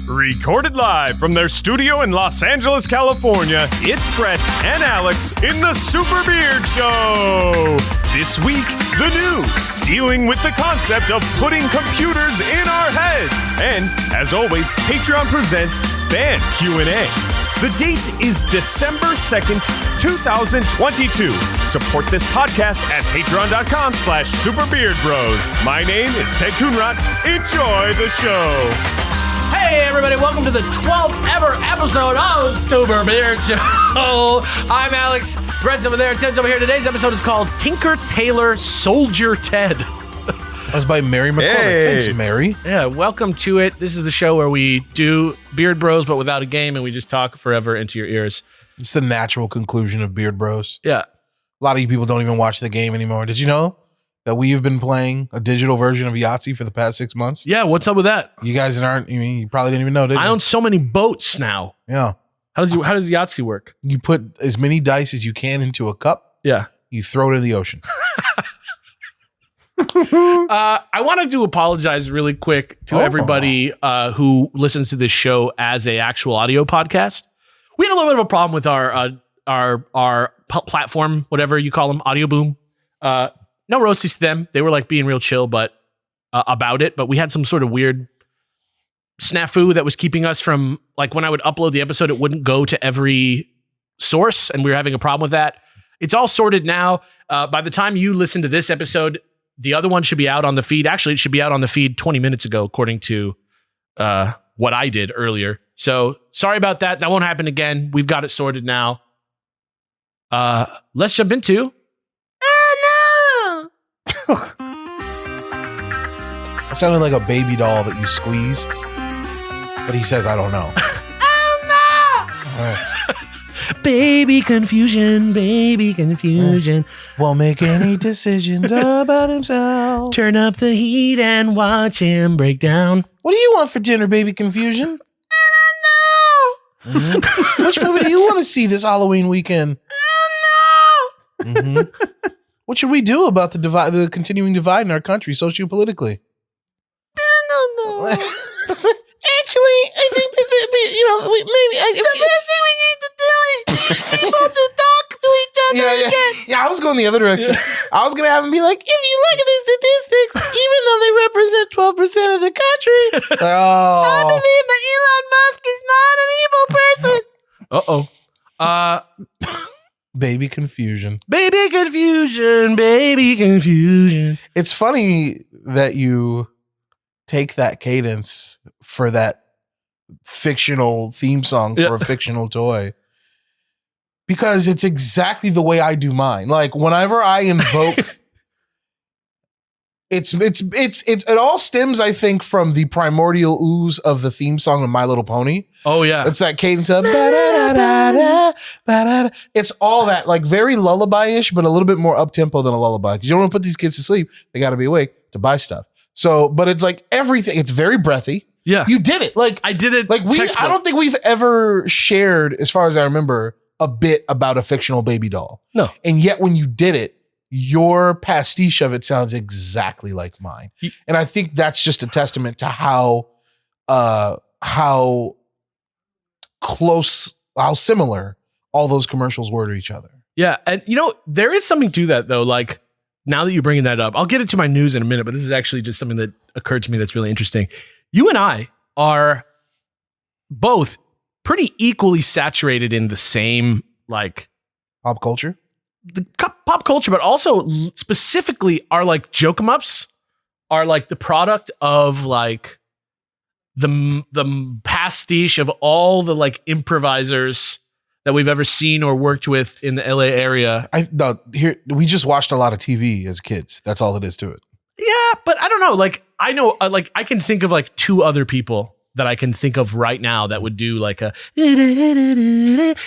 Recorded live from their studio in Los Angeles, California, it's Brett and Alex in the Super Beard Show. This week, the news, dealing with the concept of putting computers in our heads. And, as always, Patreon presents Fan Q&A. The date is December 2nd, 2022. Support this podcast at patreon.com/superbeardbros. My name is Ted Coonrod. Enjoy the show. Hey everybody, welcome to the 12th ever episode of Super Beard Show. I'm Alex, Brett's over there, Ted's over here. Today's episode is called Tinker, Tailor, Soldier, Ted. That was by Mary McCormick. Hey. Thanks, Mary. Yeah, welcome to it. This is the show where we do Beard Bros, but without a game, and we just talk forever into your ears. It's the natural conclusion of Beard Bros. Yeah. A lot of you people don't even watch the game anymore. Did you know that we have been playing a digital version of Yahtzee for the past 6 months? Yeah, what's up with that? You guys aren't, you probably didn't even know, did you? I own so many boats now. Yeah. How does Yahtzee work? You put as many dice as you can into a cup. Yeah. You throw it in the ocean. I wanted to apologize really quick to everybody who listens to this show as a actual audio podcast. We had a little bit of a problem with our platform, whatever you call them, Audio Boom. No roasties to them. They were like being real chill, but about it. But we had some sort of weird snafu that was keeping us from, like, when I would upload the episode, it wouldn't go to every source, and we were having a problem with that. It's all sorted now. By the time you listen to this episode, the other one should be out on the feed. Actually, it should be out on the feed 20 minutes ago, according to what I did earlier. So sorry about that. That won't happen again. We've got it sorted now. Let's jump into... It sounded like a baby doll that you squeeze, but he says, I don't know. Baby confusion, baby confusion. Won't make any decisions about himself. Turn up the heat and watch him break down. What do you want for dinner, baby confusion? I don't know. Which movie do you want to see this Halloween weekend? I don't know. What should we do about the continuing divide in our country sociopolitically? I don't know. Actually, I think that the first thing we need to do is teach people to talk to each other again. Yeah, I was going the other direction. I was going to have them be like, if you look at the statistics, even though they represent 12% of the country, I believe that Elon Musk is not an evil person. Baby confusion. Baby confusion, baby confusion. It's funny that you take that cadence for that fictional theme song for a fictional toy, because it's exactly the way I do mine. Like, whenever I invoke, it all stems, I think, from the primordial ooze of the theme song of My Little Pony. Oh yeah, it's that cadence of ba-da-da-da-da, ba-da-da. It's all that, like, very lullaby-ish, but a little bit more up tempo than a lullaby. Because you don't want to put these kids to sleep; they got to be awake to buy stuff. So, but it's like everything. It's very breathy. Yeah, you did it. Like, I did it. Like, I don't think we've ever shared, as far as I remember, a bit about a fictional baby doll. No, and yet when you did it, your pastiche of it sounds exactly like mine. And I think that's just a testament to how similar all those commercials were to each other. Yeah. And there is something to that though. Like, now that you're bringing that up, I'll get into my news in a minute, but this is actually just something that occurred to me that's really interesting. You and I are both pretty equally saturated in the same, like, pop culture. The pop culture, but also specifically our, like, joke-em-ups are, like, the product of, like, the pastiche of all the, like, improvisers that we've ever seen or worked with in the LA area. We just watched a lot of TV as kids. That's all it is to it. Yeah, but I don't know. Like, I know, like, I can think of, like, two other people that I can think of right now that would do like a.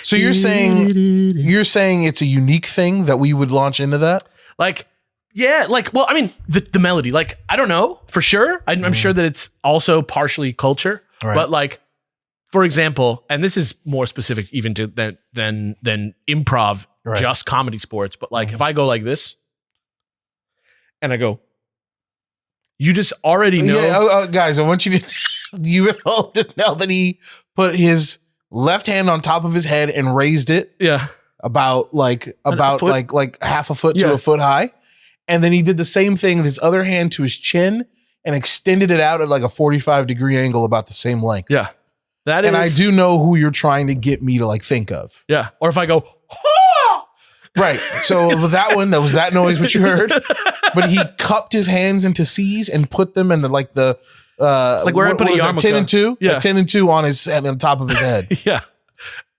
So you're saying it's a unique thing that we would launch into that? Like, yeah, like, well, I mean, the melody, like, I don't know for sure. I'm sure that it's also partially culture, right. But like for example, and this is more specific even to than improv, just comedy sports, but like if I go like this and I go, you just already know. Yeah, guys, I want you to know that he put his left hand on top of his head and raised it. Yeah. About like half a foot to a foot high. And then he did the same thing with his other hand to his chin and extended it out at like a 45-degree angle about the same length. Yeah. And I do know who you're trying to get me to like think of. Yeah. Or if I go, right. So with that one, that was that noise which you heard. But he cupped his hands into C's and put them in the like where I put a yarmulke. 10 and 2? Yeah. 10 and 2 on his head, on top of his head. Yeah.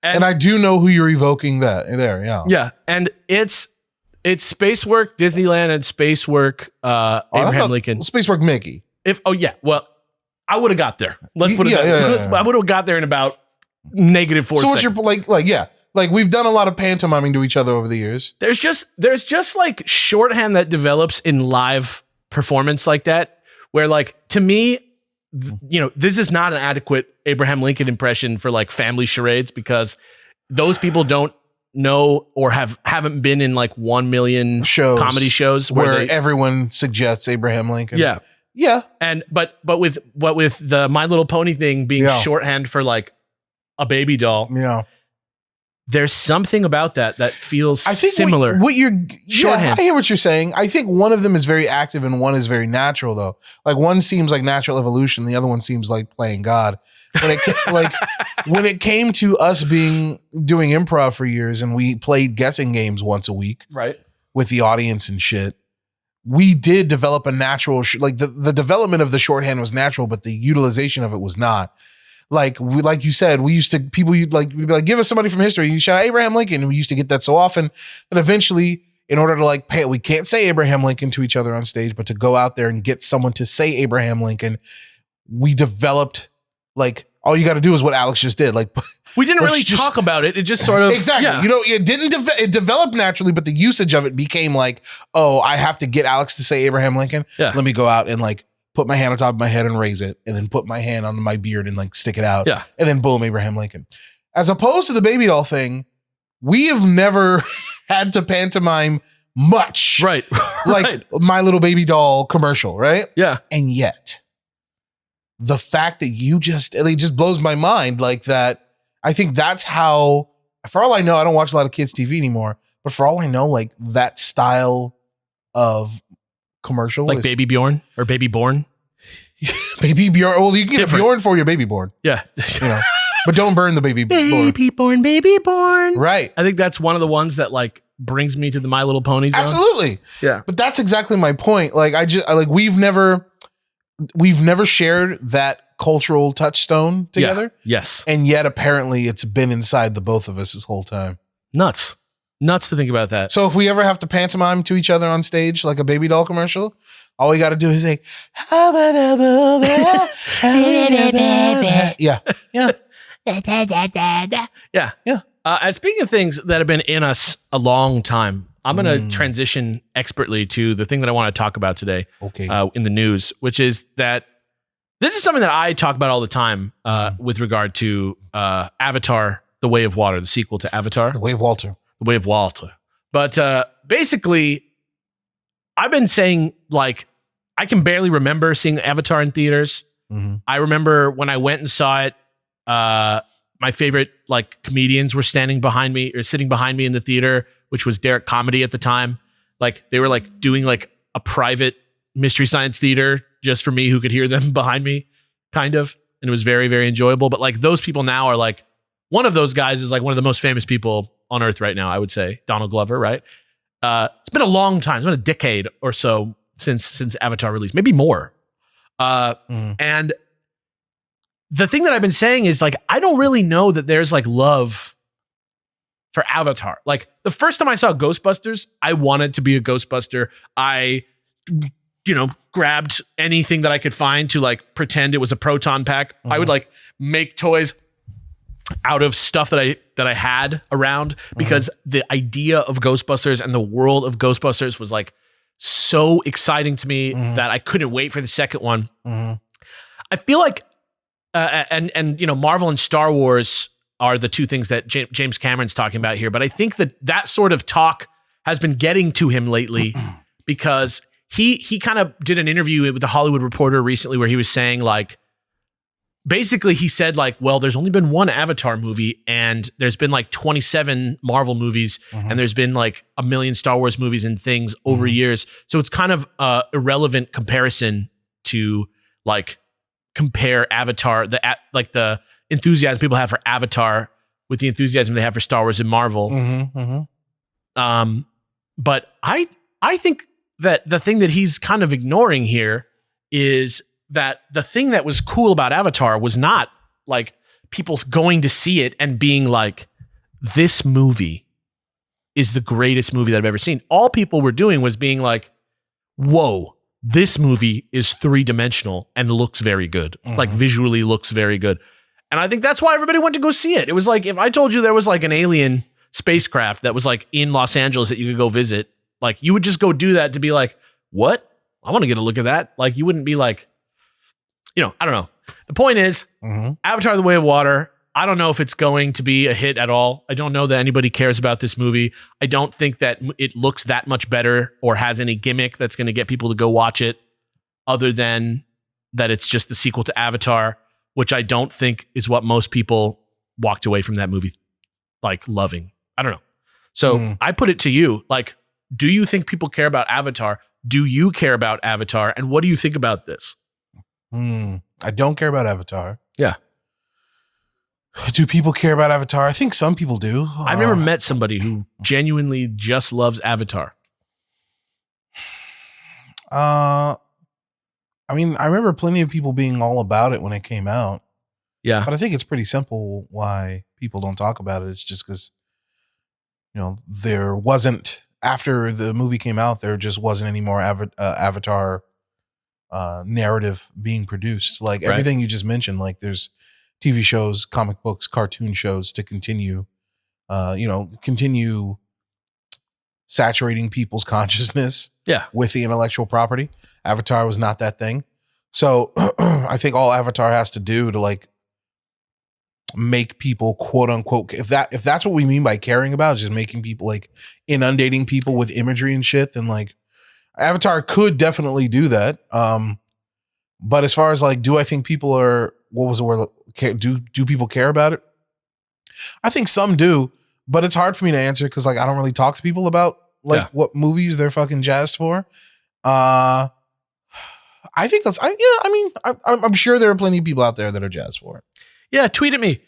And I do know who you're evoking there. Yeah. Yeah. And it's space work, Disneyland, and space work, Abraham Lincoln. Space work Mickey. Well, I would have got there. Let's put it that way. I would have got there in about -4 So what's seconds. your like we've done a lot of pantomiming to each other over the years. There's just like shorthand that develops in live performance like that, where like to me, this is not an adequate Abraham Lincoln impression for like family charades, because those people don't know or haven't been in like 1 million comedy shows where everyone suggests Abraham Lincoln. Yeah. Yeah. And but with the My Little Pony thing being shorthand for like a baby doll. Yeah. There's something about that feels similar. Shorthand. I hear what you're saying. I think one of them is very active and one is very natural though. Like one seems like natural evolution. The other one seems like playing God. When it came to us doing improv for years and we played guessing games once a week, right, with the audience and shit, we did develop a natural, the development of the shorthand was natural, but the utilization of it was not. Like you said, we'd be like, give us somebody from history. You shout out Abraham Lincoln. And we used to get that so often that eventually, in order to we can't say Abraham Lincoln to each other on stage, but to go out there and get someone to say Abraham Lincoln, we developed all you got to do is what Alex just did. Like we didn't really talk about it. It just sort of exactly. Yeah. It developed naturally, but the usage of it became like, oh, I have to get Alex to say Abraham Lincoln. Yeah. Let me go out and put my hand on top of my head and raise it, and then put my hand on my beard and stick it out. Yeah. And then boom, Abraham Lincoln. As opposed to the baby doll thing, we have never had to pantomime much. Right. Like My Little Baby Doll commercial, right? Yeah. And yet, the fact that it just blows my mind like that. I think that's how, for all I know, I don't watch a lot of kids TV anymore, but for all I know, that style of commercial, like Baby Bjorn or Baby Born. Baby Bjorn. Well, you can get a Bjorn for your baby born. Yeah. But don't burn the baby born. Baby born. Right. I think that's one of the ones that brings me to the My Little Pony zone. Absolutely. Yeah. But that's exactly my point. We've never shared that cultural touchstone together. Yeah. Yes. And yet apparently it's been inside the both of us this whole time. Nuts to think about that. So if we ever have to pantomime to each other on stage like a baby doll commercial, all we got to do is say, yeah. And speaking of things that have been in us a long time, I'm going to transition expertly to the thing that I want to talk about today. Okay. In the news, which is that this is something that I talk about all the time with regard to Avatar: The Way of Water, the sequel to Avatar. The Way of Walter. The Way of Walter. But basically, I've been saying, I can barely remember seeing Avatar in theaters. Mm-hmm. I remember when I went and saw it, my favorite comedians were sitting behind me in the theater, which was Derek Comedy at the time. They were doing a private Mystery Science Theater just for me who could hear them behind me, kind of. And it was very, very enjoyable. But those people now are one of those guys is one of the most famous people on earth right now, I would say. Donald Glover, right? It's been a long time. It's been a decade or so since Avatar released, maybe more. And the thing that I've been saying is I don't really know that there's love for Avatar. The first time I saw Ghostbusters, I wanted to be a Ghostbuster. I, grabbed anything that I could find to pretend it was a proton pack. Mm-hmm. I would make toys out of stuff that I had around because the idea of Ghostbusters and the world of Ghostbusters was so exciting to me that I couldn't wait for the second one. Mm-hmm. I feel like and you know, Marvel and Star Wars are the two things that James Cameron's talking about here. But I think that sort of talk has been getting to him lately because he kind of did an interview with the Hollywood Reporter recently where he was saying, like, basically he said, like, well, there's only been one Avatar movie and there's been like 27 Marvel movies and there's been like a million Star Wars movies and things over years. So it's kind of irrelevant comparison to like compare Avatar, the enthusiasm people have for Avatar with the enthusiasm they have for Star Wars and Marvel. But I think that the thing that he's kind of ignoring here is that the thing that was cool about Avatar was not like people going to see it and being like, this movie is the greatest movie that I've ever seen. All people were doing was being like, whoa, this movie is 3-dimensional and looks very good. Like visually looks very good. And I think that's why everybody went to go see it. It was like, if I told you there was like an alien spacecraft that was like in Los Angeles that you could go visit, like you would just go do that to be like, what? I want to get a look at that. Like you wouldn't be like, you know, I don't know. The point is, Avatar: The Way of Water, I don't know if it's going to be a hit at all. I don't know that anybody cares about this movie. I don't think that it looks that much better or has any gimmick that's going to get people to go watch it other than that it's just the sequel to Avatar, which I don't think is what most people walked away from that movie like loving. I don't know. So I put it to you, like, do you think people care about Avatar? Do you care about Avatar? And what do you think about this? I don't care about Avatar. Yeah. Do people care about Avatar? I think some people do. I've never met somebody who genuinely just loves Avatar. I mean, I remember plenty of people being all about it when it came out. Yeah. But I think it's pretty simple why people don't talk about it. It's just because, you know, there wasn't, after the movie came out, there just wasn't any more Avatar narrative being produced. Like everything you just mentioned, like there's TV shows, comic books, cartoon shows to continue, continue saturating people's consciousness with the intellectual property. Avatar was not that thing. So I think all Avatar has to do to like make people quote unquote, if that's what we mean by caring about, is just making people like inundating people with imagery and shit, then like Avatar could definitely do that. But as far as like, do I think people are, what was the word? Do people care about it? I think some do, but it's hard for me to answer because like I don't really talk to people about like what movies they're fucking jazzed for. I think that's, I'm sure there are plenty of people out there that are jazzed for it. Yeah, tweet at me.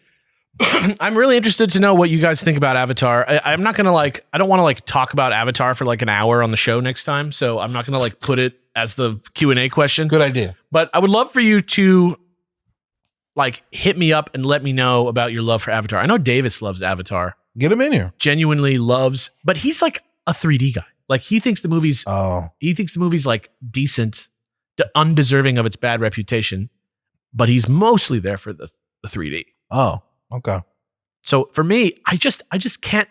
I'm really interested to know what you guys think about Avatar. I'm not going to like, I don't want to like talk about Avatar for like an hour on the show next time. So I'm not going to like put it as the Q&A question. Good idea. But I would love for you to like hit me up and let me know about your love for Avatar. I know Davis loves Avatar. Get him in here. Genuinely loves, but he's like a 3D guy. Like he thinks the movie's like decent, undeserving of its bad reputation, but he's mostly there for the 3D. Oh, okay. So for me, I just can't,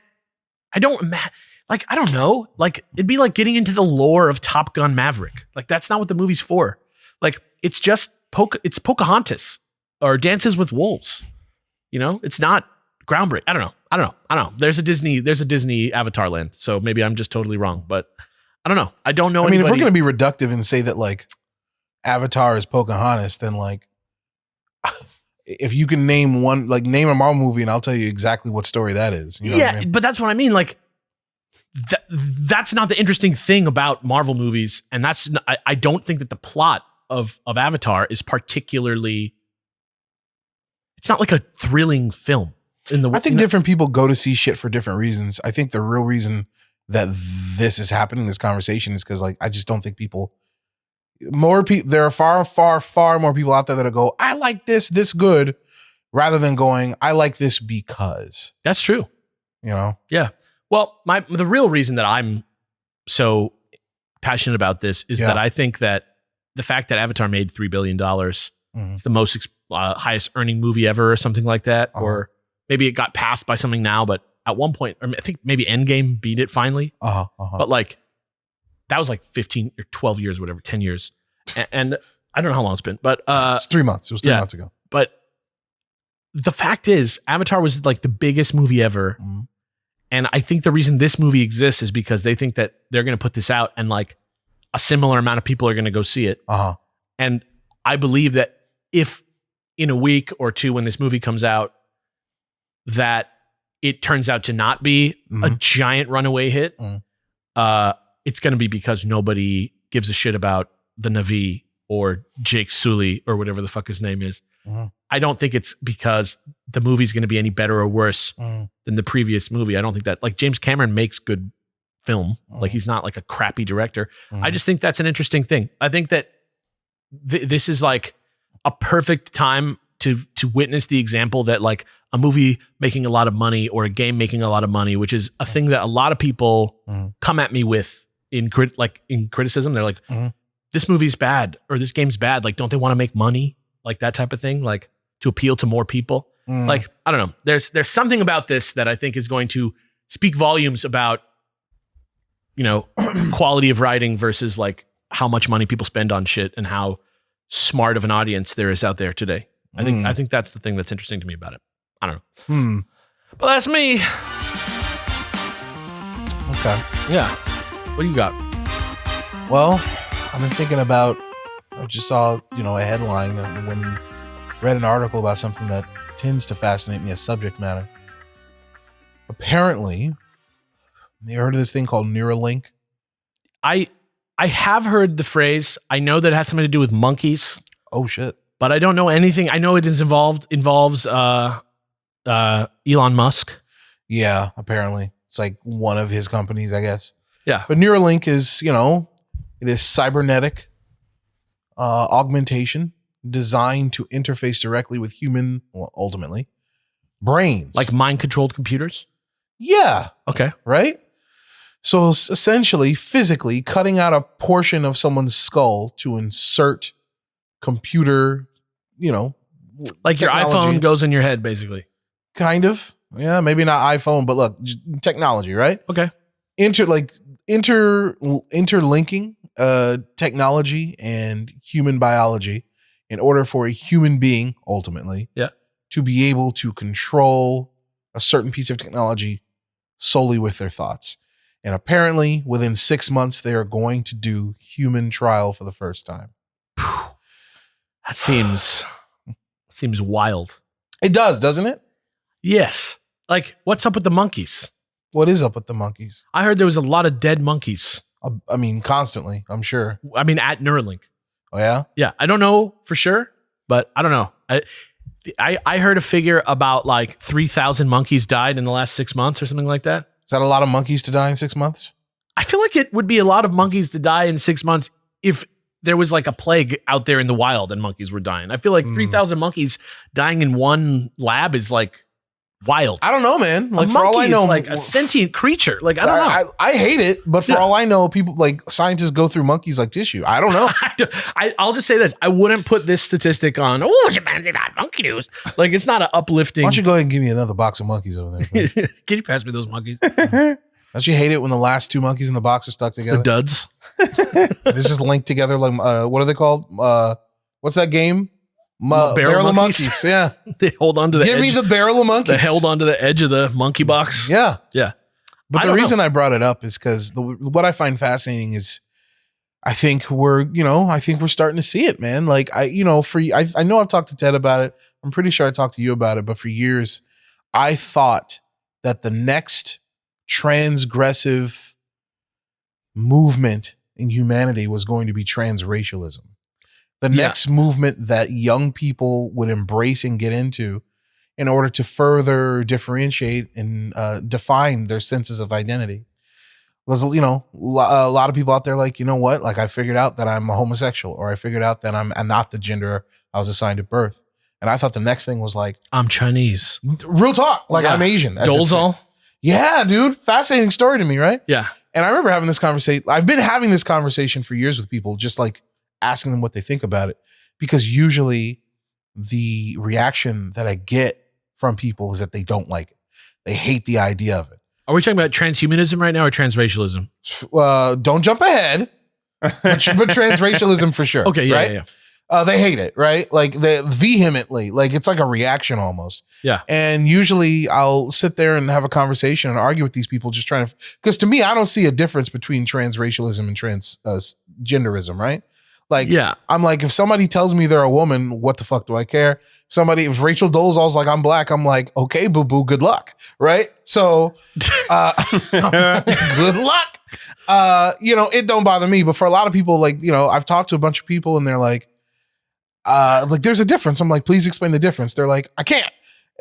I don't know. Like it'd be like getting into the lore of Top Gun Maverick. Like that's not what the movie's for. Like it's just it's Pocahontas or Dances with Wolves. You know, it's not groundbreaking. I don't know. There's a Disney Avatar land. So maybe I'm just totally wrong, but I don't know. I don't know. I mean, if we're going to be reductive and say that like Avatar is Pocahontas, then like, if you can name one, like name a Marvel movie and I'll tell you exactly what story that is. You know what I mean? But that's what I mean. Like that's not the interesting thing about Marvel movies. And I don't think that the plot of Avatar is particularly, it's not like a thrilling film. I think different people go to see shit for different reasons. I think the real reason that this is happening, this conversation, is because like, I just don't think there are far more people out there that go, I like this good, rather than going, I like this because. That's true. You know? Yeah. Well, the real reason that I'm so passionate about this is that I think that the fact that Avatar made $3 billion, it's the most highest earning movie ever or something like that. Or maybe it got passed by something now, but at one point, I think maybe Endgame beat it finally. But like, that was like 15 or 12 years, whatever, 10 years. And I don't know how long it's been, but it's 3 months. It was 3 months ago. But the fact is, Avatar was like the biggest movie ever. And I think the reason this movie exists is because they think that they're going to put this out and like a similar amount of people are going to go see it. And I believe that if in a week or two when this movie comes out, that it turns out to not be a giant runaway hit, it's going to be because nobody gives a shit about the Na'vi or Jake Sully or whatever the fuck his name is. I don't think it's because the movie's going to be any better or worse than the previous movie. I don't think that, like, James Cameron makes good film. Like, he's not like a crappy director. I just think that's an interesting thing. I think that this is like a perfect time to witness the example that like a movie making a lot of money or a game making a lot of money, which is a thing that a lot of people come at me with in criticism. They're like, this movie's bad or this game's bad. Like, don't they want to make money? Like that type of thing, like to appeal to more people. Like, I don't know. There's something about this that I think is going to speak volumes about, you know, quality of writing versus like how much money people spend on shit and how smart of an audience there is out there today. I think that's the thing that's interesting to me about it. I don't know. But that's me. Okay. Yeah. What do you got? Well, I've been thinking about, I just saw, a headline when read an article about something that tends to fascinate me as subject matter. Apparently, you heard of this thing called Neuralink? I have heard the phrase. I know that it has something to do with monkeys. Oh shit. But I don't know anything. I know it is involves Elon Musk. Yeah, apparently. It's like one of his companies, I guess. Yeah. But Neuralink is, it is cybernetic augmentation designed to interface directly with human, well, ultimately, brains. Like mind-controlled computers? Yeah. Okay. Right? So essentially, physically cutting out a portion of someone's skull to insert computer, like your technology. iPhone goes in your head, basically. Kind of. Yeah, maybe not iPhone, but look, technology, right? Okay. Interlinking technology and human biology in order for a human being, ultimately, to be able to control a certain piece of technology solely with their thoughts. And apparently, within 6 months, they are going to do human trial for the first time. That seems wild. It does, doesn't it? Yes. Like, what's up with the monkeys? What is up with the monkeys? I heard there was a lot of dead monkeys. I mean, constantly, I'm sure. I mean, at Neuralink. Oh, yeah? Yeah. I don't know for sure, but I don't know. I heard a figure about like 3,000 monkeys died in the last 6 months or something like that. Is that a lot of monkeys to die in 6 months? I feel like it would be a lot of monkeys to die in 6 months if there was like a plague out there in the wild and monkeys were dying. I feel like 3,000 monkeys dying in one lab is like wild. I don't know, man. Like, for all I know, like a sentient creature. Like, I don't know. I hate it, but for all I know, people, like, scientists go through monkeys like tissue. I don't know. I'll just say this. I wouldn't put this statistic on, chimpanzee got monkey news. Like, it's not an uplifting. Why don't you go ahead and give me another box of monkeys over there? Can you pass me those monkeys? Don't you hate it when the last two monkeys in the box are stuck together? The duds. They're just linked together. Like, what are they called? What's that game? Barrel of monkeys. Yeah. They hold on to the edge. Give me the barrel of monkeys. They held onto the edge of the monkey box. Yeah. Yeah. But the reason I brought it up is because what I find fascinating is I think we're starting to see it, man. Like, I know I've talked to Ted about it. I'm pretty sure I talked to you about it, but for years I thought that the next transgressive movement in humanity was going to be transracialism. The next movement that young people would embrace and get into in order to further differentiate and define their senses of identity. There's, a lot of people out there like, you know what? Like, I figured out that I'm a homosexual, or I figured out that I'm not the gender I was assigned at birth. And I thought the next thing was like, I'm Chinese. Real talk. Like, I'm Asian. Dolezal. Yeah, dude. Fascinating story to me, right? Yeah. And I remember having this conversation. I've been having this conversation for years with people, just like asking them what they think about it, because usually the reaction that I get from people is that they don't like it. They hate the idea of it. Are we talking about transhumanism right now or transracialism? Don't jump ahead, but transracialism for sure. Okay, yeah, right? yeah. They hate it, right? Like they vehemently, like it's like a reaction almost. Yeah. And usually I'll sit there and have a conversation and argue with these people just trying to, because to me, I don't see a difference between transracialism and transgenderism, right? Like, yeah. I'm like, if somebody tells me they're a woman, what the fuck do I care? If Rachel Dolezal's like, I'm black, I'm like, okay, boo-boo, good luck, right? So, good luck. It don't bother me, but for a lot of people, like, I've talked to a bunch of people and they're like, there's a difference. I'm like, please explain the difference. They're like, I can't.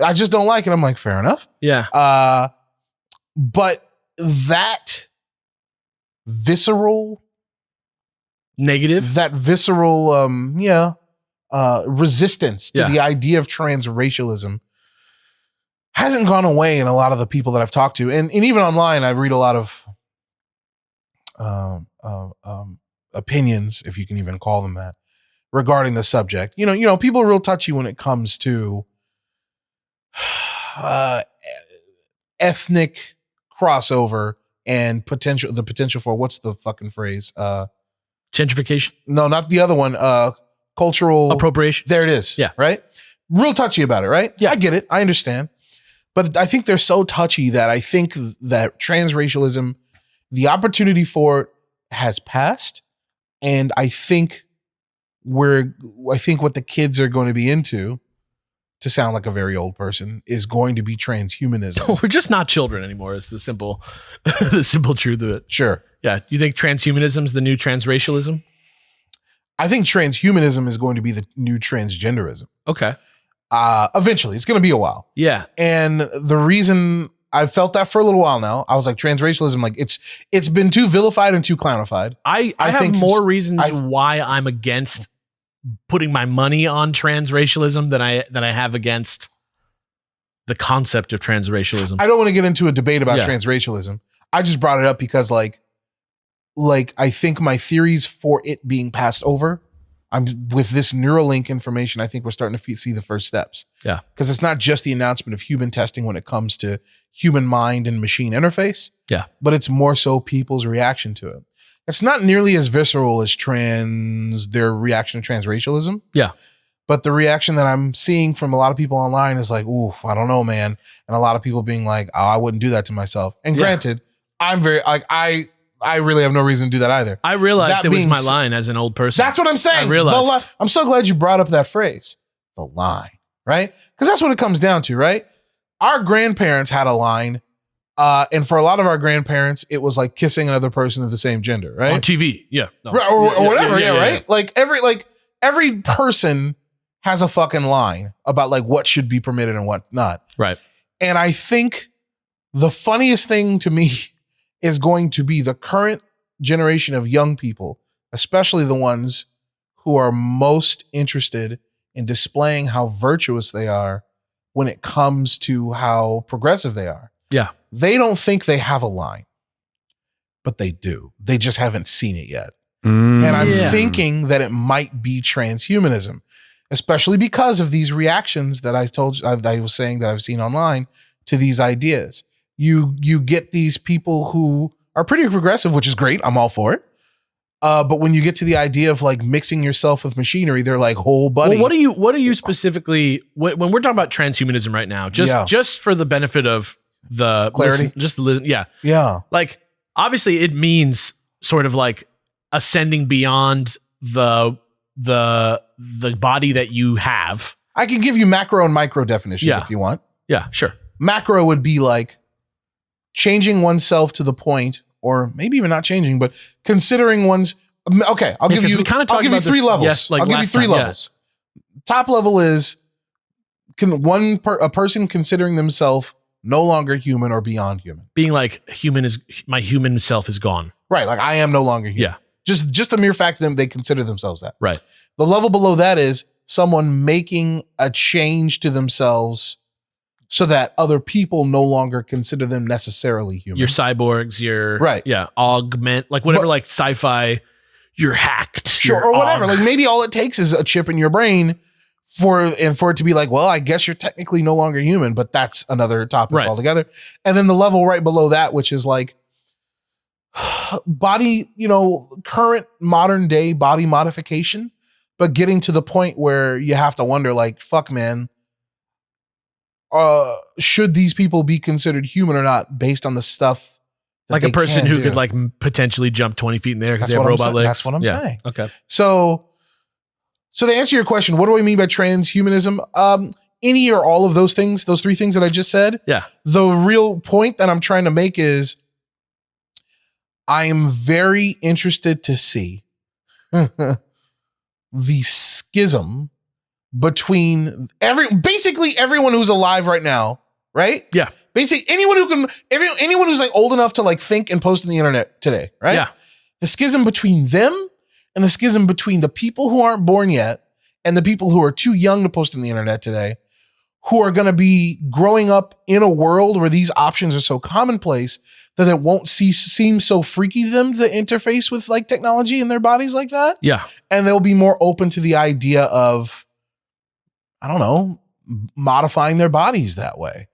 I just don't like it. I'm like, fair enough. Yeah. But that visceral negative, resistance to the idea of transracialism hasn't gone away in a lot of the people that I've talked to. And even online, I read a lot of opinions, if you can even call them that, regarding the subject. People are real touchy when it comes to ethnic crossover and the potential for, what's the fucking phrase? Gentrification? No, not the other one. Cultural appropriation. There it is. Yeah. Right? Real touchy about it, right? Yeah. I get it. I understand. But I think they're so touchy that I think that transracialism, the opportunity for it has passed. And I think what the kids are going to be into, to sound like a very old person, is going to be transhumanism. We're just not children anymore. Is the simple truth of it. Sure. Yeah. You think transhumanism is the new transracialism? I think transhumanism is going to be the new transgenderism. Okay. Eventually, it's going to be a while. Yeah. And the reason I've felt that for a little while now, I was like, transracialism, like it's been too vilified and too clownified. I have more reasons why I'm against putting my money on transracialism than I have against the concept of transracialism. I don't want to get into a debate about transracialism. I just brought it up because like I think my theories for it being passed over, with this Neuralink information, I think we're starting to see the first steps. Yeah. Because it's not just the announcement of human testing when it comes to human mind and machine interface. Yeah. But it's more so people's reaction to it. It's not nearly as visceral as their reaction to transracialism. Yeah. But the reaction that I'm seeing from a lot of people online is like, ooh, I don't know, man. And a lot of people being like, oh, I wouldn't do that to myself. And granted, I'm very, like, I really have no reason to do that either. I realized it was my line as an old person. That's what I'm saying. I realized. I'm so glad you brought up that phrase, the line, right? Because that's what it comes down to, right? Our grandparents had a line. And for a lot of our grandparents, it was like kissing another person of the same gender, right? On TV. Yeah. No. Right, or whatever. Yeah, right? Yeah. Like every person has a fucking line about like what should be permitted and what not. Right. And I think the funniest thing to me is going to be the current generation of young people, especially the ones who are most interested in displaying how virtuous they are when it comes to how progressive they are. Yeah. They don't think they have a line, but they do. They just haven't seen it yet. And I'm thinking that it might be transhumanism, especially because of these reactions that I was saying that I've seen online to these ideas. You get these people who are pretty progressive, which is great. I'm all for it. But when you get to the idea of like mixing yourself with machinery, they're like, "Oh, buddy." Well, what are you specifically when we're talking about transhumanism right now? Just for the benefit of the clarity, yeah. Like obviously, it means sort of like ascending beyond the body that you have. I can give you macro and micro definitions if you want. Yeah, sure. Macro would be like changing oneself to the point, or maybe even not changing, but considering one's. Okay, I'll give you three levels. Yes, like I'll give you three levels. Top level is a person considering themselves no longer human or beyond human. Being like my human self is gone. Right, like I am no longer human. Yeah. Just the mere fact that they consider themselves that. Right. The level below that is someone making a change to themselves so that other people no longer consider them necessarily human. You're cyborgs, you're right. Yeah. Augment, like whatever, like sci-fi, you're hacked. Sure. Or whatever. Like maybe all it takes is a chip in your brain for it to be like, well, I guess you're technically no longer human, but that's another topic altogether. And then the level right below that, which is like body, current modern day body modification, but getting to the point where you have to wonder, like, fuck, man, should these people be considered human or not based on the stuff that like a they person can who do? could like potentially jump 20 feet in the air because That's they have what I'm robot saying. legs. That's what I'm saying. Okay. So to answer your question, what do I mean by transhumanism? Any or all of those things, those three things that I just said. Yeah. The real point that I'm trying to make is I am very interested to see the schism between basically everyone who's alive right now, right? Yeah. Basically anyone who's like old enough to like think and post on the internet today, right? Yeah. The schism between them and the schism between the people who aren't born yet and the people who are too young to post on the internet today, who are going to be growing up in a world where these options are so commonplace that it won't seem so freaky to them to interface with like technology in their bodies like that. Yeah. And they'll be more open to the idea of, I don't know, modifying their bodies that way.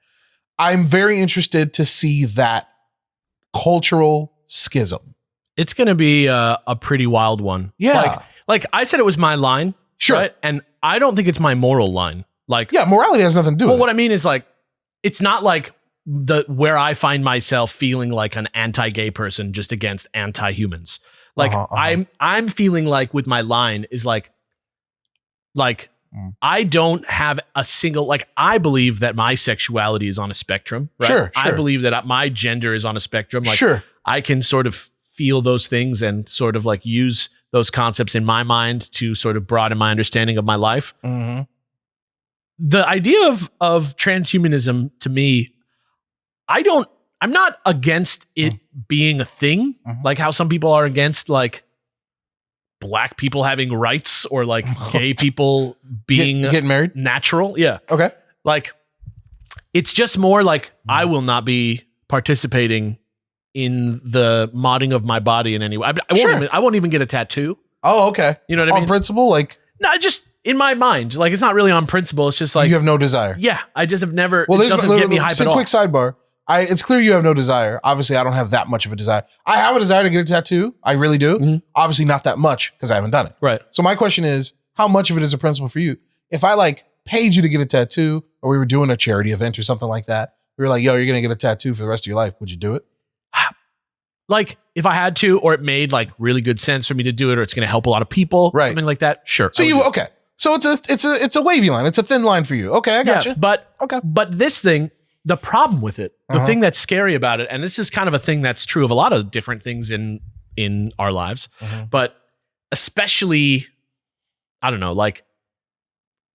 I'm very interested to see that cultural schism. It's going to be a pretty wild one. Yeah. Like I said, it was my line. Sure. Right? And I don't think it's my moral line. Like, yeah, morality has nothing to do with it. what I mean is like, it's not like where I find myself feeling like an anti-gay person just against anti-humans. Like I'm feeling like with my line is like I don't have a single, like I believe that my sexuality is on a spectrum. Right? Sure. I believe that my gender is on a spectrum. Like Sure. I can sort of feel those things and sort of like use those concepts in my mind to sort of broaden my understanding of my life. Mm-hmm. The idea of transhumanism to me, I'm not against it being a thing, like how some people are against like black people having rights or like gay people being getting married. Natural. Yeah. Okay. Like it's just more like I will not be participating in the modding of my body in any way. I won't even get a tattoo. Oh, okay. You know what I mean? On principle, like no, just in my mind. Like it's not really on principle. It's just like you have no desire. Yeah, I just have never. Well, it doesn't get me hype at all. Quick sidebar. It's clear you have no desire. Obviously, I don't have that much of a desire. I have a desire to get a tattoo. I really do. Mm-hmm. Obviously, not that much because I haven't done it. Right. So my question is, how much of it is a principle for you? If I like paid you to get a tattoo, or we were doing a charity event or something like that, we were like, "Yo, you're gonna get a tattoo for the rest of your life." Would you do it? Like if I had to, or it made like really good sense for me to do it, or it's going to help a lot of people, right? Something like that. Sure. So okay. So it's a wavy line. It's a thin line for you. Okay, I got you. But this thing, the problem with it, the thing that's scary about it, and this is kind of a thing that's true of a lot of different things in our lives, but especially, I don't know, like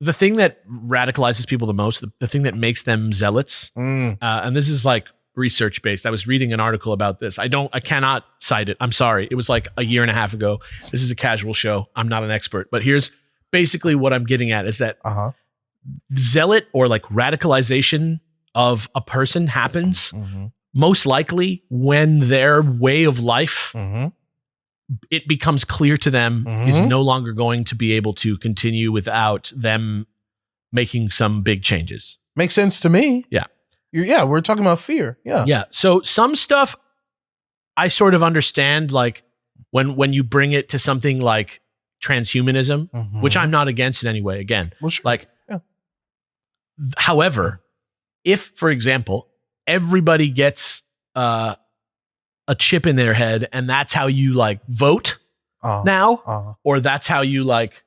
the thing that radicalizes people the most, the thing that makes them zealots, and this is like research based. I was reading an article about this. I cannot cite it. I'm sorry. It was like a year and a half ago. This is a casual show. I'm not an expert, but here's basically what I'm getting at is that zealot or like radicalization of a person happens most likely when their way of life, it becomes clear to them is no longer going to be able to continue without them making some big changes. Makes sense to me. Yeah. Yeah, we're talking about fear. Yeah. Yeah. So some stuff I sort of understand, like when you bring it to something like transhumanism, which I'm not against in any way. Again, well, sure. Like, however, if, for example, everybody gets a chip in their head and that's how you like vote now, or that's how you like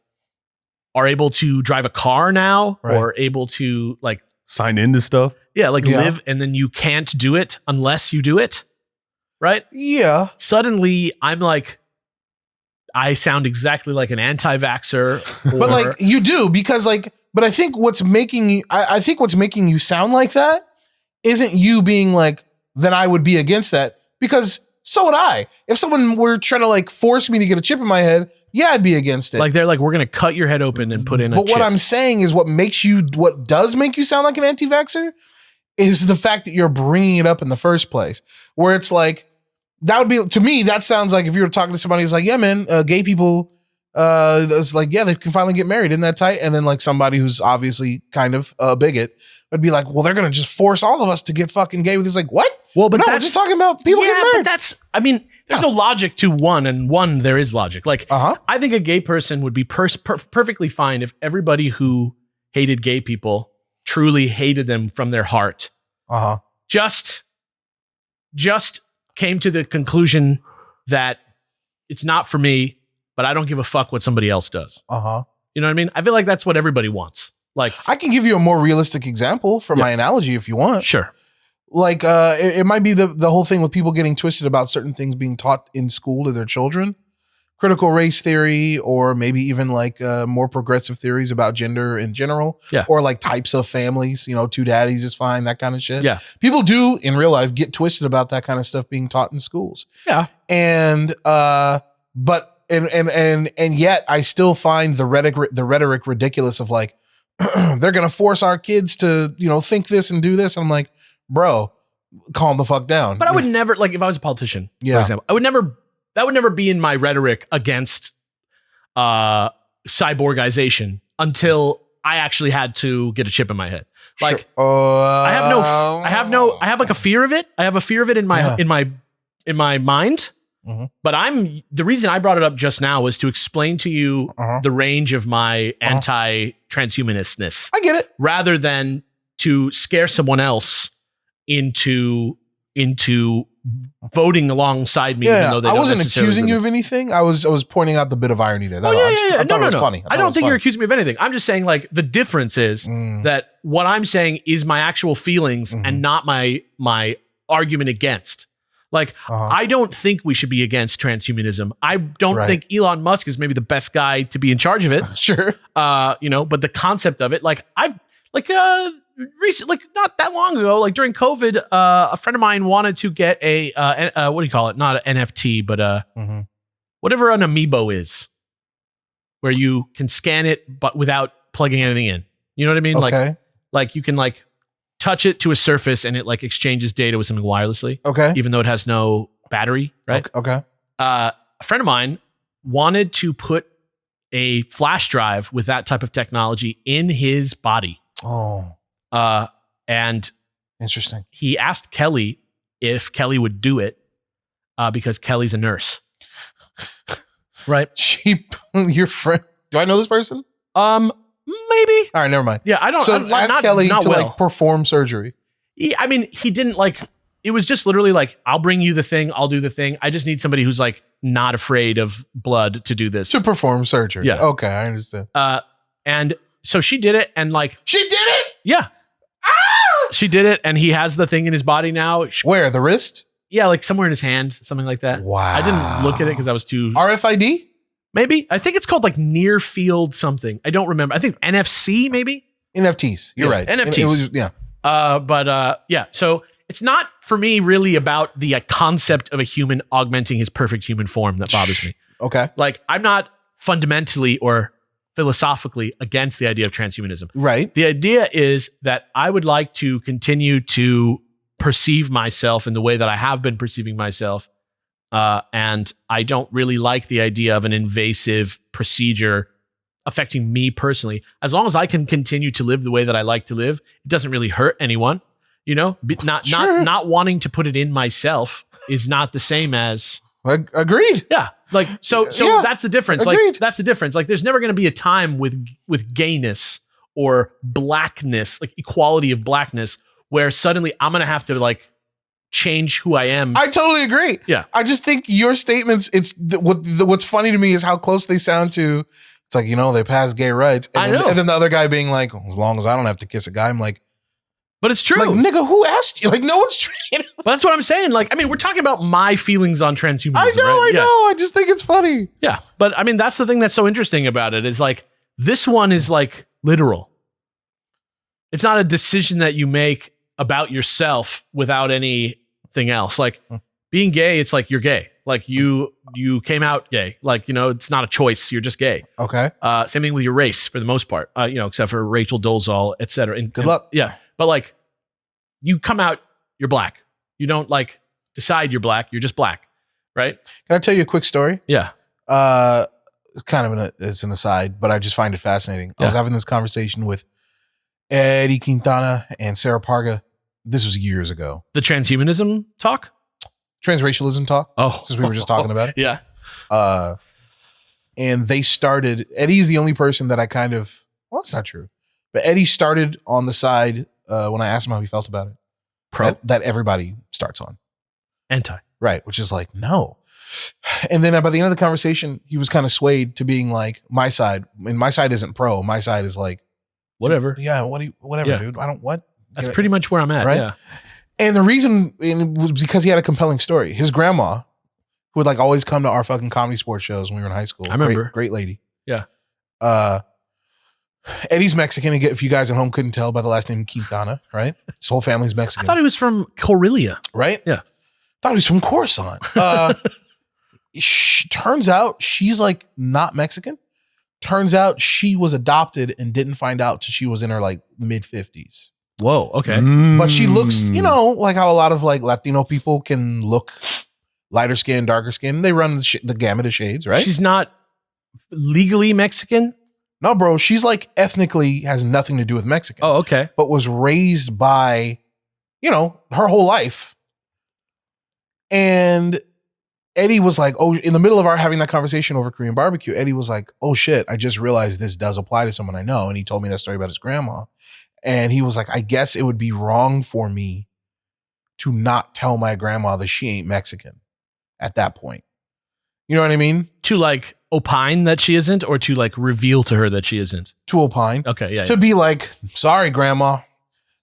are able to drive a car now, or able to like sign into stuff. Yeah, like live, and then you can't do it unless you do it, right? Yeah. Suddenly, I'm like, I sound exactly like an anti-vaxxer. But like you do, because like, but I think what's making you, I think what's making you sound like that isn't you being like, then I would be against that, because so would I. If someone were trying to like force me to get a chip in my head, yeah, I'd be against it. Like they're like, we're going to cut your head open and put in a chip. But what I'm saying is what does make you sound like an anti-vaxxer is the fact that you're bringing it up in the first place, where it's like, that would be, to me, that sounds like if you were talking to somebody who's like, yeah, man, gay people, it's like, yeah, they can finally get married. Isn't that tight? And then like somebody who's obviously kind of a bigot would be like, well, they're going to just force all of us to get fucking gay with this. Like, what? Well, but no, we're just talking about people getting married. But that's, I mean, There's no logic to one, and one there is logic. Like, I think a gay person would be perfectly fine if everybody who hated gay people truly hated them from their heart. Just came to the conclusion that it's not for me, but I don't give a fuck what somebody else does. You know what I mean? I feel like that's what everybody wants. Like, I can give you a more realistic example for my analogy if you want. Sure. Like, it might be the whole thing with people getting twisted about certain things being taught in school to their children. Critical race theory, or maybe even like more progressive theories about gender in general. Yeah. Or like types of families, 2 daddies is fine, that kind of shit. Yeah. People do in real life get twisted about that kind of stuff being taught in schools. Yeah. And yet I still find the rhetoric ridiculous of like, they're going to force our kids to, think this and do this. And I'm like, bro, calm the fuck down. But I would never, like, if I was a politician, for example, that would never be in my rhetoric against cyborgization until I actually had to get a chip in my head. Like, I have like a fear of it. I have a fear of it in my mind. But the reason I brought it up just now was to explain to you the range of my anti-transhumanistness. I get it. Rather than to scare someone else into voting alongside me. Even though they I don't wasn't accusing agree. you of anything. I was pointing out the bit of irony there. I thought it was funny. I don't think you're accusing me of anything. I'm just saying, like, the difference is that what I'm saying is my actual feelings and not my argument against. Like, I don't think we should be against transhumanism. I don't think Elon Musk is maybe the best guy to be in charge of it. Sure. But the concept of it, like, recently, like not that long ago, like during COVID, a friend of mine wanted to get a what do you call it? Not an NFT, but whatever an amiibo is, where you can scan it but without plugging anything in. You know what I mean? Okay. Like you can like touch it to a surface and it like exchanges data with something wirelessly. Okay. Even though it has no battery, right? Okay. A friend of mine wanted to put a flash drive with that type of technology in his body. Oh. And interesting. He asked Kelly if Kelly would do it, because Kelly's a nurse. Right? Your friend. Do I know this person? Maybe. All right, never mind. Yeah, I don't. So ask Kelly to like perform surgery. He didn't like. It was just literally like, I'll bring you the thing. I'll do the thing. I just need somebody who's like not afraid of blood to do this. To perform surgery. Yeah. Okay, I understand. And so she did it, and like she did it. Yeah. She did it, and he has the thing in his body now. Where? The wrist? Yeah, like somewhere in his hand, something like that. Wow. I didn't look at it because I was too... RFID? Maybe. I think it's called like near field something. I don't remember. I think NFC, maybe? NFTs. You're right. NFTs. Yeah. So it's not for me really about the concept of a human augmenting his perfect human form that bothers me. Okay. Like, I'm not fundamentally or philosophically against the idea of transhumanism. Right. The idea is that I would like to continue to perceive myself in the way that I have been perceiving myself. And I don't really like the idea of an invasive procedure affecting me personally. As long as I can continue to live the way that I like to live, it doesn't really hurt anyone. You know, not wanting to put it in myself is not the same as... Agreed. Yeah. Like, so Yeah. that's the difference. Agreed. Like, that's the difference. Like, there's never going to be a time with gayness or blackness, like equality of blackness, where suddenly I'm going to have to like change who I am. I totally agree. Yeah. I just think your statements, what's funny to me is how close they sound to, it's like, they pass gay rights. And I then, know. And then the other guy being like, as long as I don't have to kiss a guy, I'm like, but it's true. like, nigga, who asked you? Like, no one's trying. But that's what I'm saying. Like, I mean, we're talking about my feelings on transhumanism. I know. right? I just think it's funny. Yeah. But I mean, that's the thing that's so interesting about it is like, this one is like literal. It's not a decision that you make about yourself without anything else. Like being gay, it's like you're gay. Like you came out gay. Like, it's not a choice. You're just gay. Okay. Same thing with your race for the most part, except for Rachel Dolezal, et cetera. Good luck. Yeah. But like you come out, you're black. You don't like decide you're black. You're just black. Right. Can I tell you a quick story? Yeah. It's kind of it's an aside, but I just find it fascinating. I Yeah. was having this conversation with Eddie Quintana and Sarah Parga. This was years ago. The transhumanism talk. transracialism talk. Oh, since we were just talking about it. Yeah. And they started. Eddie's the only person that I kind of. Well, that's not true. But Eddie started on the side when I asked him how he felt about it. That everybody starts on. Anti. Right, which is like, no. And then by the end of the conversation, he was kind of swayed to being like, my side, and my side isn't pro. My side is like, whatever. Yeah, whatever, dude. I don't, what? That's pretty much where I'm at, right? Yeah. And the reason was because he had a compelling story. His grandma, who would like always come to our fucking comedy sports shows when we were in high school. I remember. Great lady. Yeah. Eddie's Mexican. Again, if you guys at home couldn't tell by the last name Quintana, right? His whole family's Mexican. I thought he was from Corellia. Right? Yeah. Thought he was from Coruscant. Turns out she's like not Mexican. Turns out she was adopted and didn't find out till she was in her like mid 50s. Whoa. Okay. But she looks, like how a lot of like Latino people can look lighter skin, darker skin. They run the gamut of shades, right? She's not legally Mexican. No, bro. She's like ethnically has nothing to do with Mexican. Oh, okay. But was raised by, her whole life. And Eddie was like, oh, in the middle of our having that conversation over Korean barbecue, Eddie was like, oh shit, I just realized this does apply to someone I know. And he told me that story about his grandma. And he was like, I guess it would be wrong for me to not tell my grandma that she ain't Mexican at that point. You know what I mean? To like opine that she isn't, or to like reveal to her that she isn't? To opine. Okay, yeah. To be like, sorry, grandma.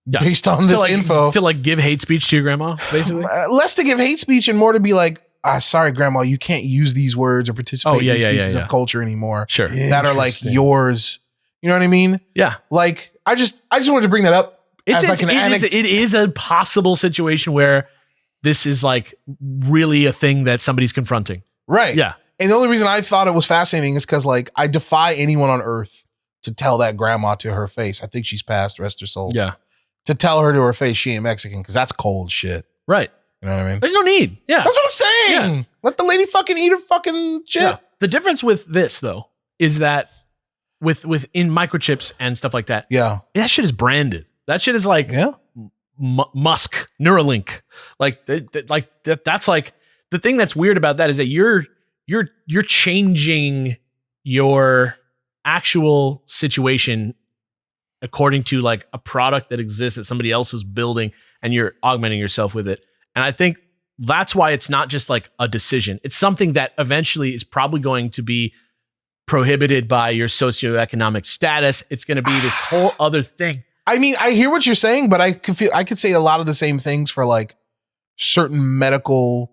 Yeah. Based on this info. To like give hate speech to your grandma, basically? Less to give hate speech and more to be like, sorry, grandma, you can't use these words or participate in these pieces of culture anymore. Sure. That are like yours. You know what I mean? Yeah. Like, I just wanted to bring that up. It is a possible situation where this is like really a thing that somebody's confronting. Right. Yeah. And the only reason I thought it was fascinating is because like I defy anyone on earth to tell that grandma to her face. I think she's passed, rest her soul. Yeah. To tell her to her face she ain't Mexican, because that's cold shit. Right. You know what I mean? There's no need. Yeah. That's what I'm saying. Yeah. Let the lady fucking eat her fucking shit. Yeah. The difference with this though is that within microchips and stuff like that. Yeah. That shit is branded. That shit is like Musk, Neuralink. That's like the thing that's weird about that is that you're changing your actual situation according to like a product that exists that somebody else is building, and you're augmenting yourself with it. And I think that's why it's not just like a decision. It's something that eventually is probably going to be prohibited by your socioeconomic status. It's going to be this whole other thing. I mean, I hear what you're saying, but I could say a lot of the same things for like certain medical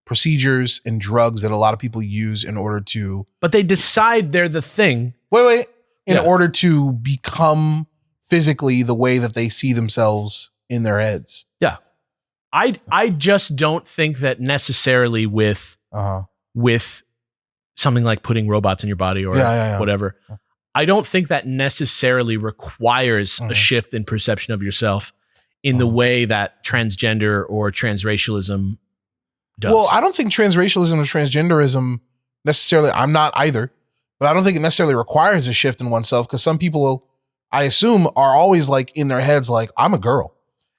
procedures and drugs that a lot of people use in order to. But they decide they're the thing. Wait. In order to become physically the way that they see themselves in their heads. Yeah. I just don't think that necessarily with something like putting robots in your body or whatever. I don't think that necessarily requires a shift in perception of yourself in the way that transgender or transracialism does. Well, I don't think transracialism or transgenderism necessarily, I'm not either, but I don't think it necessarily requires a shift in oneself, because some people, I assume, are always like in their heads like, I'm a girl.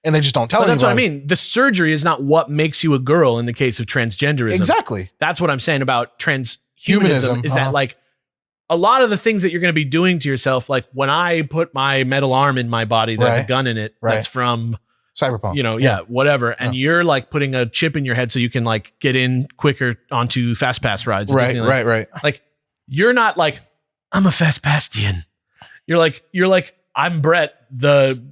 And they just don't tell anybody. That's what I mean. The surgery is not what makes you a girl in the case of transgenderism. Exactly. That's what I'm saying about transhumanism is that like a lot of the things that you're going to be doing to yourself, like when I put my metal arm in my body that has a gun in it, that's from Cyberpunk, whatever. And you're like putting a chip in your head so you can like get in quicker onto fast pass rides. Right. Like you're not like, I'm a fast pastian. You're like, I'm Brett, the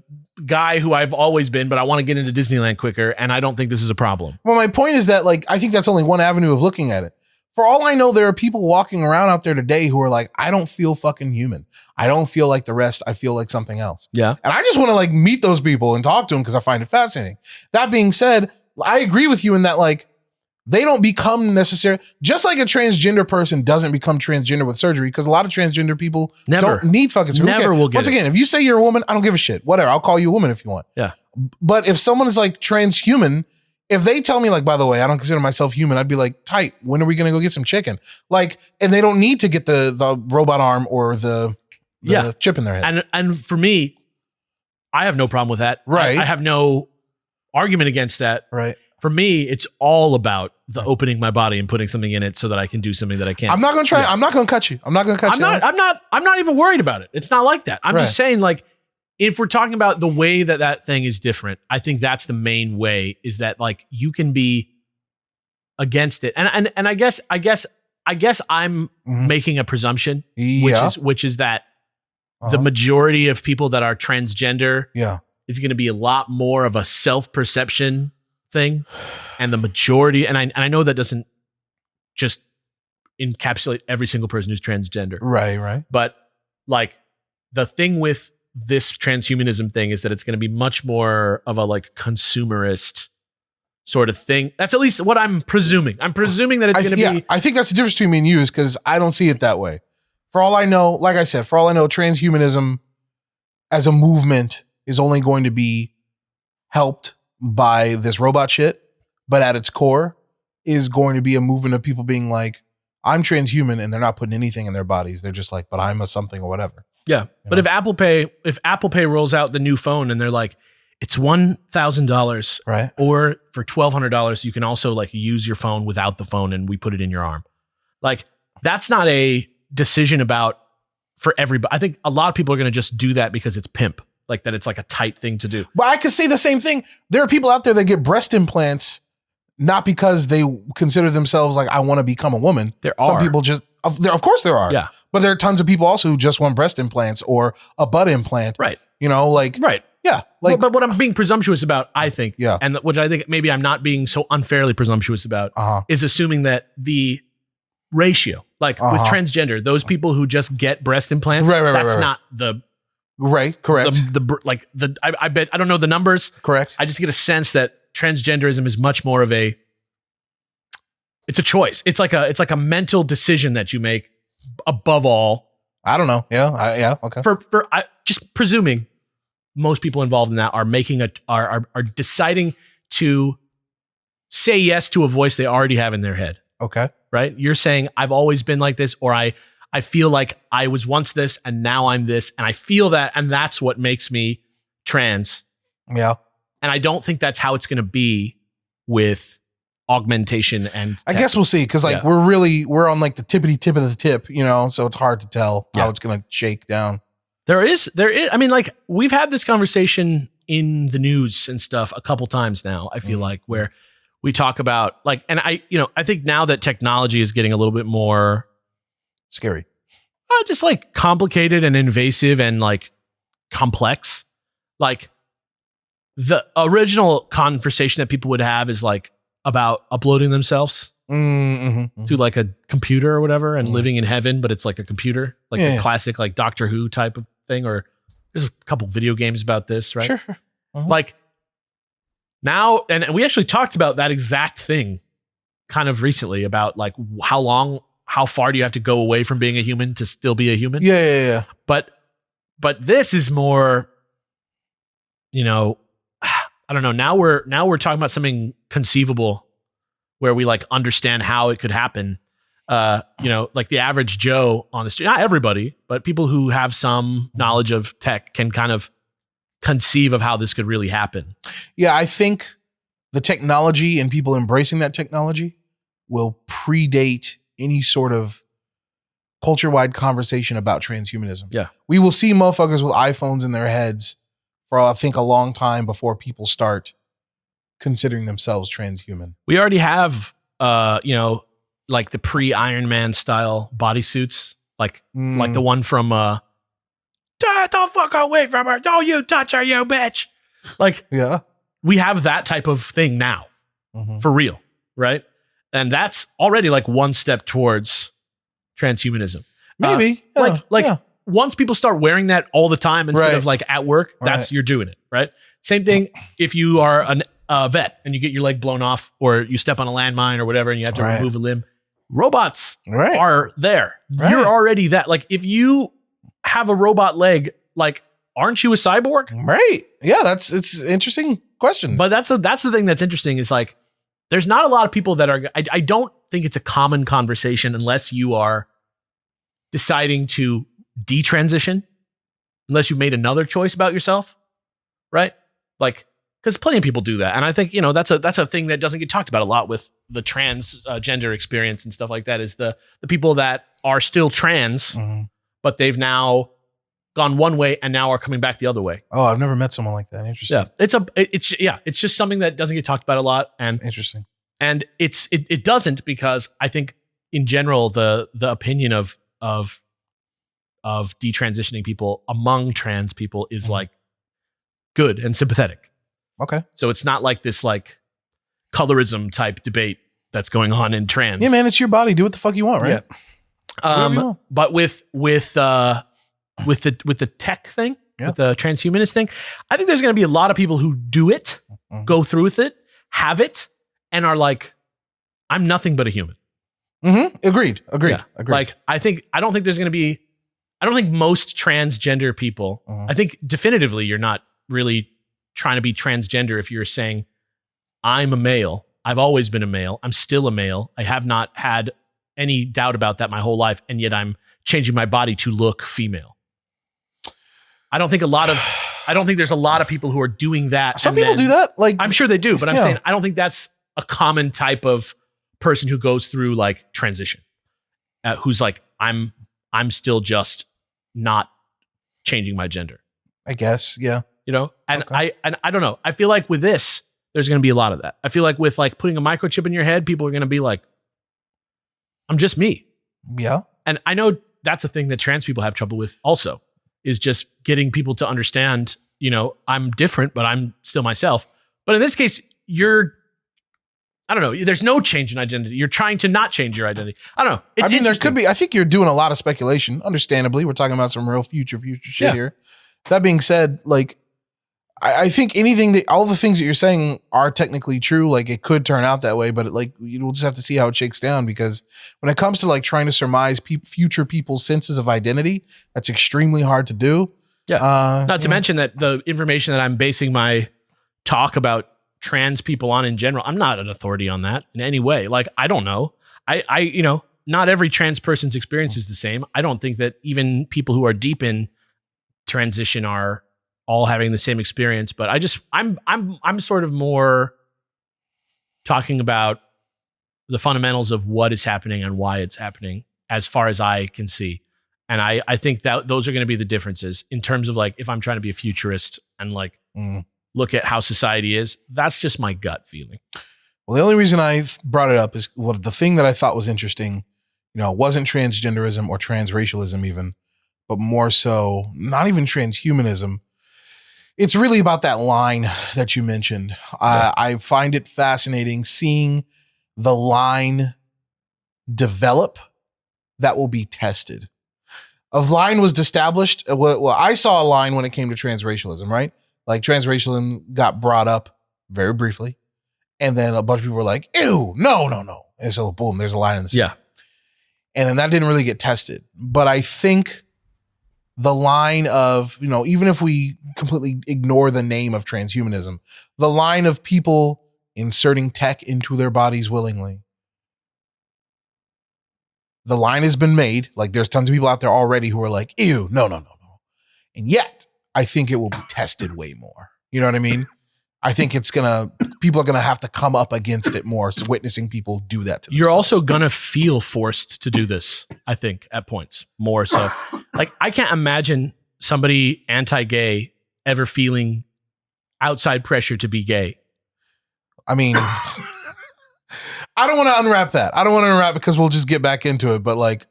guy who I've always been, but I want to get into Disneyland quicker, and I don't think this is a problem. Well, my point is that like I think that's only one avenue of looking at it. For all I know, there are people walking around out there today who are like, I don't feel fucking human. I don't feel like the rest. I feel like something else. Yeah. And I just want to like meet those people and talk to them because I find it fascinating. That being said, I agree with you in that like they don't become necessary, just like a transgender person doesn't become transgender with surgery, because a lot of transgender people don't need fucking surgery. Never will get Once again, if you say you're a woman, I don't give a shit. Whatever. I'll call you a woman if you want. Yeah. But if someone is like transhuman, if they tell me like, by the way, I don't consider myself human, I'd be like, tight, when are we going to go get some chicken? Like, and they don't need to get the robot arm or the chip in their head. And for me, I have no problem with that. Right. I have no argument against that. Right. For me, it's all about the opening my body and putting something in it so that I can do something that I can't. I'm not going to try. I'm not going to cut you. I'm not even worried about it. It's not like that. I'm just saying, like, if we're talking about the way that thing is different, I think that's the main way, is that like you can be against it. And I guess I'm making a presumption, which is that the majority of people that are transgender is going to be a lot more of a self-perception thing, and the majority, and I know that doesn't just encapsulate every single person who's transgender, right, but like the thing with this transhumanism thing is that it's going to be much more of a like consumerist sort of thing. That's at least what I'm presuming. I'm presuming that it's going to be. I think that's the difference between me and you, is because I don't see it that way. For all I know, like I said, transhumanism as a movement is only going to be helped by this robot shit, but at its core is going to be a movement of people being like, I'm transhuman, and they're not putting anything in their bodies. They're just like, but I'm a something or whatever. Yeah. But if Apple Pay rolls out the new phone and they're like, it's $1,000, right? Or for $1,200, you can also like use your phone without the phone, and we put it in your arm. Like, that's not a decision for everybody. I think a lot of people are going to just do that because it's pimp. Like that, it's like a tight thing to do. But I could say the same thing. There are people out there that get breast implants not because they consider themselves like, I want to become a woman. Some people just, of course there are. Yeah. But there are tons of people also who just want breast implants or a butt implant. Right. You know, like, right. Yeah. Like, but what I'm being presumptuous about, I think, and which I think maybe I'm not being so unfairly presumptuous about, is assuming that the ratio, like with transgender, those people who just get breast implants, that's not the correct. I bet, I don't know the numbers. Correct. I just get a sense that transgenderism is much more of it's a choice. It's like a mental decision that you make above all. I don't know. Yeah. Okay. Just presuming most people involved in that are making are deciding to say yes to a voice they already have in their head. Okay. Right. You're saying I've always been like this, or I feel like I was once this and now I'm this, and I feel that, and that's what makes me trans. Yeah. And I don't think that's how it's going to be with augmentation and tech. I guess we'll see, because like we're on like the tippity tip of the tip, you know, so it's hard to tell how it's going to shake down. There is, I mean, like we've had this conversation in the news and stuff a couple times now, I feel like, where we talk about like, and I think now that technology is getting a little bit more scary, just like complicated and invasive and like complex, like the original conversation that people would have is like about uploading themselves to like a computer or whatever and living in heaven, but it's like a computer, like the classic like Doctor Who type of thing, or there's a couple video games about this, right? Sure. Like now, and we actually talked about that exact thing kind of recently about like how far do you have to go away from being a human to still be a human? Yeah. But this is more, you know, I don't know. Now we're talking about something conceivable where we like understand how it could happen. You know, like the average Joe on the street, not everybody, but people who have some knowledge of tech can kind of conceive of how this could really happen. Yeah, I think the technology and people embracing that technology will predate any sort of culture-wide conversation about transhumanism. Yeah. We will see motherfuckers with iPhones in their heads for, I think, a long time before people start considering themselves transhuman. We already have, you know, like the pre-Iron Man style bodysuits, like the one from, don't fuck away from her. Don't you touch her, you bitch. Like, yeah, we have that type of thing now for real. Right. And that's already like one step towards transhumanism. Maybe. Once people start wearing that all the time instead of like at work, that's you're doing it. Right. Same thing if you are a vet and you get your leg blown off, or you step on a landmine or whatever and you have to remove a limb. Robots are there. You're already that. Like if you have a robot leg, like aren't you a cyborg? Right. Yeah, it's interesting questions. But that's the thing that's interesting is like there's not a lot of people that are I don't think it's a common conversation unless you are deciding to detransition, unless you've made another choice about yourself. Right? Like, because plenty of people do that. And I think, that's a thing that doesn't get talked about a lot with the trans gender experience and stuff like that, is the people that are still trans, but they've now gone one way and now are coming back the other way. Oh, I've never met someone like that. Interesting. Yeah. It's just something that doesn't get talked about a lot. And interesting. And it doesn't, because I think in general, the opinion of detransitioning people among trans people is like good and sympathetic. Okay. So it's not like this like colorism type debate that's going on in trans. Yeah, man, it's your body. Do what the fuck you want, right? Yeah. But with the tech thing, with the transhumanist thing, I think there's going to be a lot of people who do it, go through with it, have it, and are like, I'm nothing but a human. Agreed. Yeah. Like, I don't think most transgender people, I think definitively you're not really trying to be transgender if you're saying, I'm a male. I've always been a male. I'm still a male. I have not had any doubt about that my whole life, and yet I'm changing my body to look female. I don't think there's a lot of people who are doing that. Some people do that. Like, I'm sure they do, but I'm saying I don't think that's a common type of person who goes through like transition, who's like, I'm still just not changing my gender. I guess. Yeah. And I don't know. I feel like with this, there's going to be a lot of that. I feel like with like putting a microchip in your head, people are going to be like, I'm just me. Yeah. And I know that's a thing that trans people have trouble with also, is just getting people to understand, I'm different, but I'm still myself. But in this case, I don't know. There's no change in identity. You're trying to not change your identity. I don't know. There could be. I think you're doing a lot of speculation. Understandably, we're talking about some real future shit here. That being said, like, I think all the things that you're saying are technically true. Like, it could turn out that way, but we'll just have to see how it shakes down, because when it comes to like trying to surmise future people's senses of identity, that's extremely hard to do. Yeah. Not to mention that the information that I'm basing my talk about trans people on in general, I'm not an authority on that in any way. Like, I don't know. Not every trans person's experience is the same. I don't think that even people who are deep in transition are all having the same experience, but I'm sort of more talking about the fundamentals of what is happening and why it's happening as far as I can see. And I think that those are going to be the differences in terms of like, if I'm trying to be a futurist and like look at how society is, that's just my gut feeling. Well, the only reason I brought it up is the thing that I thought was interesting, wasn't transgenderism or transracialism even, but more so not even transhumanism. It's really about that line that you mentioned. I find it fascinating seeing the line develop that will be tested. A line was established. Well, I saw a line when it came to transracialism, right? Like, transracialism got brought up very briefly, and then a bunch of people were like, ew, no. And so boom, there's a line in the sand. Yeah. And then that didn't really get tested. But I think the line of, even if we completely ignore the name of transhumanism, the line of people inserting tech into their bodies willingly, the line has been made. Like, there's tons of people out there already who are like, ew, no. And yet, I think it will be tested way more. You know what I mean? I think people are going to have to come up against it more. So witnessing people do that to themselves. You're also going to feel forced to do this, I think, at points more so. Like, I can't imagine somebody anti-gay ever feeling outside pressure to be gay. I mean, I don't want to unwrap that. I don't want to unwrap it because we'll just get back into it. But like,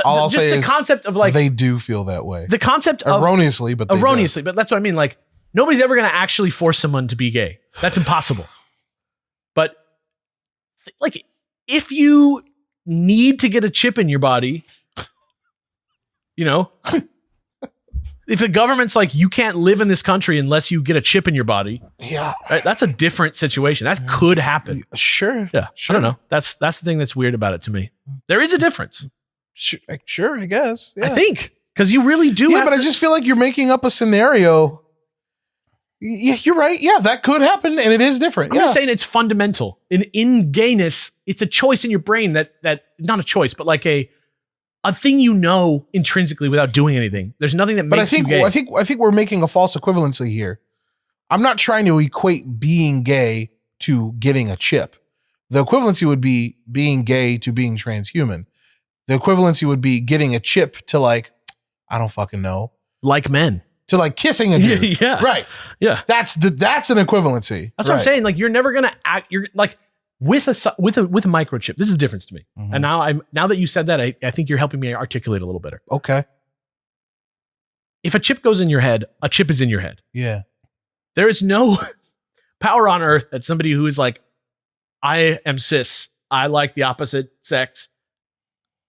all I'll say is the concept of like, they do feel that way. The concept of erroneously, but that's what I mean. Like, nobody's ever going to actually force someone to be gay. That's impossible. But like, if you need to get a chip in your body, if the government's like, you can't live in this country unless you get a chip in your body. Yeah. Right? That's a different situation. That could happen. Sure. Yeah. Sure. I don't know. That's the thing that's weird about it to me. There is a difference. Sure, I guess. Yeah. I think. Because you really do. Yeah, but I just feel like you're making up a scenario. Yeah, you're right. Yeah, that could happen, and it is different. I'm just saying it's fundamental. In gayness, it's a choice in your brain that not a choice, but like a thing intrinsically without doing anything. There's nothing that makes you gay. I think we're making a false equivalency here. I'm not trying to equate being gay to getting a chip. The equivalency would be being gay to being transhuman. The equivalency would be getting a chip to like, I don't fucking know. Like men. To like kissing a dude. Yeah. Right. Yeah. That's an equivalency. That's what I'm saying. Like you're never going to act, you're like with a microchip. This is the difference to me. Mhm. And now that you said that, I think you're helping me articulate a little better. Okay. If a chip goes in your head, a chip is in your head. Yeah. There is no power on earth that somebody who is like, I am cis. I like the opposite sex.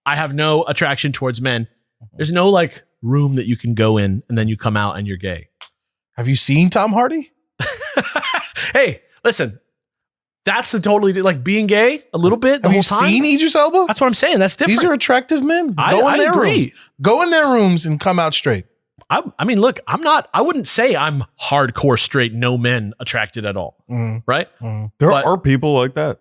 I have no attraction towards men. There's no like room that you can go in and then you come out and you're gay. Have you seen Tom Hardy? Hey, listen, that's a totally like being gay a little bit. Have you seen Idris Elba? That's what I'm saying. That's different. These are attractive men. I agree. Go in their rooms and come out straight. I mean, look, I wouldn't say I'm hardcore straight, no men attracted at all. Mm. Right? Mm. There But- are people like that.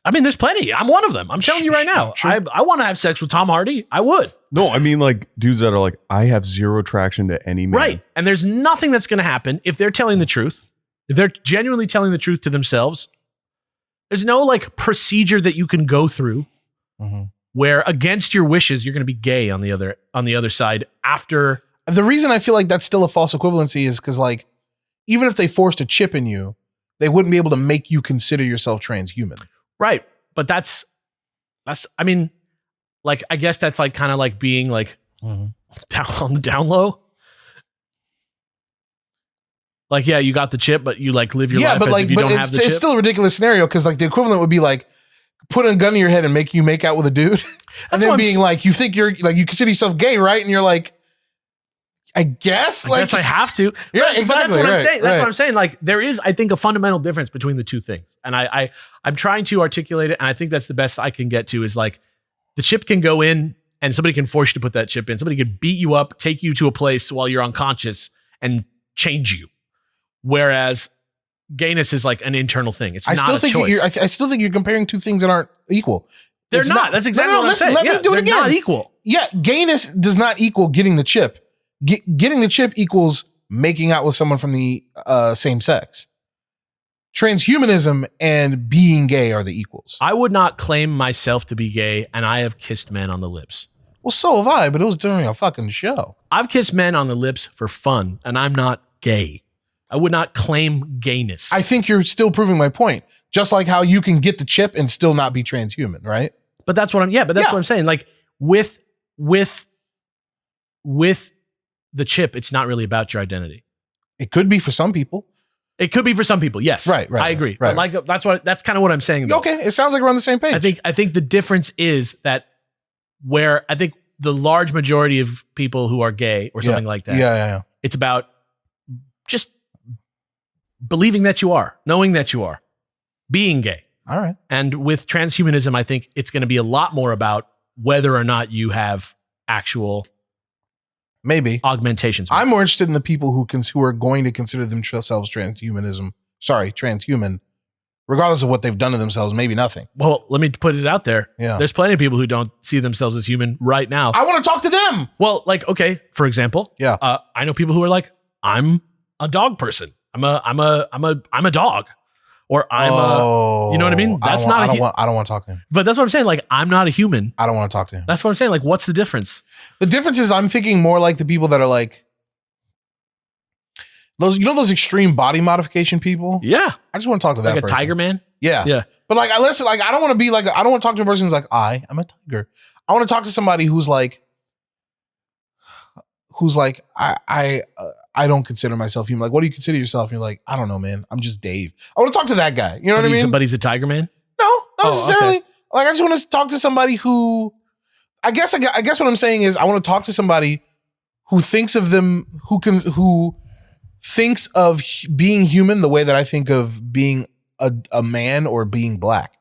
I mean, there's plenty. I'm one of them. I'm telling you right now. Sure. I want to have sex with Tom Hardy. I would. No, I mean like dudes that are like, I have zero attraction to any man. Right. And there's nothing that's going to happen if they're telling the truth. If they're genuinely telling the truth to themselves, there's no like procedure that you can go through where against your wishes, you're going to be gay on the other side after. The reason I feel like that's still a false equivalency is because like, even if they forced a chip in you, they wouldn't be able to make you consider yourself transhuman. Right. But that's, I mean, like, I guess that's like kind of like being like down on the down low. Like, yeah, you got the chip, but you like live your life as if you don't have the chip. It's still a ridiculous scenario because like the equivalent would be like put a gun in your head and make you make out with a dude. And then being like, you think you're like, you consider yourself gay, right? And you're like, I guess I have to. Yeah, But exactly. that's what I'm saying. That's right. what I'm saying. Like there is, I think, a fundamental difference between the two things. And I'm trying to articulate it. And I think that's the best I can get to is like the chip can go in and somebody can force you to put that chip in. Somebody could beat you up, take you to a place while you're unconscious and change you. Whereas gayness is like an internal thing. It's not a choice. I still think you're comparing two things that aren't equal. They're It's not. That's exactly what I'm saying. Let me do it they're again. not equal. Yeah, gayness does not equal getting the chip. Getting the chip equals making out with someone from the same sex. Transhumanism and being gay are the equals. I would not claim myself to be gay, and I have kissed men on the lips. Well, so have I, but it was during a fucking show. I've kissed men on the lips for fun, and I'm not gay. I would not claim gayness. I think you're still proving my point. Just like how you can get the chip and still not be transhuman, right? But that's what I'm saying. Like with the chip, it's not really about your identity. It could be for some people. It could be for some people. Yes. Right. I agree. Right. But like that's kind of what I'm saying. Though. Okay. It sounds like we're on the same page. I think the difference is that where I think the large majority of people who are gay or something like that. Yeah. It's about just believing that you are, knowing that you are, being gay. All right. And with transhumanism, I think it's going to be a lot more about whether or not you have actual maybe augmentations. I'm more interested in the people who are going to consider themselves transhuman, regardless of what they've done to themselves. Maybe nothing. Well, let me put it out there. Yeah. There's plenty of people who don't see themselves as human right now. I want to talk to them. Well, like, okay, for example, I know people who are like, I'm a dog person. I'm a dog. Or you know what I mean? I don't want to talk to him. But that's what I'm saying. Like, I'm not a human. I don't want to talk to him. That's what I'm saying. Like, what's the difference? The difference is I'm thinking more like the people that are like those extreme body modification people. Yeah. I just want to talk to that like a person. tiger man. Yeah. Yeah. But like, I don't want to be like, I don't want to talk to a person who's like, I am a tiger. I want to talk to somebody who's like, I don't consider myself human. Like, what do you consider yourself? And you're like, I don't know, man. I'm just Dave. I want to talk to that guy. You know what I mean? But he's a tiger man? No, not necessarily. Okay. Like, I just want to talk to somebody who, I guess what I'm saying is I want to talk to somebody who thinks of them, who thinks of being human the way that I think of being a man or being black,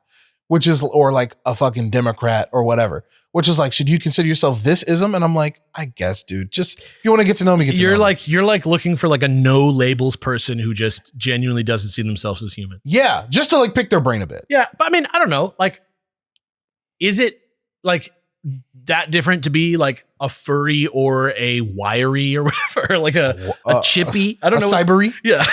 which is, or like a fucking Democrat or whatever, which is like, should you consider yourself this ism? And I'm like, I guess, dude, just if you want to get to know me, You're like looking for like a no labels person who just genuinely doesn't see themselves as human. Yeah. Just to like pick their brain a bit. Yeah. But I mean, I don't know. Like, is it like, that different to be like a furry or a wiry or whatever, or like a chippy? I don't know. Cybery? Yeah.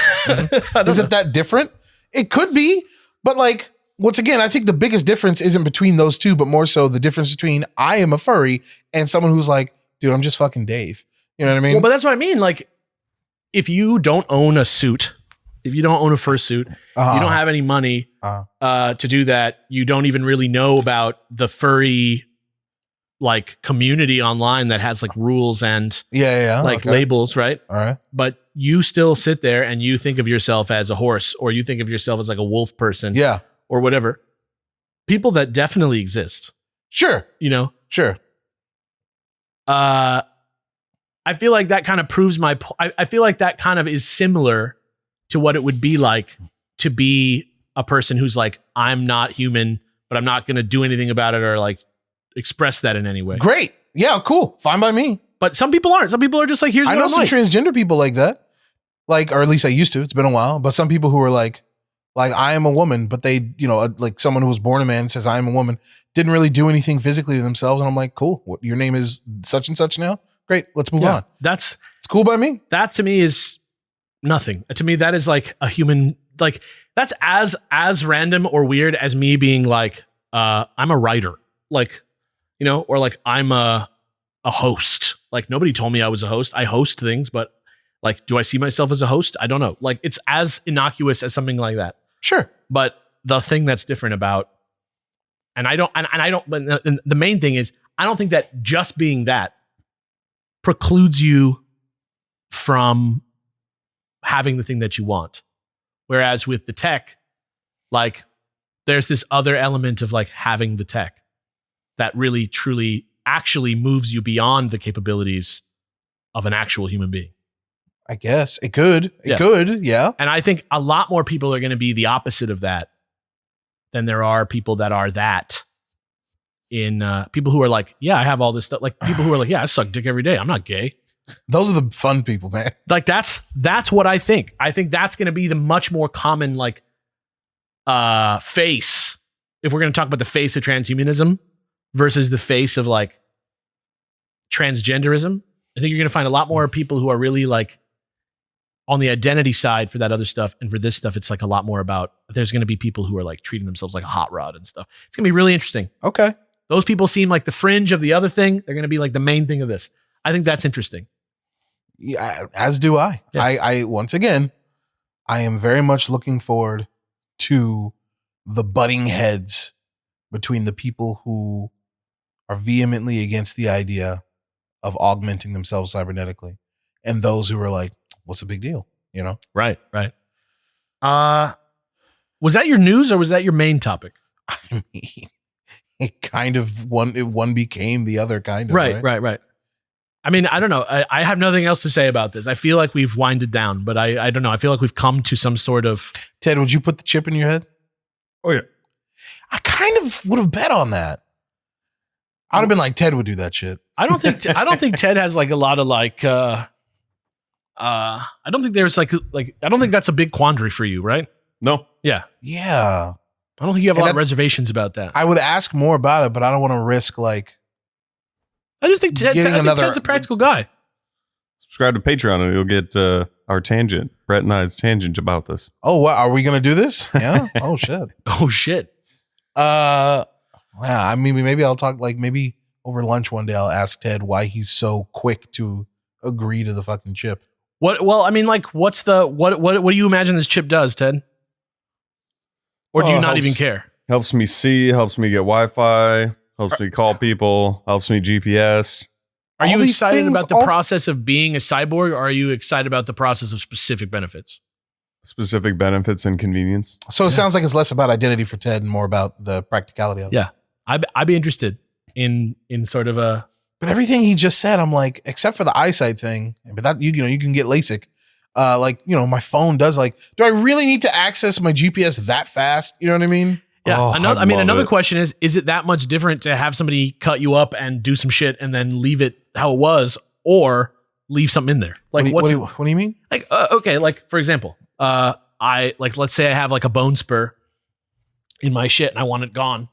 Is it that different? It could be, but like, once again, I think the biggest difference isn't between those two, but more so the difference between I am a furry and someone who's like, dude, I'm just fucking Dave. You know what I mean? Well, but that's what I mean. Like, if you don't own a suit, if you don't own a fursuit, you don't have any money to do that. You don't even really know about the furry like community online that has like rules and labels, right? All right. But you still sit there and you think of yourself as a horse, or you think of yourself as like a wolf person, or whatever. People that definitely exist. Sure. You know? Sure. I feel like that kind of proves I feel like that kind of is similar to what it would be like to be a person who's like, I'm not human, but I'm not going to do anything about it or like express that in any way. Great. Yeah, cool. Fine by me. But some people aren't. Some people are just like, here's what I know I'm some like. transgender people like that. Like, or at least I used to. It's been a while. But some people who are like I am a woman, but they, you know, like someone who was born a man says I am a woman, didn't really do anything physically to themselves. And I'm like, cool. What, your name is such and such now? Great. Let's move on. It's cool by me. That to me is nothing. To me, that is like a human, like that's as random or weird as me being like, I'm a writer, like, you know, or like I'm a host. Like nobody told me I was a host. I host things, but like, do I see myself as a host? I don't know. Like it's as innocuous as something like that. Sure. But the thing that's different about, but the main thing is, I don't think that just being that precludes you from having the thing that you want. Whereas with the tech, like there's this other element of like having the tech that really truly actually moves you beyond the capabilities of an actual human being. I guess it could. It could. Yeah. And I think a lot more people are going to be the opposite of that than there are people that are that. In people who are like, yeah, I have all this stuff. Like people who are like, yeah, I suck dick every day. I'm not gay. Those are the fun people, man. Like that's what I think. I think that's going to be the much more common like face. If we're going to talk about the face of transhumanism versus the face of like transgenderism, I think you're going to find a lot more people who are really like on the identity side for that other stuff. And for this stuff, it's like a lot more about, there's going to be people who are like treating themselves like a hot rod and stuff. It's going to be really interesting. Okay. Those people seem like the fringe of the other thing. They're going to be like the main thing of this. I think that's interesting. Yeah, as do I. Yeah. I once again, I am very much looking forward to the butting heads between the people who are vehemently against the idea of augmenting themselves cybernetically and those who are like, what's the big deal? You know? Right. Was that your news or was that your main topic? I mean, it kind of one became the other kind of. Right. I mean, I don't know. I have nothing else to say about this. I feel like we've winded down, but I don't know. I feel like we've come to some sort of. Ted, would you put the chip in your head? Oh yeah. I kind of would have bet on that. I'd have been like, Ted would do that shit. I don't think Ted has like a lot of like. I don't think there's like I don't think that's a big quandary for you, right? No. Yeah. I don't think you have a lot of reservations about that. I would ask more about it, but I don't want to risk like. I just think Ted's a practical guy. Subscribe to Patreon and you'll get our tangent, Brett and I's tangent about this. Oh, what? Are we going to do this? Yeah. Oh shit. Wow. I mean, maybe I'll talk like maybe over lunch one day. I'll ask Ted why he's so quick to agree to the fucking chip. What? Well, I mean, like, what do you imagine this chip does, Ted? Or do you not even care? Helps me see, helps me get Wi-Fi, helps me call people, helps me GPS. Are you excited about the process of being a cyborg, or are you excited about the process of specific benefits? Specific benefits and convenience. So it sounds like it's less about identity for Ted and more about the practicality of it. Yeah. I'd be interested in sort of a. But everything he just said, I'm like, except for the eyesight thing, but that you can get LASIK. My phone does like, do I really need to access my GPS that fast? You know what I mean? Yeah. Another question is it that much different to have somebody cut you up and do some shit and then leave it how it was, or leave something in there? Like, what do you mean? Like, okay. Like, for example, let's say I have like a bone spur in my shit and I want it gone.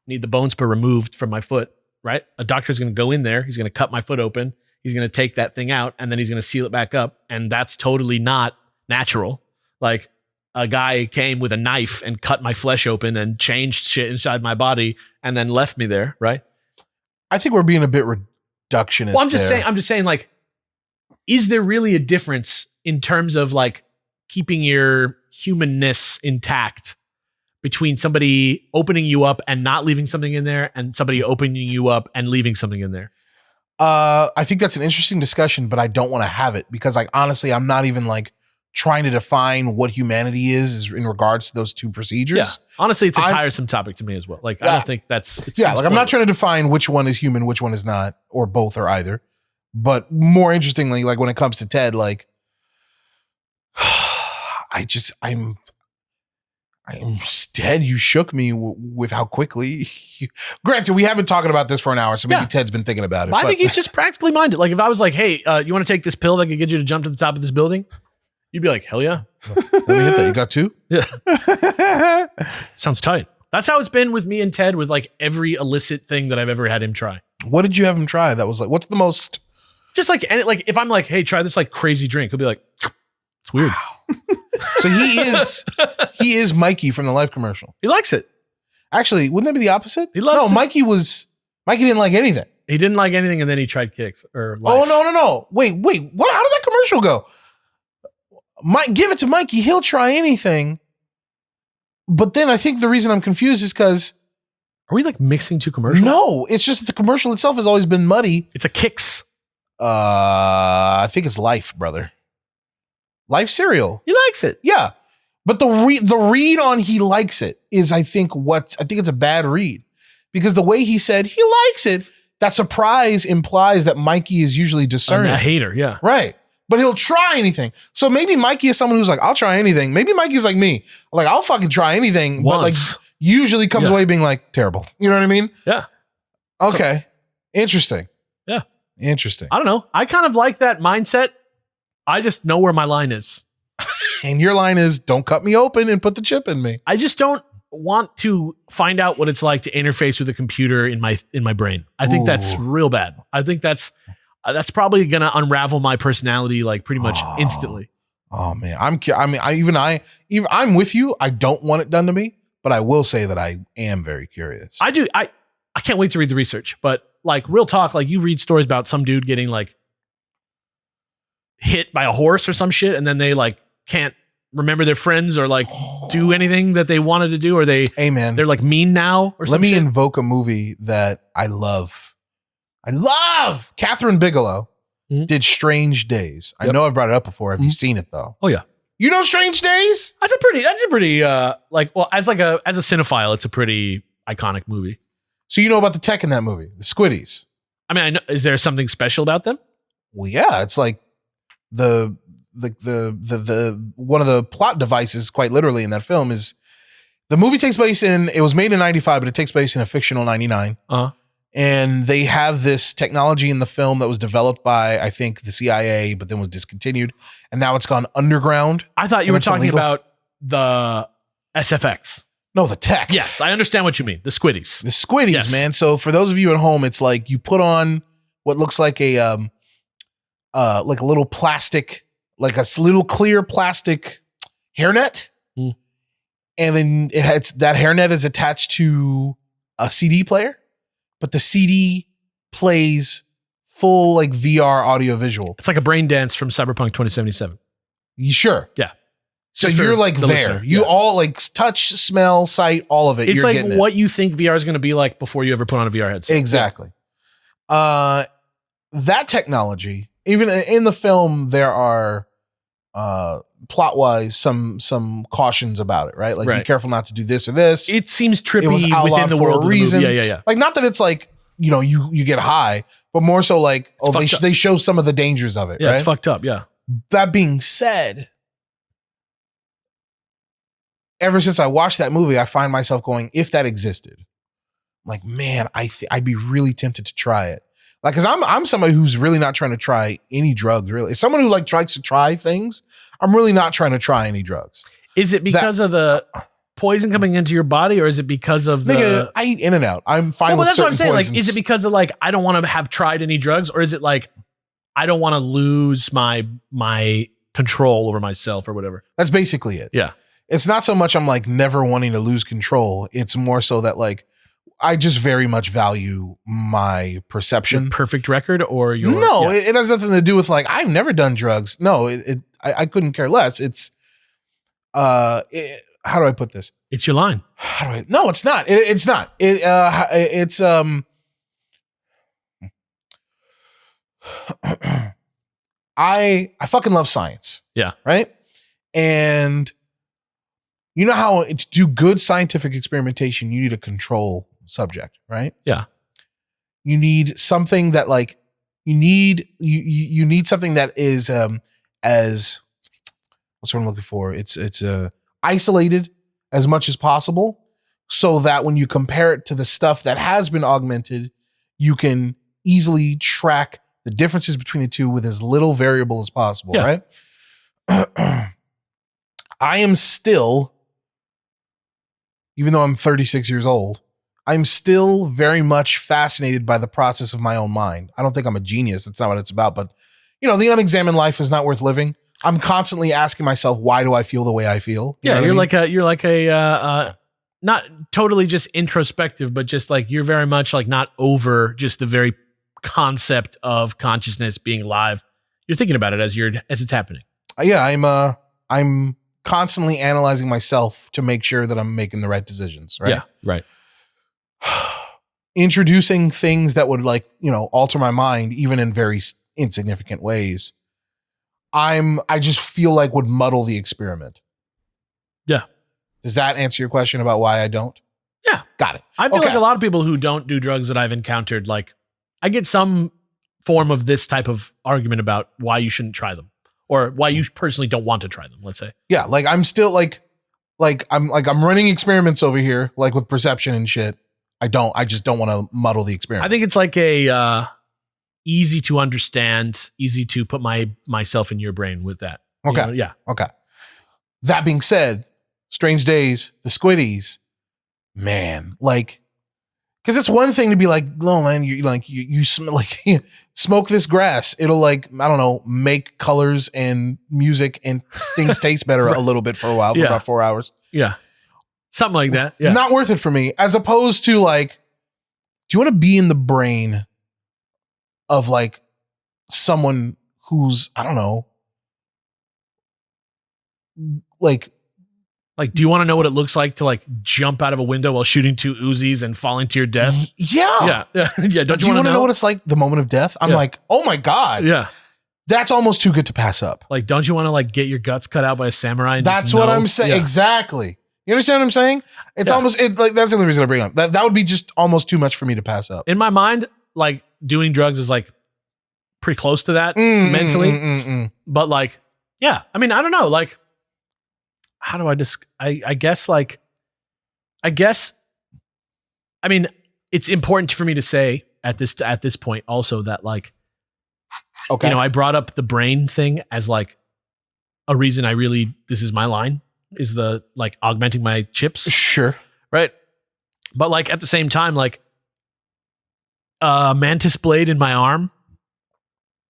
Need the bone spur removed from my foot. right? A doctor's going to go in there. He's going to cut my foot open. He's going to take that thing out and then he's going to seal it back up. And that's totally not natural. Like a guy came with a knife and cut my flesh open and changed shit inside my body and then left me there, right? I think we're being a bit reductionist. Well, I'm just saying, like, is there really a difference in terms of like keeping your humanness intact between somebody opening you up and not leaving something in there and somebody opening you up and leaving something in there? I think that's an interesting discussion, but I don't want to have it because, like, honestly, I'm not even like trying to define what humanity is in regards to those two procedures. Yeah. Honestly, it's a tiresome topic to me as well. Like, I don't think I'm not trying to define which one is human, which one is not, or both or either. But more interestingly, like when it comes to Ted, like I'm Ted, you shook me with how quickly. Granted, we have been talking about this for an hour, so maybe Ted's been thinking about it. I think he's just practically minded. Like if I was like, hey, you want to take this pill that could get you to jump to the top of this building? You'd be like, hell yeah. Let me hit that. You got two? Yeah. Sounds tight. That's how it's been with me and Ted with like every illicit thing that I've ever had him try. What did you have him try? That was like, what's the most? Just like, and like if I'm like, hey, try this like crazy drink, he'll be like, it's weird. Wow. So he is Mikey from the Life commercial. He likes it. Actually, wouldn't that be the opposite? He loves Mikey didn't like anything. He didn't like anything, and then he tried kicks or life. Oh, no. Wait. What? How did that commercial go? Give it to Mikey. He'll try anything. But then I think the reason I'm confused is because. Are we like mixing two commercials? No, it's just that the commercial itself has always been muddy. It's a Kicks. I think it's Life, brother. Life cereal. He likes it. Yeah. But the read on he likes it is, I think it's a bad read. Because the way he said he likes it, that surprise implies that Mikey is usually discerning. A hater, yeah. Right. But he'll try anything. So maybe Mikey is someone who's like, I'll try anything. Maybe Mikey's like me. Like, I'll fucking try anything. Once. But like usually comes away being like terrible. You know what I mean? Yeah. Okay. Interesting. Yeah. Interesting. I don't know. I kind of like that mindset. I just know where my line is. And your line is, don't cut me open and put the chip in me. I just don't want to find out what it's like to interface with a computer in my brain. I think that's real bad. I think that's probably going to unravel my personality like pretty much instantly. Oh man. I'm with you. I don't want it done to me, but I will say that I am very curious. I do. I can't wait to read the research, but like real talk, like you read stories about some dude getting like hit by a horse or some shit, and then they like can't remember their friends or like do anything that they wanted to do, or they're like mean now or something. Let me invoke a movie that I love. Catherine Bigelow did Strange Days. I know I've brought it up before. Have you seen it though? Oh yeah. You know Strange Days? That's a pretty like, well, as a cinephile, it's a pretty iconic movie. So you know about the tech in that movie, the Squiddies. I mean, I know, is there something special about them? Well, yeah, it's like the one of the plot devices, quite literally, in that film is the movie takes place it was made in 95, but it takes place in a fictional 99. Uh-huh. And they have this technology in the film that was developed by, I think, the CIA, but then was discontinued. And now it's gone underground. I thought you were talking about the SFX. No, the tech. Yes, I understand what you mean. The Squiddies. The Squiddies, yes. Man. So for those of you at home, it's like you put on what looks like a little plastic, like a little clear plastic hairnet. And then that hairnet is attached to a CD player, but the CD plays full like VR audio visual. It's like a brain dance from Cyberpunk 2077. You sure? Yeah. So you're like there. Listener. You all like touch, smell, sight, all of it. It's like what you think VR is going to be like before you ever put on a VR headset. Exactly. Yeah. That technology, even in the film, there are plot-wise some cautions about it, right? Like be careful not to do this or this. It seems trippy within the world of the movie. Yeah. Like not that it's like, you know, you get high, but more so like they show some of the dangers of it. Yeah, right? It's fucked up. Yeah. That being said, ever since I watched that movie, I find myself going, if that existed, like, man, I'd be really tempted to try it. Like, cause I'm somebody who's really not trying to try any drugs, really. As someone who like tries to try things, I'm really not trying to try any drugs. Is it because of the poison coming into your body, or is it because of Nigga, I eat in and out. I'm fine with that's what I'm certain saying. poisons. Like, is it because of like I don't want to have tried any drugs, or is it like I don't want to lose my control over myself or whatever? That's basically it. Yeah. It's not so much I'm like never wanting to lose control. It's more so that like I just very much value my perception. Your perfect record, or your No, it has nothing to do with like I've never done drugs. No, I couldn't care less. It's how do I put this? It's your line. No, it's not. It's not. It's I fucking love science. Yeah. Right. And you know how to do good scientific experimentation, you need a control subject, right? Yeah. You need something that like you need something that is as what's what I'm looking for? It's isolated as much as possible so that when you compare it to the stuff that has been augmented, you can easily track the differences between the two with as little variable as possible, right? I am still, even though I'm 36 years old, I'm still very much fascinated by the process of my own mind. I don't think I'm a genius. That's not what it's about. But, you know, the unexamined life is not worth living. I'm constantly asking myself, why do I feel the way I feel? You're like a not totally just introspective, but just like you're very much like not over just the very concept of consciousness being alive. You're thinking about it as it's happening. Yeah, I'm constantly analyzing myself to make sure that I'm making the right decisions, right? Yeah, right. Introducing things that would like, you know, alter my mind even in very insignificant ways. I just feel like would muddle the experiment. Yeah. Does that answer your question about why I don't? Yeah. Got it. I feel like a lot of people who don't do drugs that I've encountered, like I get some form of this type of argument about why you shouldn't try them or why you personally don't want to try them, let's say. Yeah. Like I'm still I'm running experiments over here, like with perception and shit. I just don't want to muddle the experiment. I think it's like a easy to understand, easy to put myself in your brain with that. Okay. You know? Yeah. Okay. That being said, Strange Days, the Squiddies, man, like, because it's one thing to be like, no, man, you smoke this grass. It'll like, I don't know, make colors and music and things taste better a little bit for a while, for about 4 hours. Yeah. Something like that. Yeah. Not worth it for me. As opposed to like, do you want to be in the brain of like someone who's, I don't know, like, do you want to know what it looks like to like jump out of a window while shooting 2 Uzis and falling to your death? Yeah. Yeah. Yeah. Do you want to know what it's like the moment of death? I'm like, oh my God. Yeah. That's almost too good to pass up. Like, don't you want to like get your guts cut out by a samurai? And that's what I'm saying. Yeah. Exactly. You understand what I'm saying? It's almost like that's the only reason I bring it up. That would be just almost too much for me to pass up. In my mind, like doing drugs is like pretty close to that mentally. But like, yeah, I mean, I don't know. Like, how do I just, I guess, I mean, it's important for me to say at this point also that like, okay, you know, I brought up the brain thing as like a reason this is my line is the like augmenting my chips. Sure. Right. But like at the same time, like mantis blade in my arm.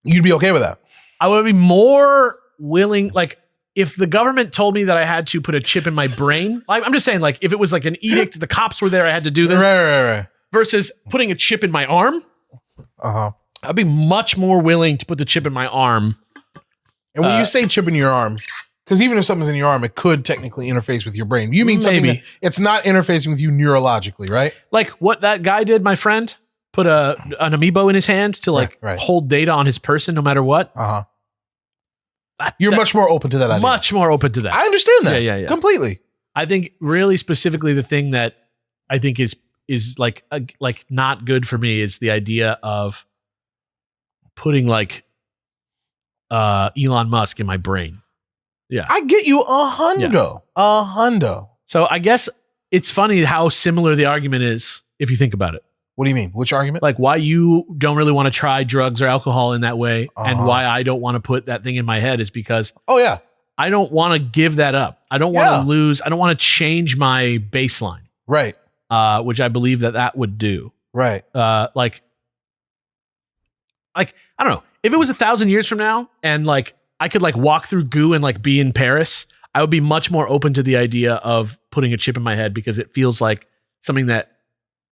You'd be okay with that. I would be more willing, like, if the government told me that I had to put a chip in my brain, I'm just saying, like, if it was like an edict, the cops were there, I had to do this. Right. Versus putting a chip in my arm. I'd be much more willing to put the chip in my arm. And when you say chip in your arm, because even if something's in your arm, it could technically interface with your brain. You mean something that it's not interfacing with you neurologically, right? Like what that guy did, my friend, put an amiibo in his hand to like hold data on his person no matter what. You're much more open to that idea. Much more open to that. I understand that. Yeah. Completely. I think really specifically the thing that I think is like not good for me is the idea of putting like Elon Musk in my brain. Yeah. I get you a hundo. So I guess it's funny how similar the argument is if you think about it. What do you mean? Which argument? Like why you don't really want to try drugs or alcohol in that way and why I don't want to put that thing in my head is because I don't want to give that up. I don't want to lose. I don't want to change my baseline. Right. Which I believe that would do. Right. Like I don't know. If it was 1,000 years from now and like I could like walk through goo and like be in Paris, I would be much more open to the idea of putting a chip in my head because it feels like something that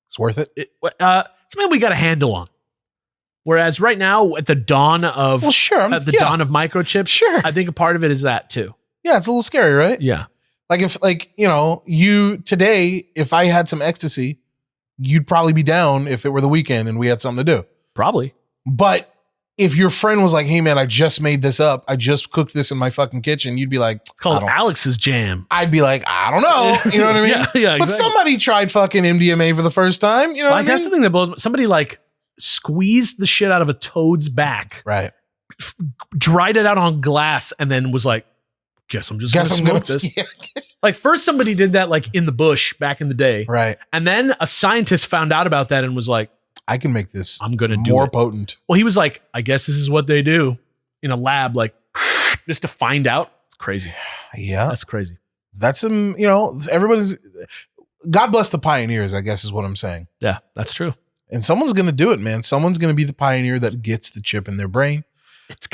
it's worth it. Something we got a handle on. Whereas right now, at the dawn of dawn of microchips, I think a part of it is that too. Yeah, it's a little scary, right? Yeah. Like if you today, if I had some ecstasy, you'd probably be down if it were the weekend and we had something to do. Probably. But if your friend was like, hey man, I just made this up. I just cooked this in my fucking kitchen. You'd be like, it's called Alex's Jam. I'd be like, I don't know. You know what I mean? Yeah, exactly. But somebody tried fucking MDMA for the first time. You know what I mean? That's the thing that blows. Somebody like squeezed the shit out of a toad's back. Right. Dried it out on glass and then was like, guess I'm gonna smoke this. Yeah. Like first somebody did that like in the bush back in the day. Right. And then a scientist found out about that and was like, I can make this I'm gonna do more potent. Well, he was like, I guess this is what they do in a lab, like just to find out. It's crazy. Yeah. That's crazy. That's everybody's God bless the pioneers, I guess is what I'm saying. Yeah, that's true. And someone's gonna do it, man. Someone's gonna be the pioneer that gets the chip in their brain.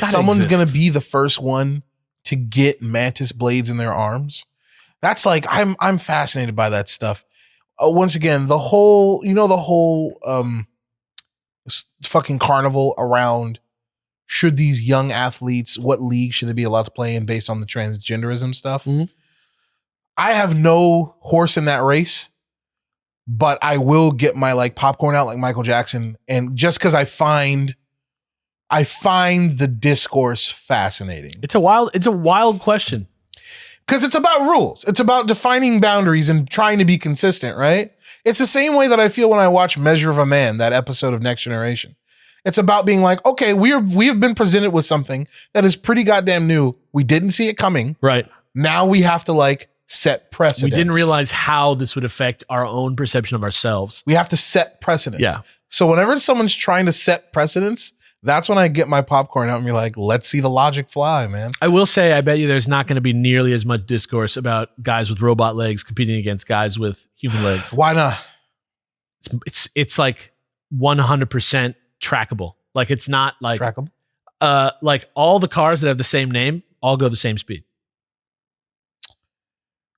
Someone's gonna be the first one to get mantis blades in their arms. That's like I'm fascinated by that stuff. Once again, the whole fucking carnival around should these young athletes, what league should they be allowed to play in based on the transgenderism stuff? Mm-hmm. I have no horse in that race, but I will get my like popcorn out like Michael Jackson, and just because I find the discourse fascinating. It's a wild question. Because it's about rules. It's about defining boundaries and trying to be consistent, right? It's the same way that I feel when I watch Measure of a Man, that episode of Next Generation. It's about being like, okay, we have been presented with something that is pretty goddamn new. We didn't see it coming. Right. Now we have to like set precedents. We didn't realize how this would affect our own perception of ourselves. We have to set precedents. Yeah. So whenever someone's trying to set precedents, that's when I get my popcorn out and be like, let's see the logic fly, man. I will say, I bet you there's not going to be nearly as much discourse about guys with robot legs competing against guys with human legs. Why not? It's like 100% trackable. Like it's not like trackable. Like all the cars that have the same name all go the same speed.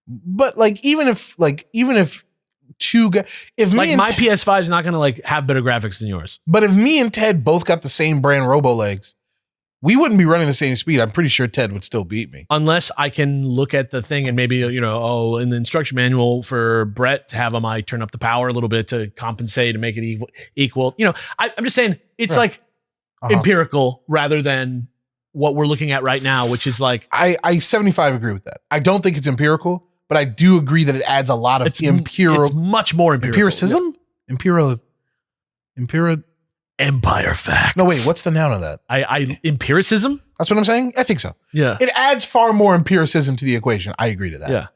But like even if two guys, if like me and my PS5 is not going to like have better graphics than yours. But if me and Ted both got the same brand robo legs, we wouldn't be running the same speed. I'm pretty sure Ted would still beat me. Unless I can look at the thing and maybe, in the instruction manual for Brett to have him, I turn up the power a little bit to compensate and make it equal. I'm just saying it's like empirical rather than what we're looking at right now, which is like. I 75 agree with that. I don't think it's empirical. But I do agree that it adds a lot of it's much more empirical. Empiricism? Yeah. Empire fact. No, wait, what's the noun of that? Empiricism? That's what I'm saying? I think so. Yeah. It adds far more empiricism to the equation. I agree to that. Yeah.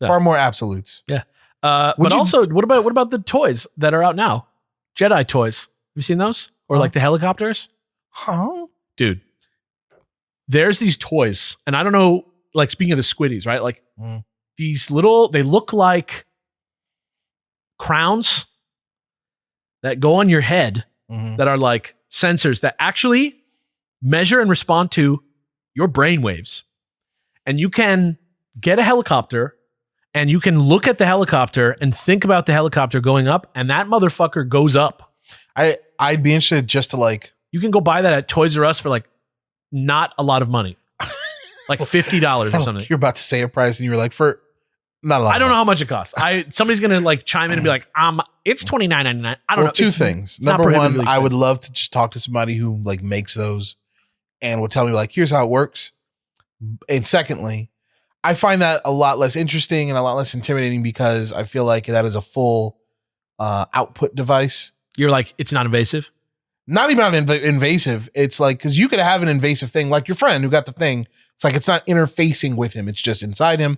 Far more absolutes. Yeah. But also, what about the toys that are out now? Jedi toys. Have you seen those? Or like the helicopters? Huh? Dude. There's these toys, and I don't know, like speaking of the squiddies, right? Like these they look like crowns that go on your head that are like sensors that actually measure and respond to your brain waves. And you can get a helicopter and you can look at the helicopter and think about the helicopter going up, and that motherfucker goes up. I'd be interested just to like. You can go buy that at Toys R Us for like not a lot of money. Like $50 or something. You're about to say a price and you were like, for not a lot. I don't know how much it costs. Somebody's gonna like chime in and be like, it's $29.99. I don't know. Two things. Number one, I would love to just talk to somebody who like makes those and will tell me like, here's how it works. And secondly, I find that a lot less interesting and a lot less intimidating because I feel like that is a full output device. You're like, it's not invasive? Not even invasive. It's like, because you could have an invasive thing like your friend who got the thing. It's like, it's not interfacing with him. It's just inside him.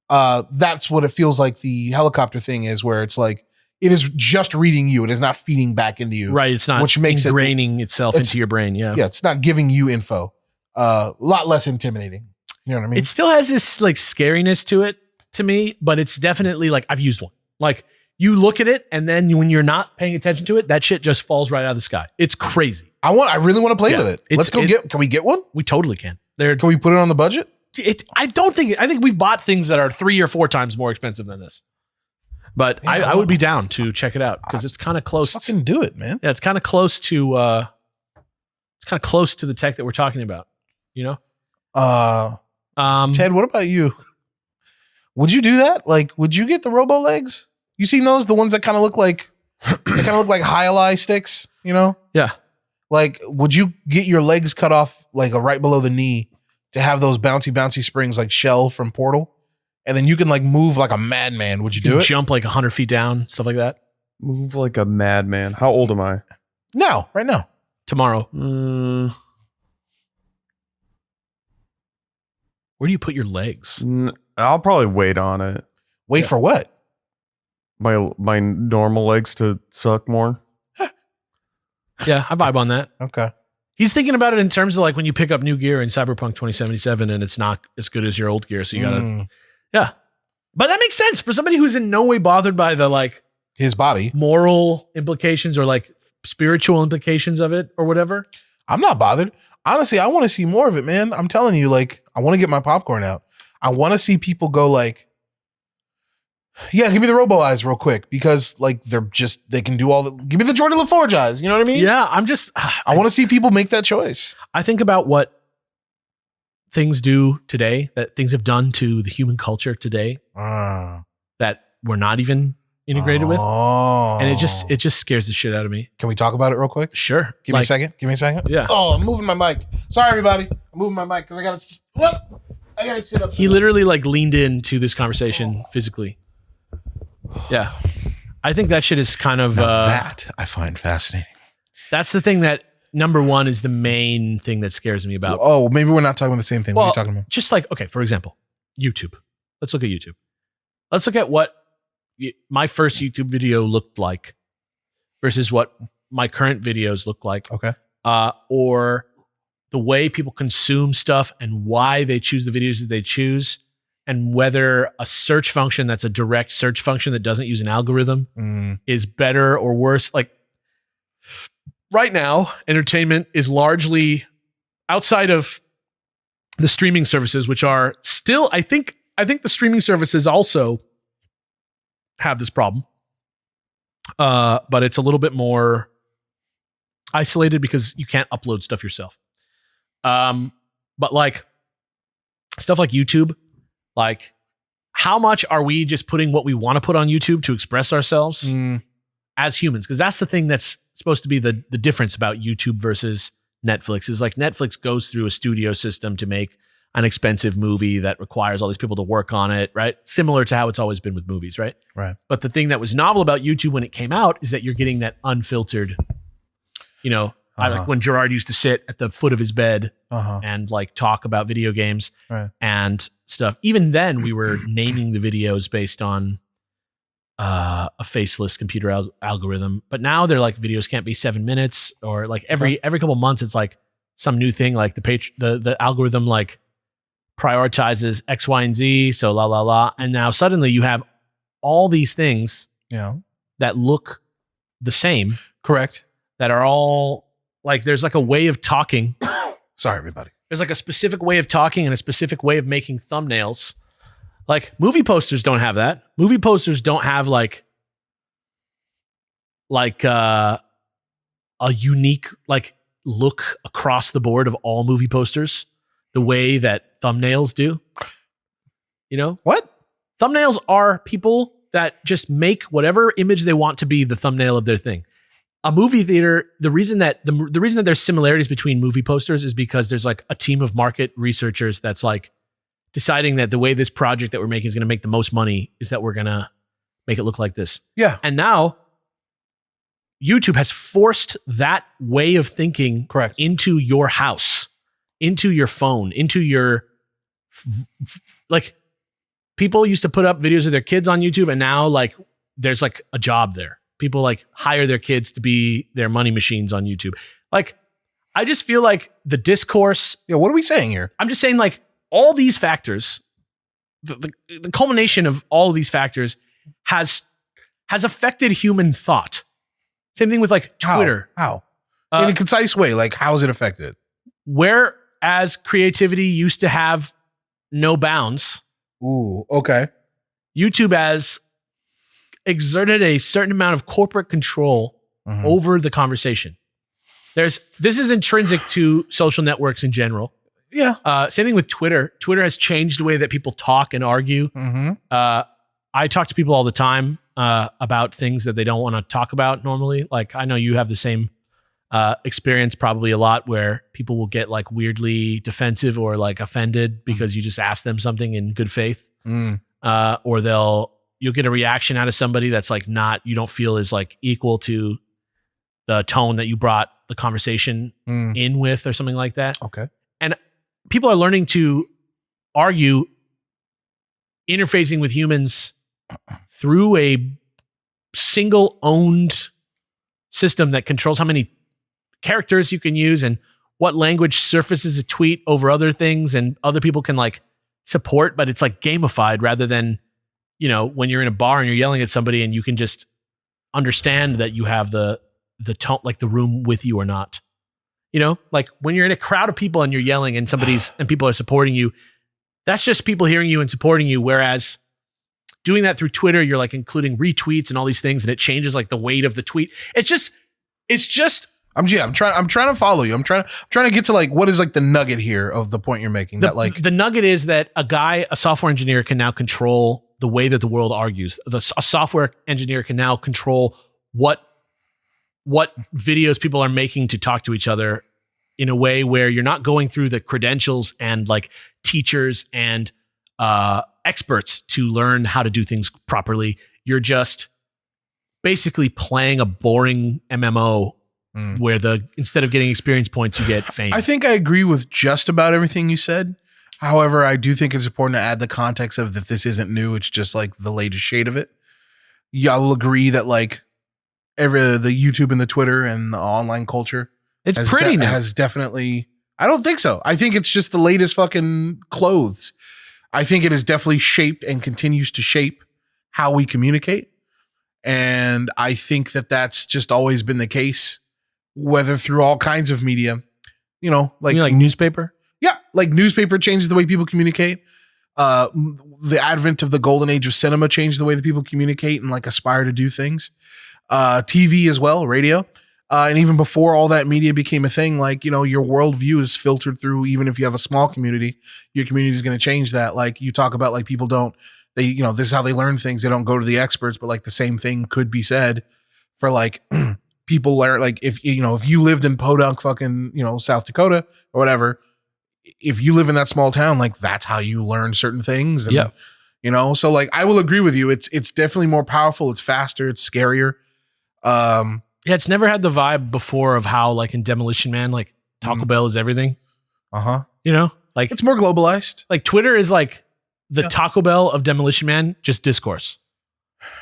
That's what it feels like the helicopter thing is, where it's like, it is just reading you. It is not feeding back into you. Right. It's not, which makes ingraining itself into your brain. Yeah. Yeah. It's not giving you info. A lot less intimidating. You know what I mean? It still has this like scariness to it to me, but it's definitely like I've used one. Like you look at it and then when you're not paying attention to it, that shit just falls right out of the sky. It's crazy. I really want to play with it. Let's go can we get one? We totally can. Can we put it on the budget? I think we've bought things that are 3 or 4 times more expensive than this. But yeah, I would be down to check it out because it's kind of close. Fucking do it, man. Yeah, it's kind of close to the tech that we're talking about, you know? Ted, what about you? Would you do that? Like, would you get the robo legs? You seen those? The ones that kind of look like Hyali sticks, you know? Yeah. Like, would you get your legs cut off like right below the knee to have those bouncy springs like Shell from Portal? And then you can like move like a madman. Would you do it? Jump like 100 feet down, stuff like that. Move like a madman. How old am I? Now, right now. Tomorrow. Where do you put your legs? I'll probably wait on it. Wait for what? My normal legs to suck more. Yeah, I vibe on that. Okay. He's thinking about it in terms of like when you pick up new gear in Cyberpunk 2077 and it's not as good as your old gear. So you gotta, yeah. But that makes sense for somebody who's in no way bothered by the like his body moral implications or like spiritual implications of it or whatever. I'm not bothered. Honestly, I want to see more of it, man. I'm telling you, like, I want to get my popcorn out. I want to see people go like, yeah, give me the Robo eyes real quick because like they can do all the, give me the Jordan LaForge eyes. You know what I mean? Yeah. I want to see people make that choice. I think about what things do today, that things have done to the human culture today that we're not even integrated with. And it just scares the shit out of me. Can we talk about it real quick? Sure. Give me a second. Yeah. Oh, I'm moving my mic. Sorry, everybody. I'm moving my mic because I gotta sit up. He literally like leaned into this conversation physically. Yeah. I think that shit is kind of that I find fascinating. That's the thing that number one is the main thing that scares me about. Oh, maybe we're not talking about the same thing. Well, what are you talking about? Just like, okay, for example, YouTube. Let's look at YouTube. Let's look at what my first YouTube video looked like versus what my current videos look like. Okay. Or the way people consume stuff and why they choose the videos that they choose, and whether a search function that's a direct search function that doesn't use an algorithm is better or worse. Like right now, entertainment is largely outside of the streaming services, which are still, I think the streaming services also have this problem. But it's a little bit more isolated because you can't upload stuff yourself. But like stuff like YouTube, like how much are we just putting what we want to put on YouTube to express ourselves as humans? Because that's the thing that's supposed to be the difference about YouTube versus Netflix is like Netflix goes through a studio system to make an expensive movie that requires all these people to work on it, right? Similar to how it's always been with movies, right? Right. But the thing that was novel about YouTube when it came out is that you're getting that unfiltered, like when Jirard used to sit at the foot of his bed and like talk about video games and stuff. Even then we were naming the videos based on a faceless computer algorithm, but now they're like videos can't be 7 minutes or like every couple months it's like some new thing, like the algorithm like prioritizes X, Y, and Z. So la la la. And now suddenly you have all these things that look the same. Correct. That are all like, there's like a way of talking. Sorry, everybody. There's like a specific way of talking and a specific way of making thumbnails. Like movie posters don't have that. Movie posters don't have like a unique like look across the board of all movie posters the way that thumbnails do. You know? What? Thumbnails are people that just make whatever image they want to be the thumbnail of their thing. A movie theater, the reason that there's similarities between movie posters is because there's like a team of market researchers that's like deciding that the way this project that we're making is going to make the most money is that we're going to make it look like this. Yeah. And now YouTube has forced that way of thinking into your house, into your phone, into your like people used to put up videos of their kids on YouTube and now like there's like a job there. People like hire their kids to be their money machines on YouTube. Like, I just feel like the discourse. Yeah, what are we saying here? I'm just saying like all these factors, the culmination of all of these factors has affected human thought. Same thing with like Twitter. How? In a concise way, like how is it affected? Whereas creativity used to have no bounds. Ooh, okay. YouTube has exerted a certain amount of corporate control over the conversation. This is intrinsic to social networks in general. Yeah. Same thing with Twitter. Twitter has changed the way that people talk and argue. I talk to people all the time about things that they don't want to talk about normally. Like I know you have the same experience probably a lot where people will get like weirdly defensive or like offended because you just ask them something in good faith. Or you'll get a reaction out of somebody that's like you don't feel is like equal to the tone that you brought the conversation in with or something like that. Okay. And people are learning to argue interfacing with humans through a single owned system that controls how many characters you can use and what language surfaces a tweet over other things and other people can like support, but it's like gamified rather than, when you're in a bar and you're yelling at somebody and you can just understand that you have the tone, like the room with you or not. Like when you're in a crowd of people and you're yelling and and people are supporting you, that's just people hearing you and supporting you. Whereas doing that through Twitter, you're like including retweets and all these things, and it changes like the weight of the tweet. It's just. I'm trying to follow you. I'm trying to get to like what is like the nugget here of the point you're making. The nugget is that a software engineer can now control the way that the world argues. A software engineer can now control what videos people are making to talk to each other in a way where you're not going through the credentials and like teachers and experts to learn how to do things properly. You're just basically playing a boring MMO where instead of getting experience points, you get fame. I think I agree with just about everything you said. However, I do think it's important to add the context of that this isn't new. It's just like the latest shade of it. Yeah, I will agree that like the YouTube and the Twitter and the online culture has definitely. I don't think so. I think it's just the latest fucking clothes. I think it has definitely shaped and continues to shape how we communicate. And I think that that's just always been the case, whether through all kinds of media, like newspaper. Yeah. Like newspaper changes the way people communicate. The advent of the golden age of cinema changed the way that people communicate and like aspire to do things. TV as well, radio. And even before all that media became a thing, like, your worldview is filtered through, even if you have a small community, your community is going to change that. Like you talk about like people this is how they learn things. They don't go to the experts, but like the same thing could be said for like people learn, like if you lived in Podunk, fucking, South Dakota or whatever, if you live in that small town, like that's how you learn certain things. And, so like, I will agree with you. It's definitely more powerful. It's faster. It's scarier. Yeah, it's never had the vibe before of how like in Demolition Man, like Taco Bell is everything. Like it's more globalized. Like Twitter is like the Taco Bell of Demolition Man, just discourse.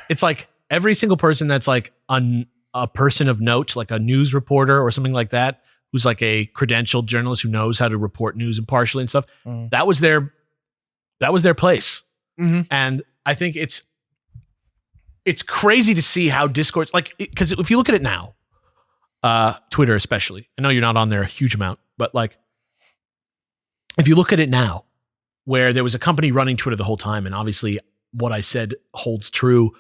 It's like every single person that's like a person of note, like a news reporter or something like that, who's like a credentialed journalist who knows how to report news impartially and stuff. That was their place. And I think it's crazy to see how discourse, like, because if you look at it now, Twitter especially, I know you're not on there a huge amount, but like, if you look at it now, where there was a company running Twitter the whole time, and obviously what I said holds true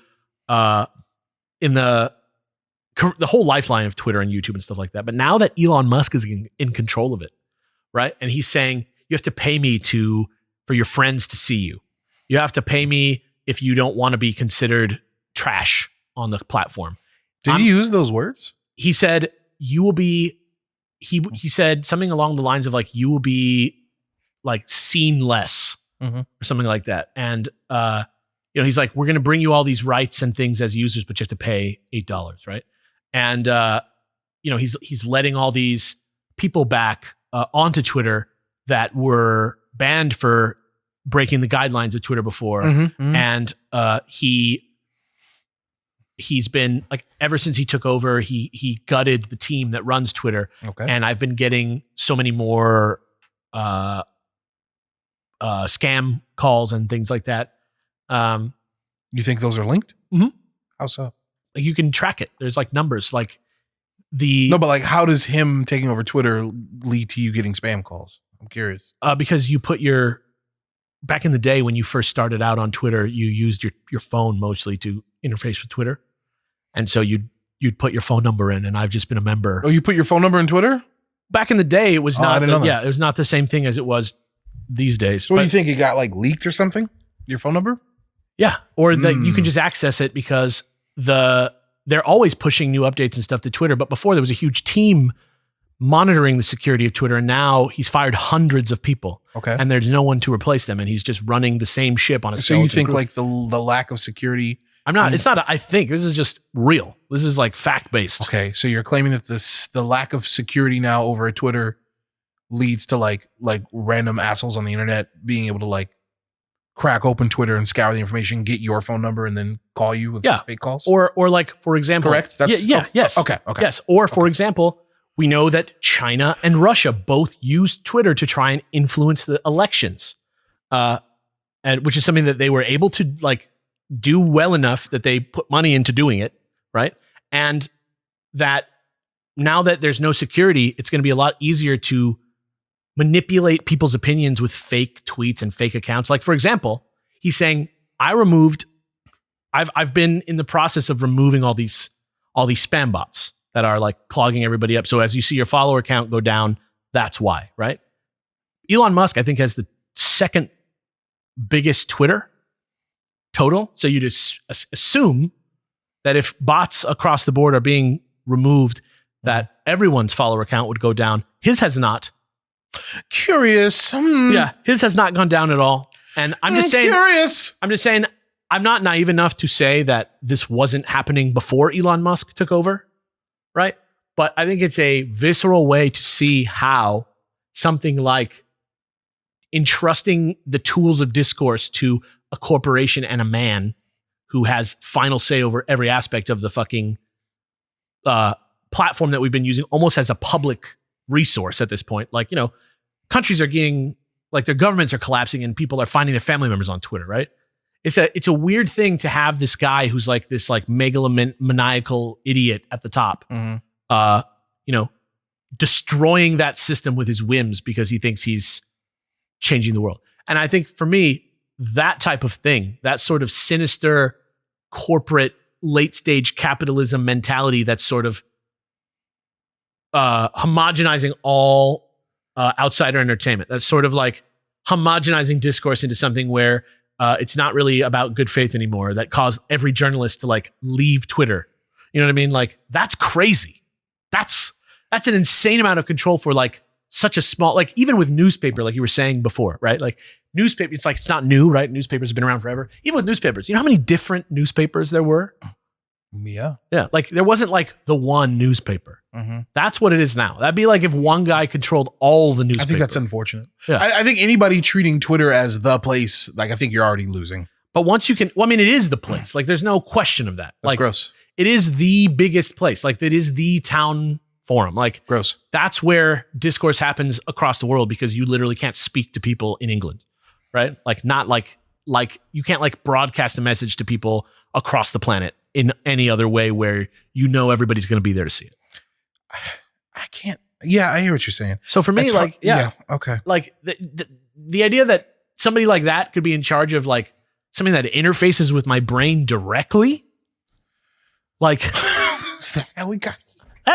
in the whole lifeline of Twitter and YouTube and stuff like that. But now that Elon Musk is in control of it, right? And he's saying, you have to pay me for your friends to see you. You have to pay me if you don't want to be considered trash on the platform. Did he use those words? He said, you will be, he said something along the lines of like, you will be like seen less or something like that. And, he's like, we're going to bring you all these rights and things as users, but you have to pay $8. Right. And, he's letting all these people back onto Twitter that were banned for breaking the guidelines of Twitter before. And he's been like, ever since he took over, he gutted the team that runs Twitter. Okay. And I've been getting so many more scam calls and things like that. You think those are linked? Mhm. How so? Like you can track it. There's like numbers, like No, but like, how does him taking over Twitter lead to you getting spam calls? I'm curious. Because you put back in the day when you first started out on Twitter, you used your phone mostly to interface with Twitter. And so you'd put your phone number in, and I've just been a member. Oh, you put your phone number in Twitter? Back in the day, it was I not. didn't know that. Yeah, it was not the same thing as it was these days. So what do you think? It got like leaked or something? Your phone number? Yeah, or that you can just access it because they're always pushing new updates and stuff to Twitter. But before there was a huge team monitoring the security of Twitter, and now he's fired hundreds of people. Okay. And there's no one to replace them, and he's just running the same ship on a. So you think group. like the lack of security? I'm not. It's not. I think this is just real. This is like fact based. Okay, so you're claiming that the lack of security now over at Twitter leads to like random assholes on the internet being able to like crack open Twitter and scour the information, get your phone number, and then call you with fake calls? Or like, for example, correct? That's yes. Okay. Yes. Or for example, we know that China and Russia both used Twitter to try and influence the elections, and which is something that they were able to like do well enough that they put money into doing it, right? And that now that there's no security, it's going to be a lot easier to manipulate people's opinions with fake tweets and fake accounts. Like, for example, he's saying, I've been in the process of removing all these spam bots that are like clogging everybody up. So as you see your follower count go down, that's why, right? Elon Musk, I think, has the second biggest Twitter total. So you just assume that if bots across the board are being removed, that everyone's follower count would go down. His has not. Curious. Yeah, his has not gone down at all. And I'm just saying, curious. I'm just saying, I'm not naive enough to say that this wasn't happening before Elon Musk took over, right? But I think it's a visceral way to see how something like entrusting the tools of discourse to a corporation and a man who has final say over every aspect of the fucking platform that we've been using almost as a public resource at this point. Like, you know, countries are getting, like, their governments are collapsing and people are finding their family members on Twitter, right? It's a weird thing to have this guy who's like this like megalomaniacal idiot at the top, you know, destroying that system with his whims because he thinks he's changing the world. And I think for me, that type of thing, that sort of sinister corporate late stage capitalism mentality that's sort of homogenizing all outsider entertainment. That's sort of like homogenizing discourse into something where it's not really about good faith anymore. That caused every journalist to like leave Twitter. You know what I mean? Like, that's crazy. That's an insane amount of control for like such a small, like even with newspaper, like you were saying before, right? Like newspaper, it's like, it's not new, right? Newspapers have been around forever. Even with newspapers, you know how many different newspapers there were? Yeah. Yeah. Like there wasn't like the one newspaper. That's what it is now. That'd be like if one guy controlled all the newspapers. I think that's unfortunate. Yeah. I think anybody treating Twitter as the place, like, I think you're already losing. But once you can, well, I mean, it is the place. Like there's no question of that. That's like gross. It is the biggest place. Like it is the town forum. Like Gross. That's where discourse happens across the world because you literally can't speak to people in England, right? Like not like you can't like broadcast a message to people across the planet in any other way where you know everybody's going to be there to see it. I can't. Yeah, I hear what you're saying. So for me, That's like, hard. yeah, Okay. like the idea that somebody like that could be in charge of like something that interfaces with my brain directly, like, Is that how we got?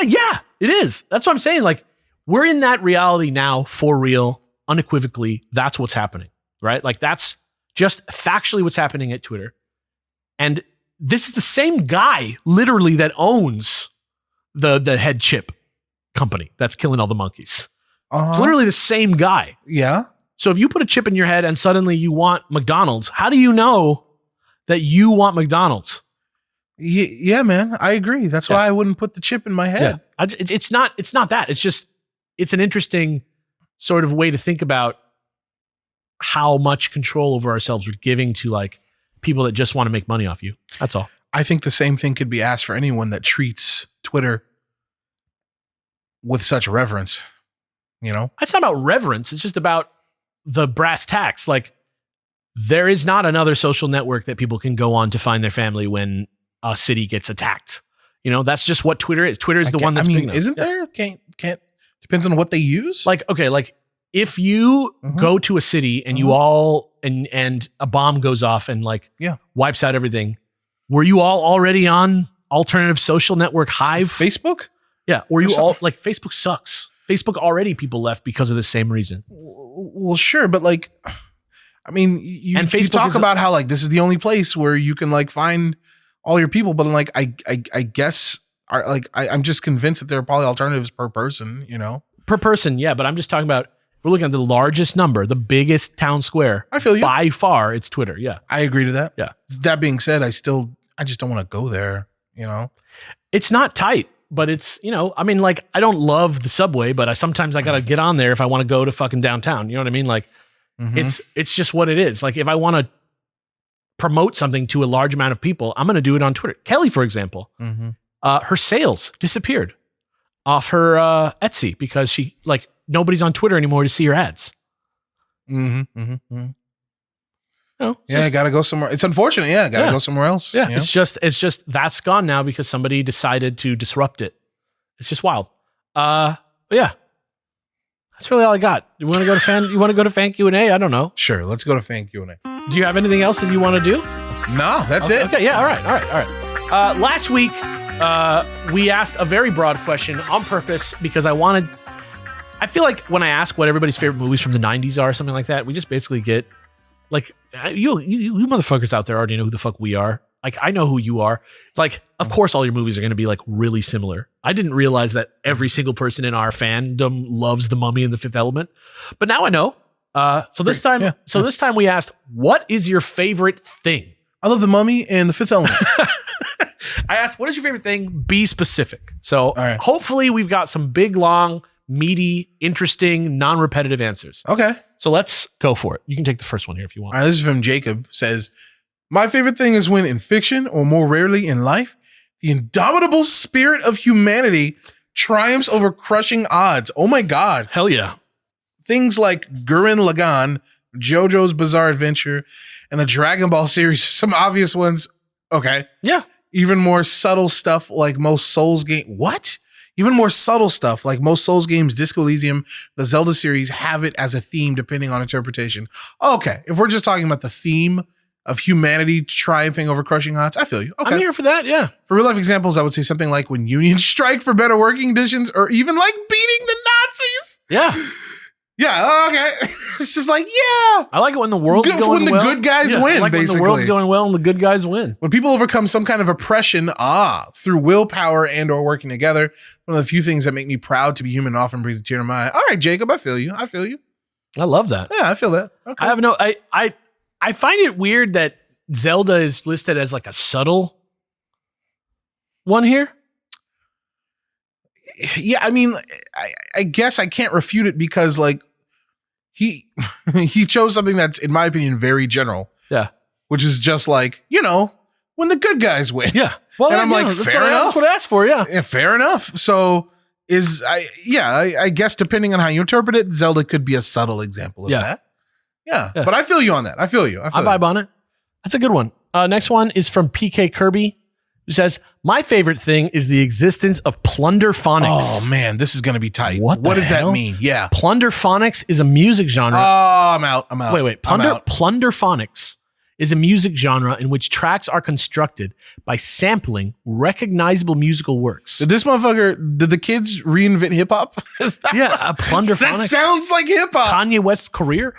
yeah, it is. That's what I'm saying. Like, we're in that reality now for real, unequivocally. That's what's happening, right? Like, that's just factually what's happening at Twitter. And this is the same guy, literally, that owns the head chip company that's killing all the monkeys. It's literally the same guy. Yeah. So if you put a chip in your head and suddenly you want McDonald's, how do you know that you want McDonald's? Yeah, man. I agree. That's why I wouldn't put the chip in my head. Yeah. It's not that. It's just, it's an interesting sort of way to think about how much control over ourselves we're giving to like people that just want to make money off you. That's all. I think the same thing could be asked for anyone that treats Twitter with such reverence. You know, It's not about reverence. It's just about the brass tacks, like there is not another social network that people can go on to find their family when a city gets attacked. You know, that's just what Twitter is. Twitter is the one that's big enough. Isn't there? Can't depends on what they use. Like, okay, like if you go to a city and you all and a bomb goes off and like wipes out everything, were you all already on alternative social network Hive? Facebook? Yeah. Or you all like Facebook sucks. Facebook already people left because of the same reason. Well, sure, but like, I mean, you talk about how like this is the only place where you can like find all your people, but like I guess I'm just convinced that there are probably alternatives per person, you know? Per person, yeah, but I'm just talking about we're looking at the largest number, the biggest town square. I feel you. By far, it's Twitter. Yeah. I agree to that. Yeah. That being said, I just don't want to go there, you know? It's not tight, but it's, you know, I mean, like, I don't love the subway, but sometimes I got to get on there if I want to go to fucking downtown. You know what I mean? Like, it's just what it is. Like, if I want to promote something to a large amount of people, I'm going to do it on Twitter. Kelly, for example, her sales disappeared off her Etsy because she, like, nobody's on Twitter anymore to see her ads. No, I gotta go somewhere. It's unfortunate. Yeah, I gotta go somewhere else. Yeah, you know? It's just that's gone now because somebody decided to disrupt it. It's just wild. Yeah, that's really all I got. You want to go to fan Q&A? I don't know. Sure, let's go to fan Q&A. Do you have anything else that you want to do? No, that's it. Okay, yeah, all right. Last week, we asked a very broad question on purpose because I feel like when I ask what everybody's favorite movies from the 90s are, something like that, we just basically get, like, you motherfuckers out there already know who the fuck we are. Like, I know who you are. Like, of course, all your movies are going to be, like, really similar. I didn't realize that every single person in our fandom loves The Mummy and The Fifth Element. But now I know. So this time we asked, what is your favorite thing? I love The Mummy and The Fifth Element. I asked, what is your favorite thing? Be specific. So hopefully we've got some big, long, meaty, interesting, non-repetitive answers. Okay. So let's go for it. You can take the first one here if you want. All right, this is from Jacob. Says, my favorite thing is when in fiction, or more rarely in life, the indomitable spirit of humanity triumphs over crushing odds. Oh my God. Hell yeah. Things like Gurren Lagann, JoJo's Bizarre Adventure, and the Dragon Ball series, some obvious ones. Okay. Yeah. Even more subtle stuff like most Souls game. What? Even more subtle stuff like most Souls games, Disco Elysium, the Zelda series have it as a theme depending on interpretation. Okay. If we're just talking about the theme of humanity triumphing over crushing odds, I feel you. Okay. I'm here for that. Yeah. For real life examples, I would say something like when unions strike for better working conditions, or even like beating the Nazis. Yeah. Yeah, okay. It's just like, yeah. I like it when the world's going well. When the good guys win, I like basically. when the world's going well and the good guys win. When people overcome some kind of oppression, through willpower and or working together, one of the few things that make me proud to be human often brings a tear to my eye. All right, Jacob, I feel you. I love that. Yeah, I feel that. Okay. I have no, I find it weird that Zelda is listed as like a subtle one here. Yeah, I mean, I guess I can't refute it because like he chose something that's, in my opinion, very general. Yeah. Which is just like, you know, when the good guys win. Yeah. Well, and I'm like, fair enough. That's what I asked for. Yeah. Yeah, fair enough. So I guess depending on how you interpret it, Zelda could be a subtle example of that. Yeah. But I feel you on that. I vibe on it. That's a good one. Next one is from PK Kirby, who says, my favorite thing is the existence of plunderphonics. Oh man, this is going to be tight. What does that mean? Yeah. Plunderphonics is a music genre. Oh, I'm out. Wait. Plunderphonics is a music genre in which tracks are constructed by sampling recognizable musical works. Did the kids reinvent hip hop? Plunderphonics. That sounds like hip hop. Kanye West's career.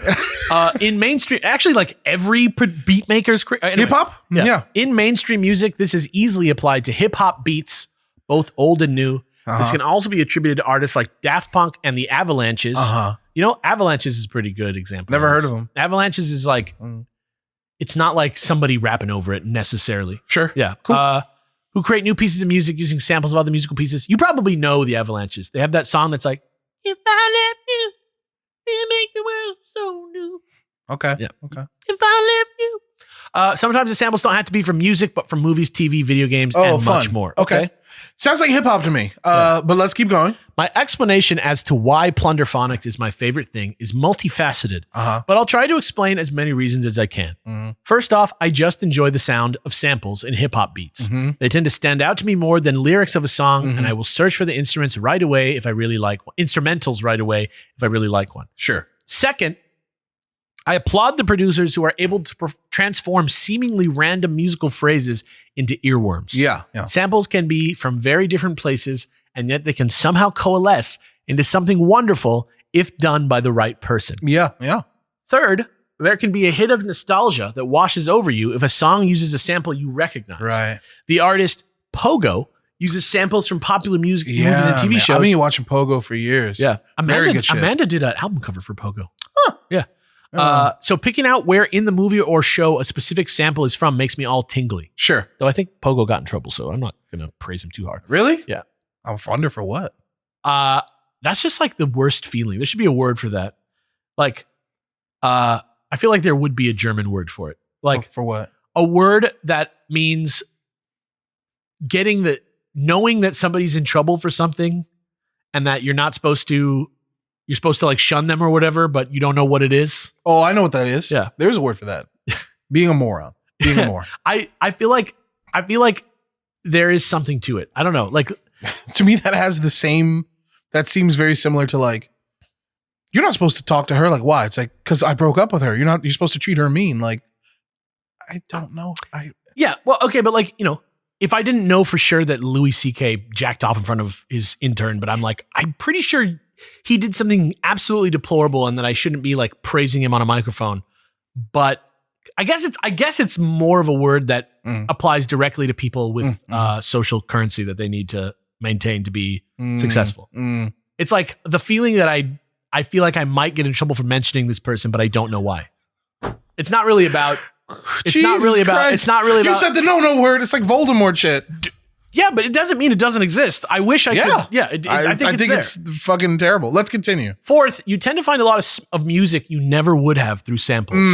In mainstream, actually like every beat maker's career. Anyway, hip hop? Yeah. In mainstream music, this is easily applied to hip hop beats, both old and new. This can also be attributed to artists like Daft Punk and the Avalanches. You know, Avalanches is a pretty good example. Never heard of them. Avalanches is like... It's not like somebody rapping over it necessarily. Sure. Yeah. Cool. Who create new pieces of music using samples of other musical pieces. You probably know the Avalanches. They have that song that's like, if I left you, it'll make the world so new. Okay. Yeah. Okay. If I left you. Sometimes the samples don't have to be from music, but from movies, TV, video games, and much more. Okay. Sounds like hip hop to me. But let's keep going. My explanation as to why Plunderphonics is my favorite thing is multifaceted, but I'll try to explain as many reasons as I can. First off, I just enjoy the sound of samples and hip-hop beats. They tend to stand out to me more than lyrics of a song, and I will search for the instruments right away if I really like instrumentals right away if I really like one. Sure. Second, I applaud the producers who are able to transform seemingly random musical phrases into earworms. Yeah. Samples can be from very different places, and yet they can somehow coalesce into something wonderful if done by the right person. Yeah. Third, there can be a hit of nostalgia that washes over you if a song uses a sample you recognize. Right. The artist Pogo uses samples from popular music, movies, and TV shows. I've been watching Pogo for years. Yeah. Very good shit. Amanda did an album cover for Pogo. Huh. Yeah. So picking out where in the movie or show a specific sample is from makes me all tingly. Sure. Though I think Pogo got in trouble, so I'm not going to praise him too hard. Really? Yeah. I wonder for what. That's just like the worst feeling. There should be a word for that. Like, I feel like there would be a German word for it. Like for what? A word that means knowing that somebody's in trouble for something and that you're supposed to like shun them or whatever, but you don't know what it is. Oh, I know what that is. Yeah. There's a word for that. Being a moron. Being a moron. I feel like there is something to it. I don't know. Like, to me, that seems very similar to like, you're not supposed to talk to her. Like, why? It's like, because I broke up with her. You're supposed to treat her mean. Like, I don't know. Yeah. Well, okay. But like, if I didn't know for sure that Louis C.K. jacked off in front of his intern, but I'm pretty sure he did something absolutely deplorable and that I shouldn't be like praising him on a microphone. But I guess it's more of a word that applies directly to people with social currency that they need to maintain to be successful. It's like the feeling that I feel like I might get in trouble for mentioning this person, but I don't know why. It's not really about. It's not really about. You said the no word. It's like Voldemort shit. Yeah, but it doesn't mean it doesn't exist. I wish I could. Yeah, I think it's fucking terrible. Let's continue. Fourth, you tend to find a lot of music you never would have through samples.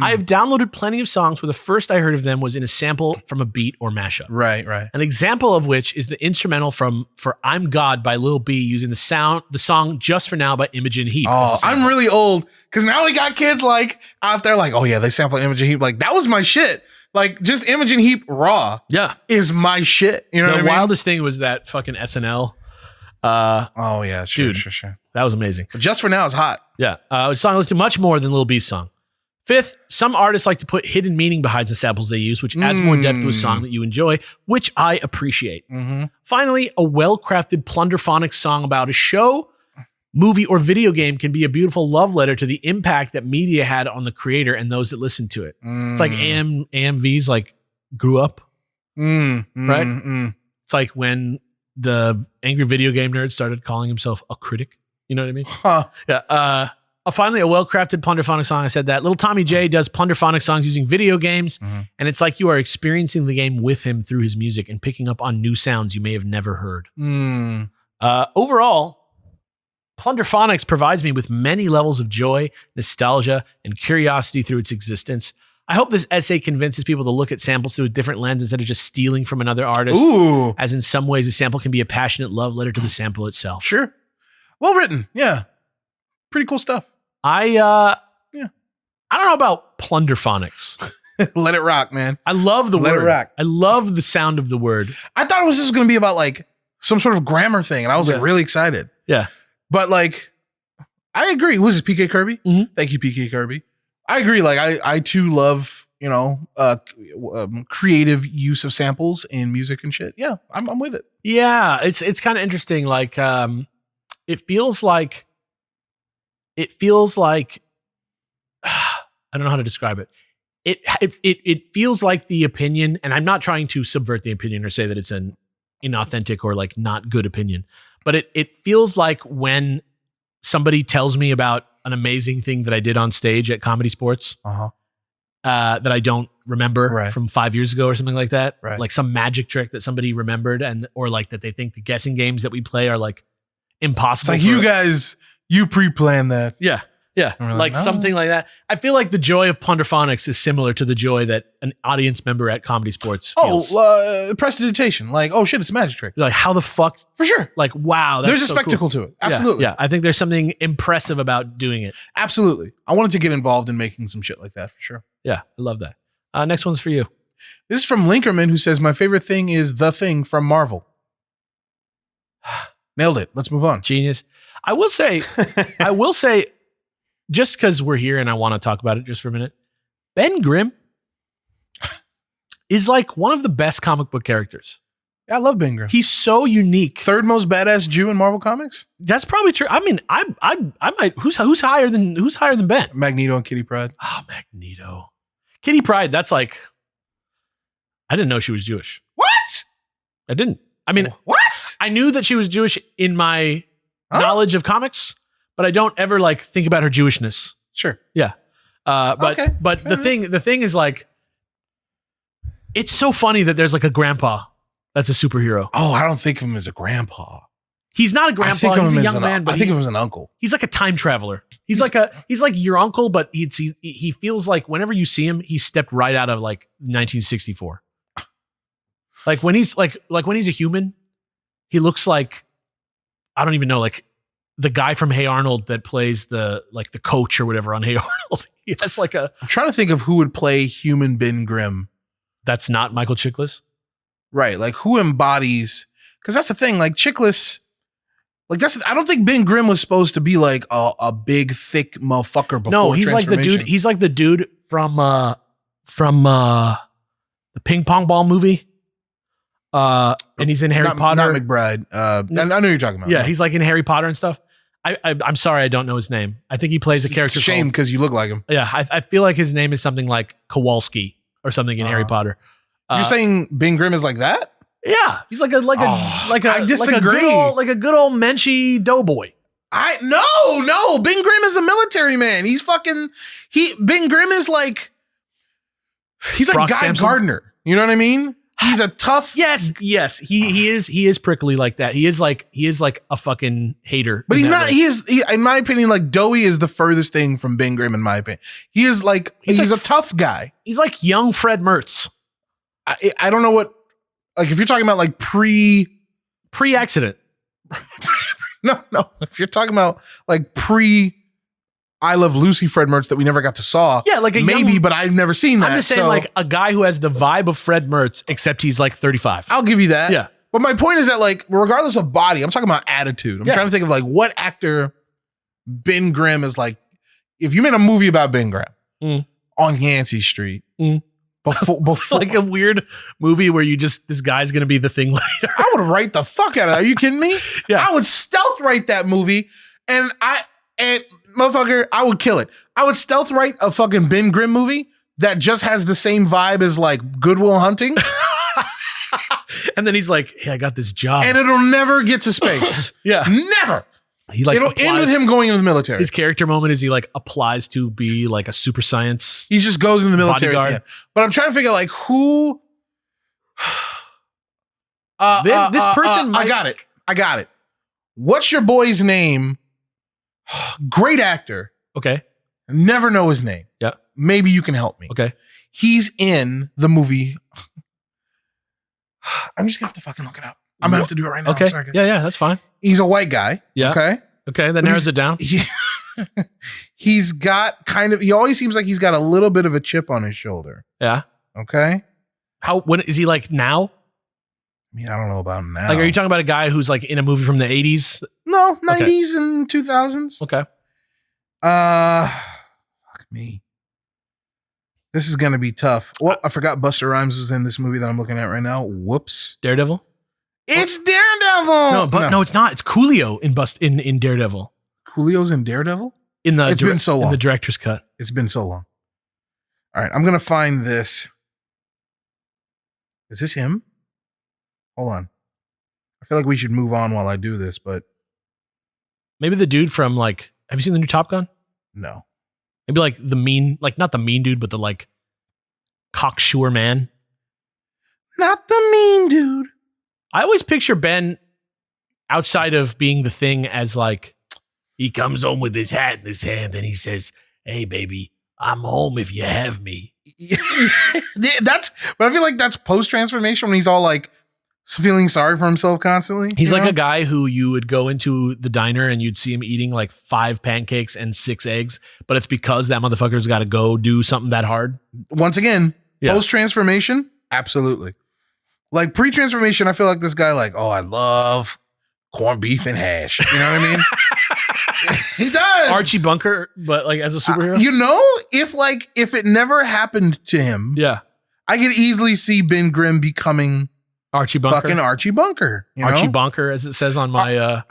I have downloaded plenty of songs where the first I heard of them was in a sample from a beat or mashup. Right. An example of which is the instrumental for "I'm God" by Lil B using the song "Just for Now" by Imogen Heap. Oh, I'm really old because now we got kids like out there like, oh yeah, they sample Imogen Heap. Like that was my shit. Like just Imogen Heap raw is my shit. You know what I mean? The wildest thing was that fucking SNL. Oh yeah, sure. That was amazing. But Just for Now is hot. Yeah. The song listened to much more than Lil B's song. Fifth, some artists like to put hidden meaning behind the samples they use, which adds more depth to a song that you enjoy, which I appreciate. Finally, a well-crafted Plunderphonics song about a show, movie, or video game can be a beautiful love letter to the impact that media had on the creator and those that listen to it. It's like AMVs like grew up, right? It's like when the angry video game nerd started calling himself a critic. You know what I mean? Huh. Yeah. Finally, a well-crafted Plunderphonics song. I said that. Little Tommy J does Plunderphonics songs using video games, and it's like you are experiencing the game with him through his music and picking up on new sounds you may have never heard. Overall, Plunderphonics provides me with many levels of joy, nostalgia, and curiosity through its existence. I hope this essay convinces people to look at samples through a different lens instead of just stealing from another artist. Ooh. As in some ways, a sample can be a passionate love letter to the sample itself. Sure. Well written. Yeah. Pretty cool stuff. I don't know about Plunderphonics. Let it rock, man. I love the word. Let it rock. I love the sound of the word. I thought it was just going to be about like some sort of grammar thing, and I was like really excited. Yeah. But like, I agree. Who's this, PK Kirby? Thank you, PK Kirby. I agree. Like, I too love, creative use of samples in music and shit. Yeah, I'm with it. Yeah, it's kind of interesting. Like, it feels like I don't know how to describe it. It feels like the opinion, and I'm not trying to subvert the opinion or say that it's an inauthentic or like not good opinion, but it feels like when somebody tells me about an amazing thing that I did on stage at Comedy Sports that I don't remember from 5 years ago or something like that, like some magic trick that somebody remembered, or like that they think the guessing games that we play are like impossible. It's like you guys, you pre-planned that. Yeah. Yeah, And we're like like, oh. something like that. I feel like the joy of Ponderphonics is similar to the joy that an audience member at Comedy Sports feels. Prestidigitation. Like, oh shit, it's a magic trick. Like, how the fuck? For sure. Like, wow. That's There's a so spectacle cool. to it. Absolutely. Yeah, I think there's something impressive about doing it. Absolutely. I wanted to get involved in making some shit like that for sure. Yeah, I love that. Next one's for you. This is from Linkerman, who says, my favorite thing is The Thing from Marvel. Nailed it. Let's move on. Genius. I will say, just because we're here and I want to talk about it just for a minute, Ben Grimm is like one of the best comic book characters. I love Ben Grimm. He's so unique. Third most badass Jew in Marvel Comics? That's probably true. I mean, I might. Who's higher than Ben? Magneto and Kitty Pryde. Oh, Magneto, Kitty Pryde. That's like, I didn't know she was Jewish. What? I didn't. I mean, what? I knew that she was Jewish in my knowledge of comics, but I don't ever like think about her Jewishness. Sure. Yeah. But Okay. the thing is like, it's so funny that there's like a grandpa that's a superhero. Oh, I don't think of him as a grandpa. He's not a grandpa. He's a young man, but I think of him as an uncle. he's like a time traveler. He's like your uncle, but he feels like whenever you see him, he stepped right out of like 1964. Like when he's like when he's a human, he looks like, I don't even know, like the guy from Hey Arnold that plays the coach or whatever on Hey Arnold. He has like I'm trying to think of who would play human Ben Grimm. that's not Michael Chiklis. Right. Like who embodies, because that's the thing, like Chiklis, like I don't think Ben Grimm was supposed to be like a big, thick motherfucker before. No, he's like the dude. transformation. He's like the dude from the ping pong ball movie. And he's in Harry Potter. Not McBride. I know who you're talking about. Yeah, he's like in Harry Potter and stuff. I'm sorry, I don't know his name. I think he plays a character. It's a shame because you look like him. Yeah, I feel like his name is something like Kowalski or something in Harry Potter. You're saying Ben Grimm is like that? Yeah, he's like a I disagree. like a good old Menchie doughboy. No. Ben Grimm is a military man. Ben Grimm is like, he's like Brock Guy Samson? Gardner. You know what I mean? He's a tough. Yes, he is prickly like that. He is like a fucking hater. But in he's that not. way. He is, in my opinion, like Dowie is the furthest thing from Ben Grimm. In my opinion, he is like he's like a tough guy. He's like young Fred Mertz. I don't know what. Like if you're talking about like pre-accident. no. If you're talking about like I Love Lucy Fred Mertz that we never got to saw. Yeah, like a maybe, young, but I've never seen that. I'm just saying, so like a guy who has the vibe of Fred Mertz, except he's like 35. I'll give you that. Yeah. But my point is that like regardless of body, I'm talking about attitude. I'm trying to think of like what actor Ben Grimm is like. If you made a movie about Ben Grimm on Yancey Street, before Like a weird movie where this guy's gonna be the thing later. I would write the fuck out of it. Are you kidding me? Yeah. I would stealth write that movie and motherfucker, I would kill it. I would stealth write a fucking Ben Grimm movie that just has the same vibe as like Good Will Hunting. And then he's like, "Hey, I got this job," And it'll never get to space. yeah, Never. he like It'll end with him going into the military. His character moment is he like applies to be like a super science. He just goes in the military. Bodyguard. Yeah. But I'm trying to figure out like who. This person might- I got it. What's your boy's name? Great actor. Okay. Never know his name. Yeah. Maybe you can help me. Okay. He's in the movie. I'm just gonna have to fucking look it up. I'm gonna have to do it right now. Okay. I'm sorry, guys. Yeah, that's fine. He's a white guy. Yeah. Okay. Okay, that But narrows it down. He's got he always seems like he's got a little bit of a chip on his shoulder. Yeah. Okay. When is he like now? I mean, I don't know about now. Like, are you talking about a guy who's like in a movie from the 80s? No, 90s and 2000s. Okay. Fuck me. This is gonna be tough. Oh, I forgot Busta Rhymes was in this movie that I'm looking at right now. Whoops. Daredevil? It's Daredevil. No, it's not. It's Coolio in Daredevil. Coolio's in Daredevil? It's been so long. In the director's cut. It's been so long. All right, I'm gonna find this. Is this him? Hold on. I feel like we should move on while I do this, but Maybe the dude from like, have you seen the new Top Gun? no. Maybe like the mean, like not the mean dude, but the like cocksure man. Not the mean dude. I always picture Ben outside of being the Thing as like He comes home with his hat in his hand and he says, "Hey, baby, I'm home if you have me." But I feel like that's post transformation when he's all like feeling sorry for himself constantly. He's like a guy who you would go into the diner and you'd see him eating like 5 pancakes and 6 eggs, but it's because that motherfucker's got to go do something that hard. Once again, post transformation, absolutely. Like pre transformation, I feel like this guy like, oh, I love corned beef and hash. You know what I mean? He does. Archie Bunker, but like as a superhero. If it never happened to him, I could easily see Ben Grimm becoming Archie Bunker. Fucking Archie Bunker. Archie Bunker, as it says on my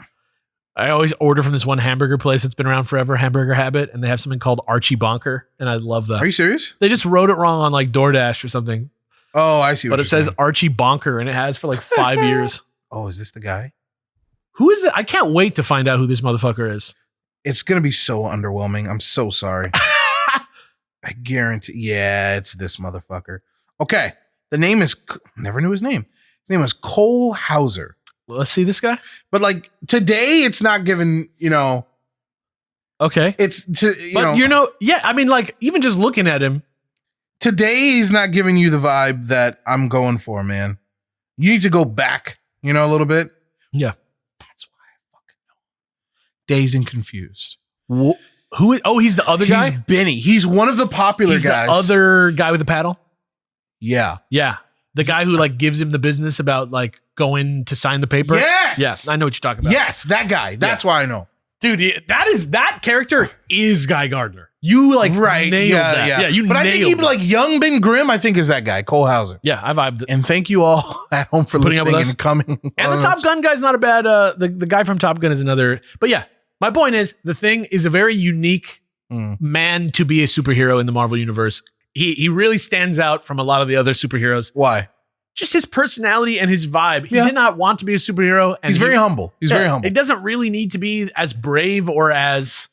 I always order from this one hamburger place that's been around forever, Hamburger Habit, and they have something called Archie Bunker, and I love that. Are you serious? They just wrote it wrong on like DoorDash or something. Oh, I see. But it says Archie Bunker, and it has for like 5 years. Oh, is this the guy? Who is it? I can't wait to find out who this motherfucker is. It's going to be so underwhelming. I'm so sorry. I guarantee. Yeah, it's this motherfucker. Okay. The name is, never knew his name. His name was Cole Hauser. Let's see this guy. But like today, it's not given, Okay. I mean, like even just looking at him. Today, he's not giving you the vibe that I'm going for, man. You need to go back, a little bit. Yeah. That's why I fucking know. Dazed and Confused. Who is, he's the other guy? He's Benny. He's one of the popular guys. The other guy with the paddle? Yeah. Yeah. The guy who like gives him the business about like going to sign the paper. Yes. Yeah. I know what you're talking about. Yes. That guy. That's why I know. Dude, that character is Guy Gardner. You like nailed that. Yeah, you But I think he'd be like young Ben Grimm, I think is that guy, Cole Hauser. Yeah, I vibed it. And thank you all at home for putting listening up with us. and coming. And the Top Gun guy's not a bad, the guy from Top Gun is another, but yeah, my point is the Thing is a very unique man to be a superhero in the Marvel universe. He really stands out from a lot of the other superheroes. Why? Just his personality and his vibe. He did not want to be a superhero. And he's very humble. He's very humble. It doesn't really need to be as brave or as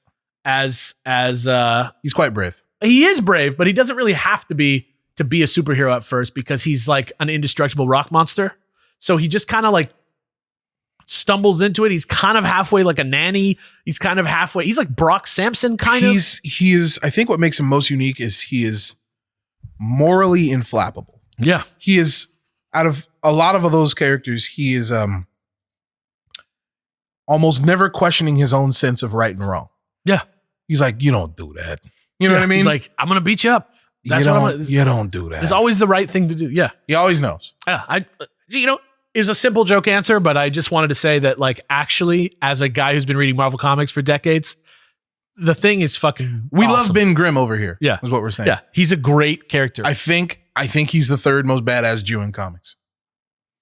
he's quite brave. He is brave, but he doesn't really have to be a superhero at first because he's like an indestructible rock monster. So he just kind of like stumbles into it. He's kind of halfway like a nanny. He's kind of halfway. He's like Brock Sampson kind of. He is. I think what makes him most unique is he is morally inflappable. Yeah. He is, out of a lot of those characters, he is almost never questioning his own sense of right and wrong. Yeah. He's like, you don't do that. You know what I mean? He's like, I'm going to beat you up. That's you don't do that. It's always the right thing to do. Yeah. He always knows. Yeah. It was a simple joke answer, but I just wanted to say that like, actually, as a guy who's been reading Marvel comics for decades, the Thing is fucking We awesome. love Ben Grimm over here. Yeah. Is what we're saying. Yeah. He's a great character. I think he's the third most badass Jew in comics.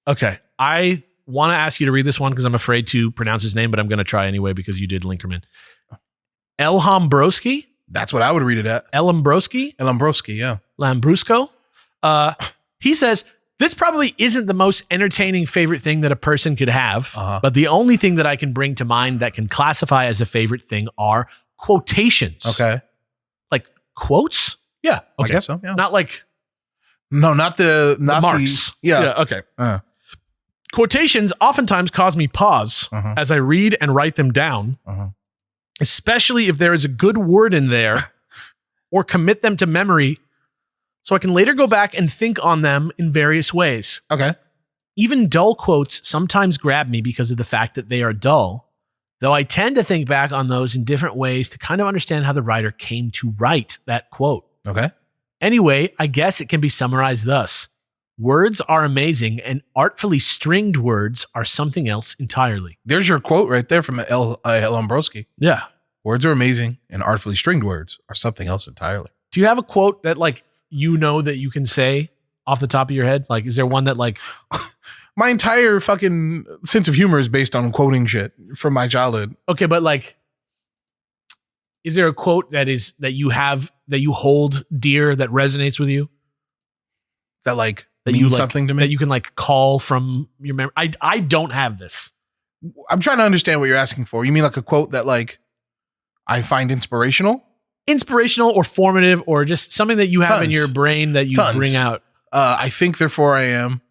Okay. I want to ask you to read this one because I'm afraid to pronounce his name, but I'm going to try anyway because you did link him in. Elhambroski? That's what I would read it at. Elambroski, yeah. Lambrusco. He says, this probably isn't the most entertaining favorite thing that a person could have, but the only thing that I can bring to mind that can classify as a favorite thing are quotations. Okay. Like quotes? Yeah. Okay. I guess so. Yeah. Not like... No, not the marks. Yeah. Okay. Quotations oftentimes cause me pause as I read and write them down, especially if there is a good word in there or commit them to memory so I can later go back and think on them in various ways. Okay. Even dull quotes sometimes grab me because of the fact that they are dull, though I tend to think back on those in different ways to kind of understand how the writer came to write that quote. Okay. Anyway, I guess it can be summarized thus. Words are amazing and artfully stringed words are something else entirely. There's your quote right there from Elhambroski. Yeah. Words are amazing and artfully stringed words are something else entirely. Do you have a quote that like, that you can say off the top of your head? Like, is there one that like... My entire fucking sense of humor is based on quoting shit from my childhood. Okay, but like, is there a quote that you hold dear that resonates with you? That like that means you like, something to me? That you can like call from your memory? I don't have this. I'm trying to understand what you're asking for. You mean like a quote that like I find inspirational? Inspirational or formative or just something that you have in your brain that you bring out? I think, therefore I am.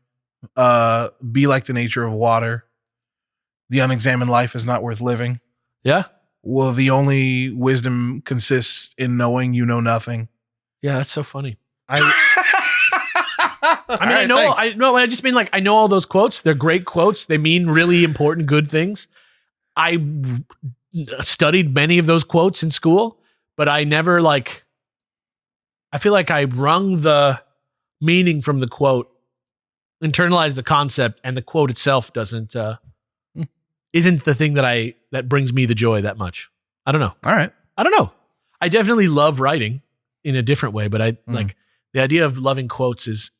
Be like the nature of water. The unexamined life is not worth living. Yeah. well, the only wisdom consists in knowing you know nothing. Yeah, that's so funny. Thanks. I just mean like I know all those quotes. They're great quotes. They mean really important, good things. I studied many of those quotes in school, but I never like. I feel like I wrung the meaning from the quote, internalized the concept, and the quote itself isn't the thing that brings me the joy that much. I don't know. All right. I don't know. I definitely love writing in a different way, but I like the idea of loving quotes is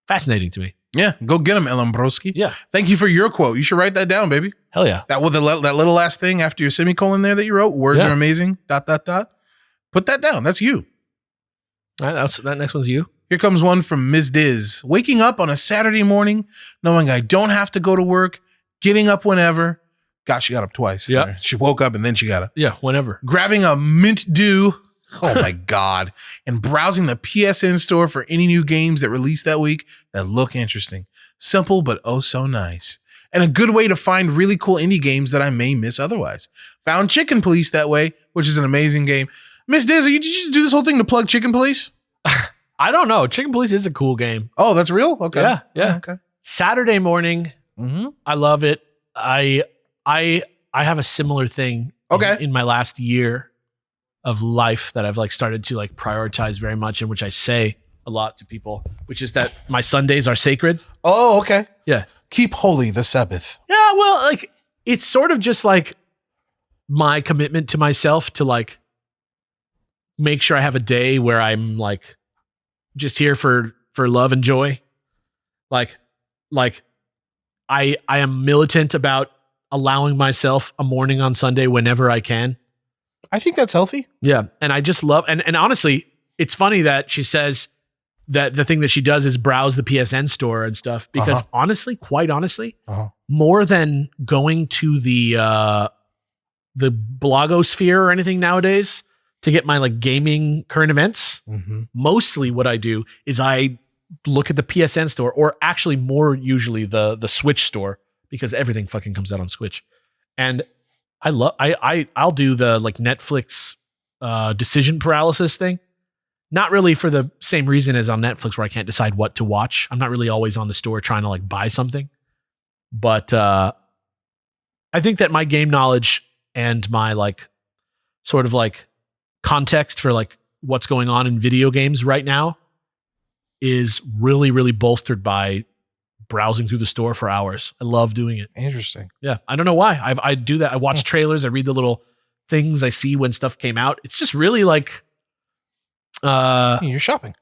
fascinating to me. Yeah, go get him, Ellen Broski. Yeah. Thank you for your quote. You should write that down, baby. Hell yeah. That with that little last thing after your semicolon there that you wrote. Words Yeah. are amazing. ... Put that down. That's you. All right, that next one's you. Here comes one from Ms. Diz. Waking up on a Saturday morning, knowing I don't have to go to work, getting up whenever. Gosh, she got up twice. Yeah. There. She woke up and then she got up. Yeah, whenever. Grabbing a Mint Dew. Oh my God. And browsing the PSN store for any new games that released that week that look interesting. Simple, but oh so nice. And a good way to find really cool indie games that I may miss otherwise. Found Chicken Police that way, which is an amazing game. Miss Diz, did you just do this whole thing to plug Chicken Police? I don't know. Chicken Police is a cool game. Oh, that's real? Okay. Yeah. Okay. Saturday morning. Mm-hmm. I love it. I have a similar thing in my last year of life that I've like started to like prioritize very much, and which I say a lot to people, which is that my Sundays are sacred. Oh, okay. Yeah. Keep holy the Sabbath. Yeah, well, like it's sort of just like my commitment to myself to like make sure I have a day where I'm like just here for love and joy. Like I am militant about allowing myself a morning on Sunday whenever I can. I think that's healthy. Yeah. And I just love, and honestly, it's funny that she says that the thing that she does is browse the PSN store and stuff, because honestly, quite honestly, more than going to the blogosphere or anything nowadays to get my like gaming current events, mostly what I do is I look at the PSN store, or actually more usually the Switch store, because everything fucking comes out on Switch. And I'll do the like Netflix decision paralysis thing. Not really for the same reason as on Netflix where I can't decide what to watch. I'm not really always on the store trying to like buy something. But I think that my game knowledge and my like sort of like context for like what's going on in video games right now is really, really bolstered by browsing through the store for hours. I love doing it. Interesting. Yeah. I don't know why. I do that. I watch trailers. I read the little things I see when stuff came out. It's just really like, you're shopping.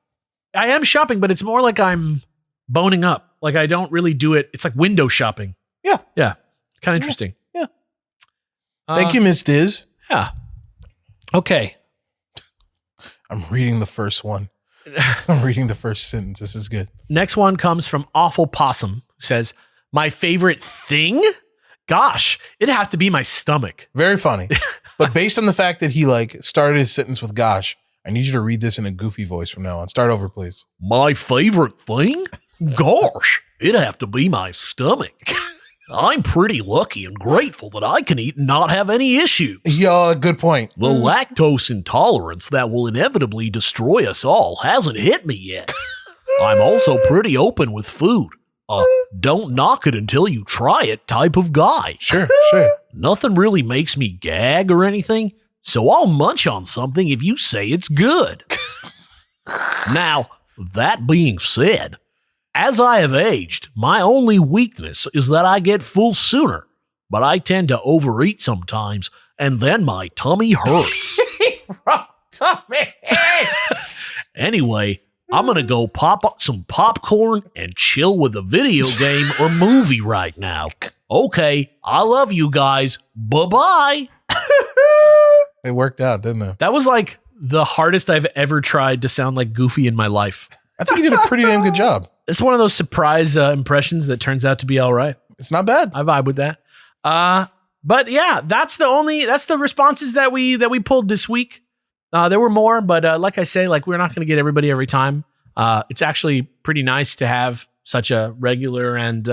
I am shopping, but it's more like I'm boning up. Like I don't really do it. It's like window shopping. Yeah. Yeah. Kind of interesting. Yeah. Thank you, Miss Diz. Yeah. Okay. I'm reading the first one. I'm reading the first sentence. This is good. Next one comes from Awful Possum, who says, my favorite thing? Gosh, it'd have to be my stomach. Very funny. But based on the fact that he like started his sentence with gosh, I need you to read this in a goofy voice from now on. Start over, please. My favorite thing? Gosh, it'd have to be my stomach. I'm pretty lucky and grateful that I can eat and not have any issues. Yeah, good point. The lactose intolerance that will inevitably destroy us all hasn't hit me yet. I'm also pretty open with food. Don't knock it until you try it type of guy. Sure. Nothing really makes me gag or anything, so I'll munch on something if you say it's good. Now, that being said, as I have aged, my only weakness is that I get full sooner, but I tend to overeat sometimes, and then my tummy hurts. Anyway, I'm going to go pop up some popcorn and chill with a video game or movie right now. Okay, I love you guys. Bye-bye. It worked out, didn't it? That was like the hardest I've ever tried to sound like Goofy in my life. I think you did a pretty damn good job. It's one of those surprise impressions that turns out to be all right. It's not bad. I vibe with that. But yeah, that's the responses that we pulled this week. There were more, but like I say, like we're not going to get everybody every time. It's actually pretty nice to have such a regular and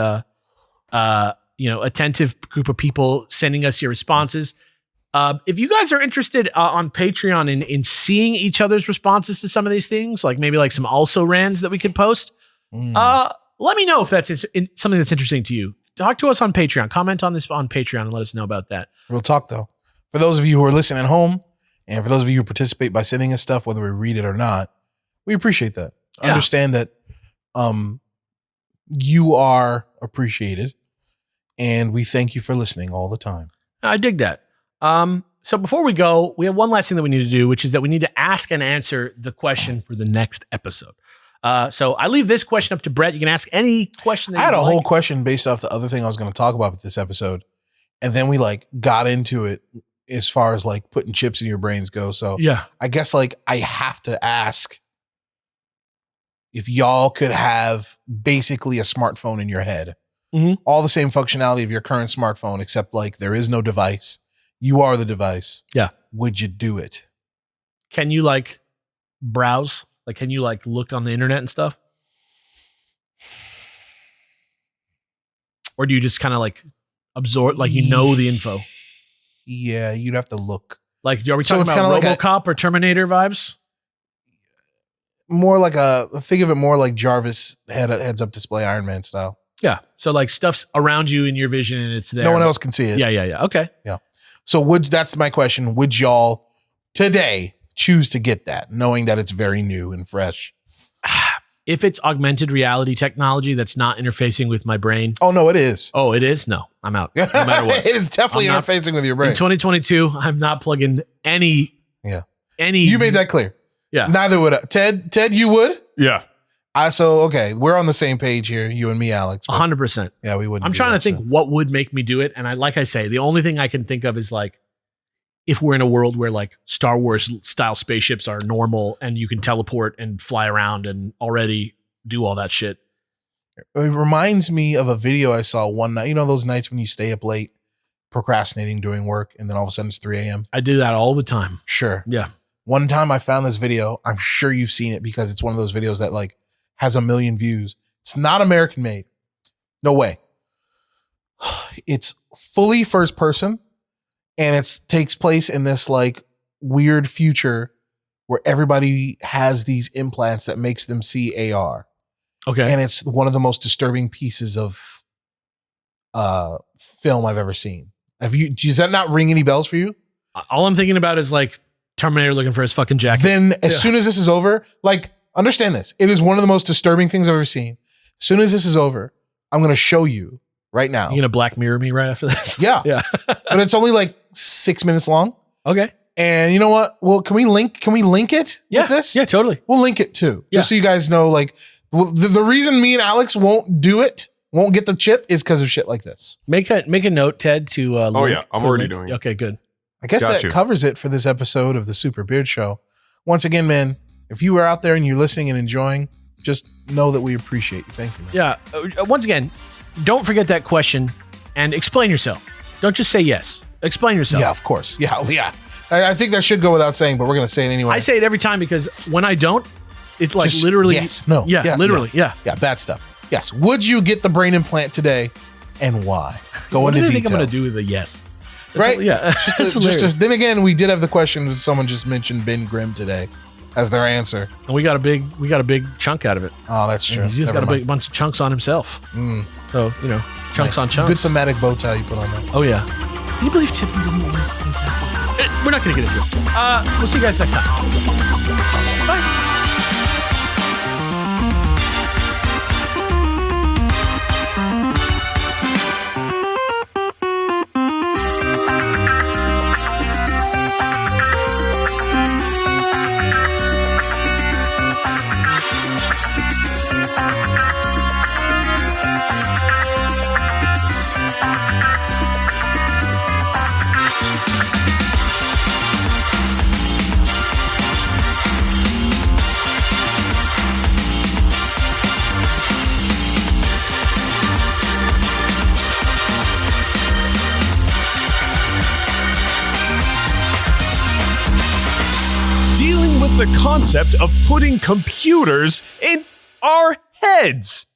attentive group of people sending us your responses. If you guys are interested on Patreon in seeing each other's responses to some of these things, like maybe like some also rans that we could post, let me know if that's something that's interesting to you. Talk to us on Patreon. Comment on this on Patreon and let us know about that. Real talk, though. For those of you who are listening at home, and for those of you who participate by sending us stuff, whether we read it or not, we appreciate that. Yeah. Understand that you are appreciated, and we thank you for listening all the time. I dig that. So before we go, we have one last thing that we need to do, which is that we need to ask and answer the question for the next episode. So I leave this question up to Brett. You can ask any question. I had a whole question based off the other thing I was going to talk about with this episode. And then we got into it as far as putting chips in your brains go. So yeah, I guess I have to ask if y'all could have basically a smartphone in your head, all the same functionality of your current smartphone, except there is no device. You are the device. Yeah. Would you do it? Can you browse? Can you look on the internet and stuff? Or do you just kind of absorb, the info? Yeah, you'd have to look. Are we talking about RoboCop or Terminator vibes? More think of it more like Jarvis heads up display Iron Man style. Yeah. So stuff's around you in your vision and it's there. No one else can see it. Yeah. Okay. Yeah. So that's my question. Would y'all today choose to get that, knowing that it's very new and fresh? If it's augmented reality technology that's not interfacing with my brain. Oh, no, it is. Oh, it is? No, I'm out. No matter what. It is definitely interfacing with your brain. In 2022, I'm not plugging any. Yeah. Any. You made that clear. Yeah. Neither would I. Ted, you would? Yeah. Okay, we're on the same page here, you and me, Alex. 100%. Yeah, we wouldn't. I'm trying to think what would make me do it. And like I say, the only thing I can think of is if we're in a world where Star Wars style spaceships are normal and you can teleport and fly around and already do all that shit. It reminds me of a video I saw one night. You know those nights when you stay up late procrastinating doing work and then all of a sudden it's 3 a.m.? I do that all the time. Sure. Yeah. One time I found this video. I'm sure you've seen it because it's one of those videos that has 1 million views. It's not American made. No way. It's fully first person. And it takes place in this weird future where everybody has these implants that makes them see AR. Okay. And it's one of the most disturbing pieces of film I've ever seen. Does that not ring any bells for you? All I'm thinking about is Terminator looking for his fucking jacket. Then as soon as this is over, understand this. It is one of the most disturbing things I've ever seen. As soon as this is over, I'm going to show you right now. You going to Black Mirror me right after this? Yeah. Yeah. But it's only 6 minutes long. Okay. And you know what? Well, can we link it with this? Yeah, totally. We'll link it too. Just so you guys know, the reason me and Alex won't get the chip is because of shit like this. Make a note, Ted, to link. Yeah, I'm already doing it. Okay, good. I guess that covers it for this episode of the Super Beard Show. Once again, man, if you are out there and you're listening and enjoying, just know that we appreciate you. Thank you, man. Yeah. Once again, don't forget that question and explain yourself. Don't just say yes. Explain yourself. Yeah, of course. Yeah. I think that should go without saying, but we're going to say it anyway. I say it every time because when I don't, it's just literally. Yes. No. Yeah. Literally. Yeah. Yeah. Bad stuff. Yes. Would you get the brain implant today, and why? Go into detail. What do you think I'm going to do with a yes? Right? Yeah. Then again, we did have the question. Someone just mentioned Ben Grimm today as their answer, and we got a big chunk out of it. Oh, that's true. He's just got a big bunch of chunks on himself. So chunks on chunks. Good thematic bow tie you put on that. Oh yeah. Can you believe Tippy didn't want we're not going to get into it. We'll see you guys next time. Bye. The concept of putting computers in our heads.